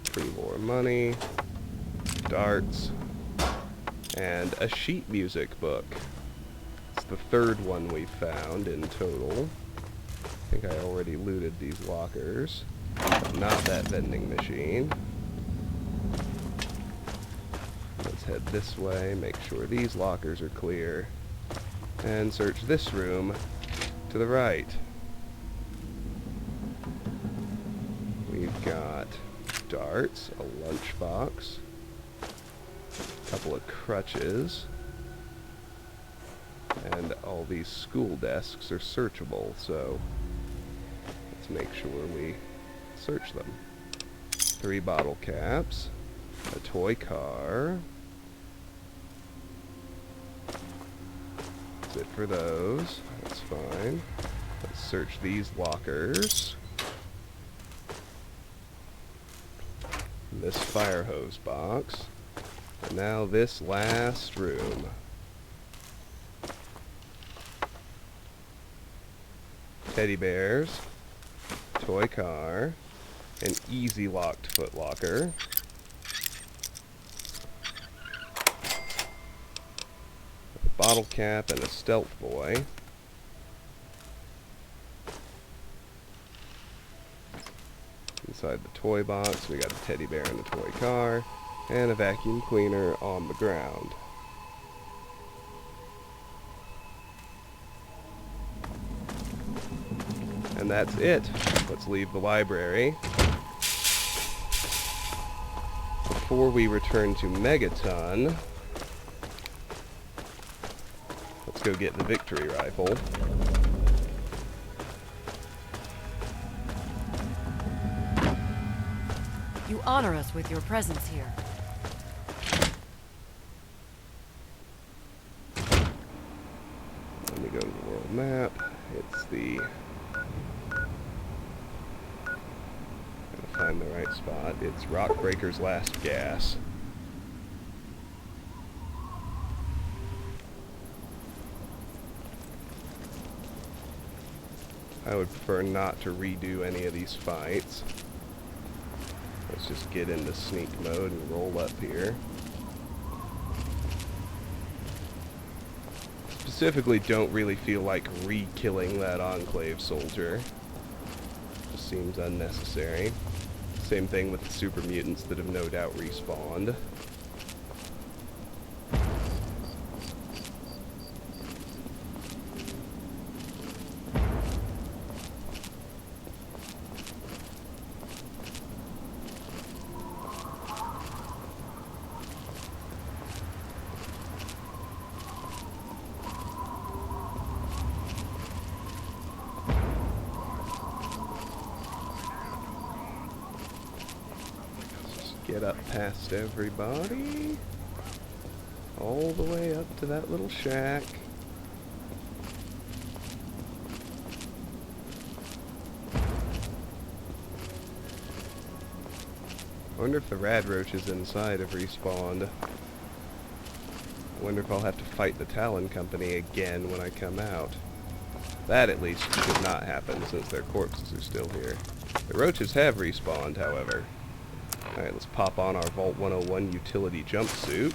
pre-war money, darts, and a sheet music book. It's the third one we found in total. I think I already looted these lockers. Not that vending machine. Let's head this way, make sure these lockers are clear, and search this room to the right. We've got darts, a lunchbox, a couple of crutches, and all these school desks are searchable, so let's make sure we search them. 3 bottle caps, a toy car. That's it for those. That's fine. Let's search these lockers. This fire hose box. And now this last room. Teddy bears, toy car, an easy locked foot locker, a bottle cap and a stealth boy, inside the toy box we got a teddy bear and a toy car, and a vacuum cleaner on the ground. And that's it. Let's leave the library. Before we return to Megaton, let's go get the victory rifle. You honor us with your presence here. Let me go to the world map. It's the... Find the right spot. It's Rockbreaker's Last Gas. I would prefer not to redo any of these fights. Let's just get into sneak mode and roll up here. Specifically, don't really feel like re-killing that Enclave soldier. Just seems unnecessary. Same thing with the super mutants that have no doubt respawned. Get up past everybody. All the way up to that little shack. I wonder if the rad roaches inside have respawned. I wonder if I'll have to fight the Talon Company again when I come out. That at least should not happen since their corpses are still here. The roaches have respawned, however. Alright, let's pop on our Vault 101 utility jumpsuit,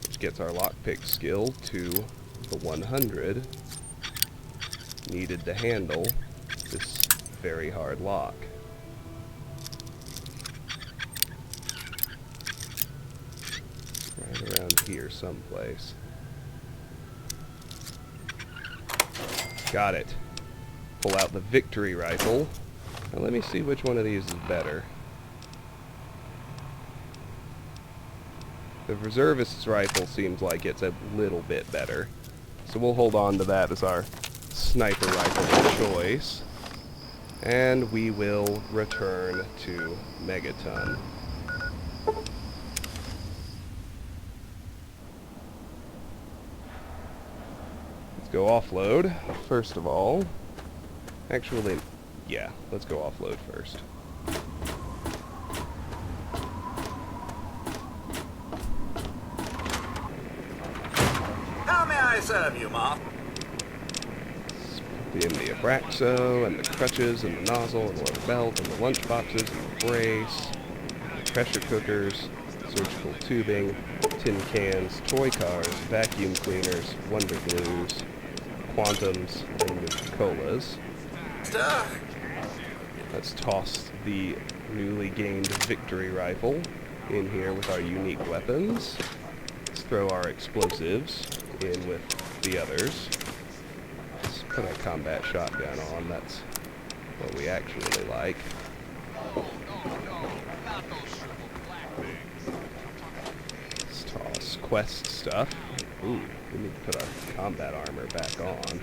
which gets our lockpick skill to the 100. needed to handle this very hard lock. Right around here someplace. Got it. Pull out the victory rifle. Now let me see which one of these is better. The reservist's rifle seems like it's a little bit better. So we'll hold on to that as our sniper rifle of choice. And we will return to Megaton. Let's go offload, first of all. Actually, yeah, let's go offload first. How may I serve you, Mark? In the Abraxo, and the crutches, and the nozzle, and the leather belt, and the lunch boxes, and the brace, the pressure cookers, surgical tubing, tin cans, toy cars, vacuum cleaners, Wonder Glues, Quantums, and Nuka-Colas. Let's toss the newly gained victory rifle in here with our unique weapons. Let's throw our explosives in with the others. Let's put our combat shotgun on. That's what we actually like. Let's toss quest stuff. Ooh, we need to put our combat armor back on.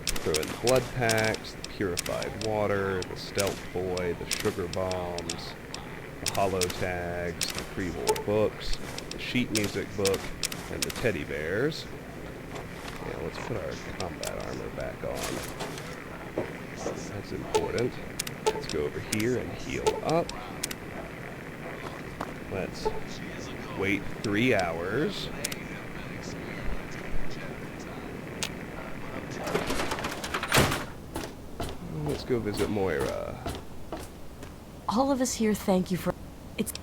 Throw in the blood packs, the purified water, the stealth boy, the sugar bombs, the hollow tags, the pre-war books, the sheet music book, and the teddy bears. Yeah, let's put our combat armor back on. That's important. Let's go over here and heal up. Let's wait 3 hours. Let's go visit Moira. All of us here thank you for... It's...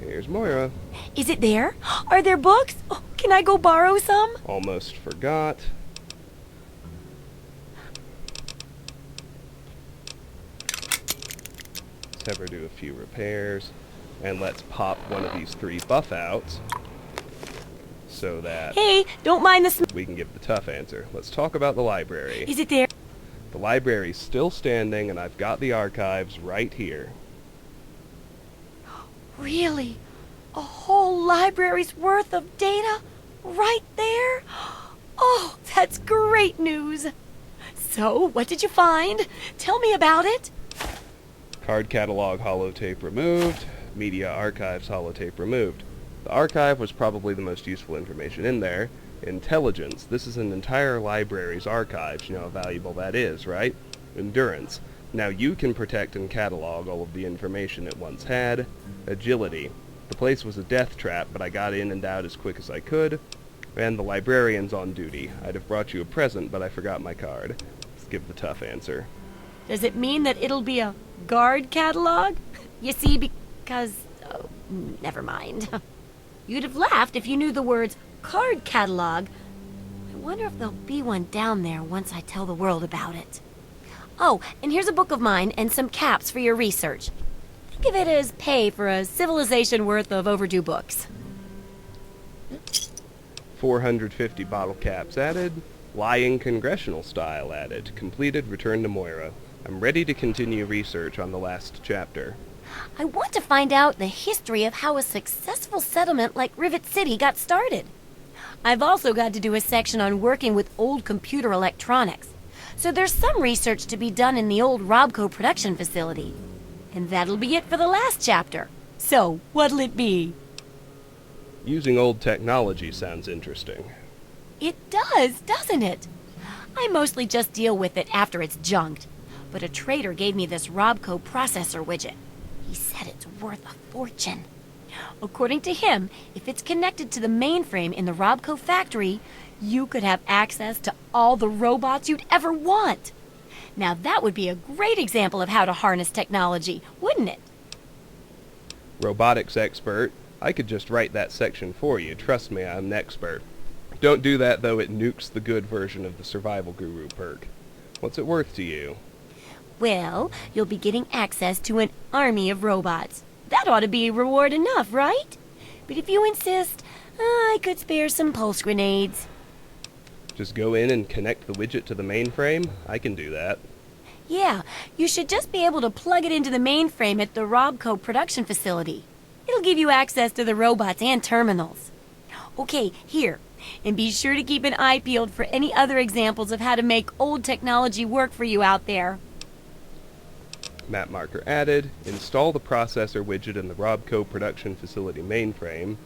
Here's Moira. Is it there? Are there books? Oh, can I go borrow some? Almost forgot. Let's have her do a few repairs. And let's pop one of these 3 buff outs so that Hey, don't mind the we can give the tough answer. Let's talk about the library. Is it there? The library's still standing, and I've got the archives right here. Really? A whole library's worth of data? Right there? Oh, that's great news. So, what did you find? Tell me about it. Card catalog holotape removed. Media archives holotape removed. The archive was probably the most useful information in there. Intelligence. This is an entire library's archives. You know how valuable that is, right? Endurance. Now you can protect and catalog all of the information it once had. Agility. The place was a death trap, but I got in and out as quick as I could. And the librarian's on duty. I'd have brought you a present, but I forgot my card. Let's give the tough answer. Does it mean that it'll be a guard catalog? You see, because... Oh, never mind. You'd have laughed if you knew the words card catalog. I wonder if there'll be one down there once I tell the world about it. Oh, and here's a book of mine and some caps for your research. Think of it as pay for a civilization worth of overdue books. 450 bottle caps added. Lying congressional style added. Completed. Return to Moira. I'm ready to continue research on the last chapter. I want to find out the history of how a successful settlement like Rivet City got started. I've also got to do a section on working with old computer electronics. So there's some research to be done in the old Robco production facility. And that'll be it for the last chapter. So, what'll it be? Using old technology sounds interesting. It does, doesn't it? I mostly just deal with it after it's junked. But a trader gave me this Robco processor widget. He said it's worth a fortune. According to him, if it's connected to the mainframe in the Robco factory, you could have access to all the robots you'd ever want. Now that would be a great example of how to harness technology, wouldn't it? Robotics expert, I could just write that section for you. Trust me, I'm an expert. Don't do that, though. It nukes the good version of the Survival Guru perk. What's it worth to you? Well, you'll be getting access to an army of robots. That ought to be reward enough, right? But if you insist, I could spare some pulse grenades. Just go in and connect the widget to the mainframe? I can do that. Yeah, you should just be able to plug it into the mainframe at the Robco production facility. It'll give you access to the robots and terminals. Okay, here. And be sure to keep an eye peeled for any other examples of how to make old technology work for you out there. Map marker added. Install the processor widget in the Robco production facility mainframe.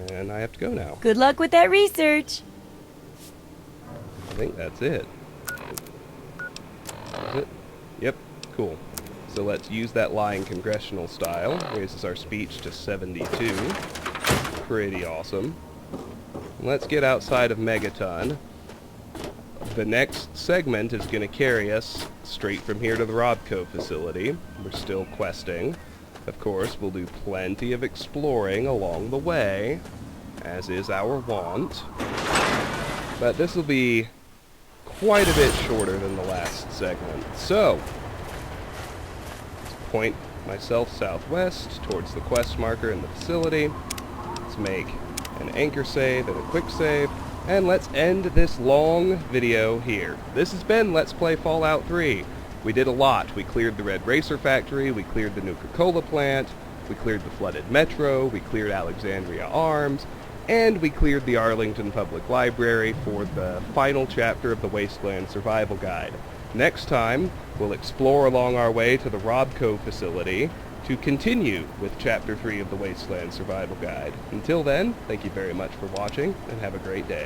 And I have to go now. Good luck with that research. I think that's it. Is it? Yep, cool. So let's use that lying congressional style. Raises our speech to 72. Pretty awesome. Let's get outside of Megaton. The next segment is going to carry us straight from here to the Robco facility. We're still questing. Of course, we'll do plenty of exploring along the way, as is our wont. But this will be quite a bit shorter than the last segment. So, let's point myself southwest towards the quest marker in the facility. Let's make an anchor save and a quick save. And let's end this long video here. This has been Let's Play Fallout 3. We did a lot. We cleared the Red Racer factory, we cleared the Nuka-Cola plant, we cleared the flooded metro, we cleared Alexandria Arms, and we cleared the Arlington Public Library for the final chapter of the Wasteland Survival Guide. Next time, we'll explore along our way to the Robco facility to continue with Chapter 3 of the Wasteland Survival Guide. Until then, thank you very much for watching, and have a great day.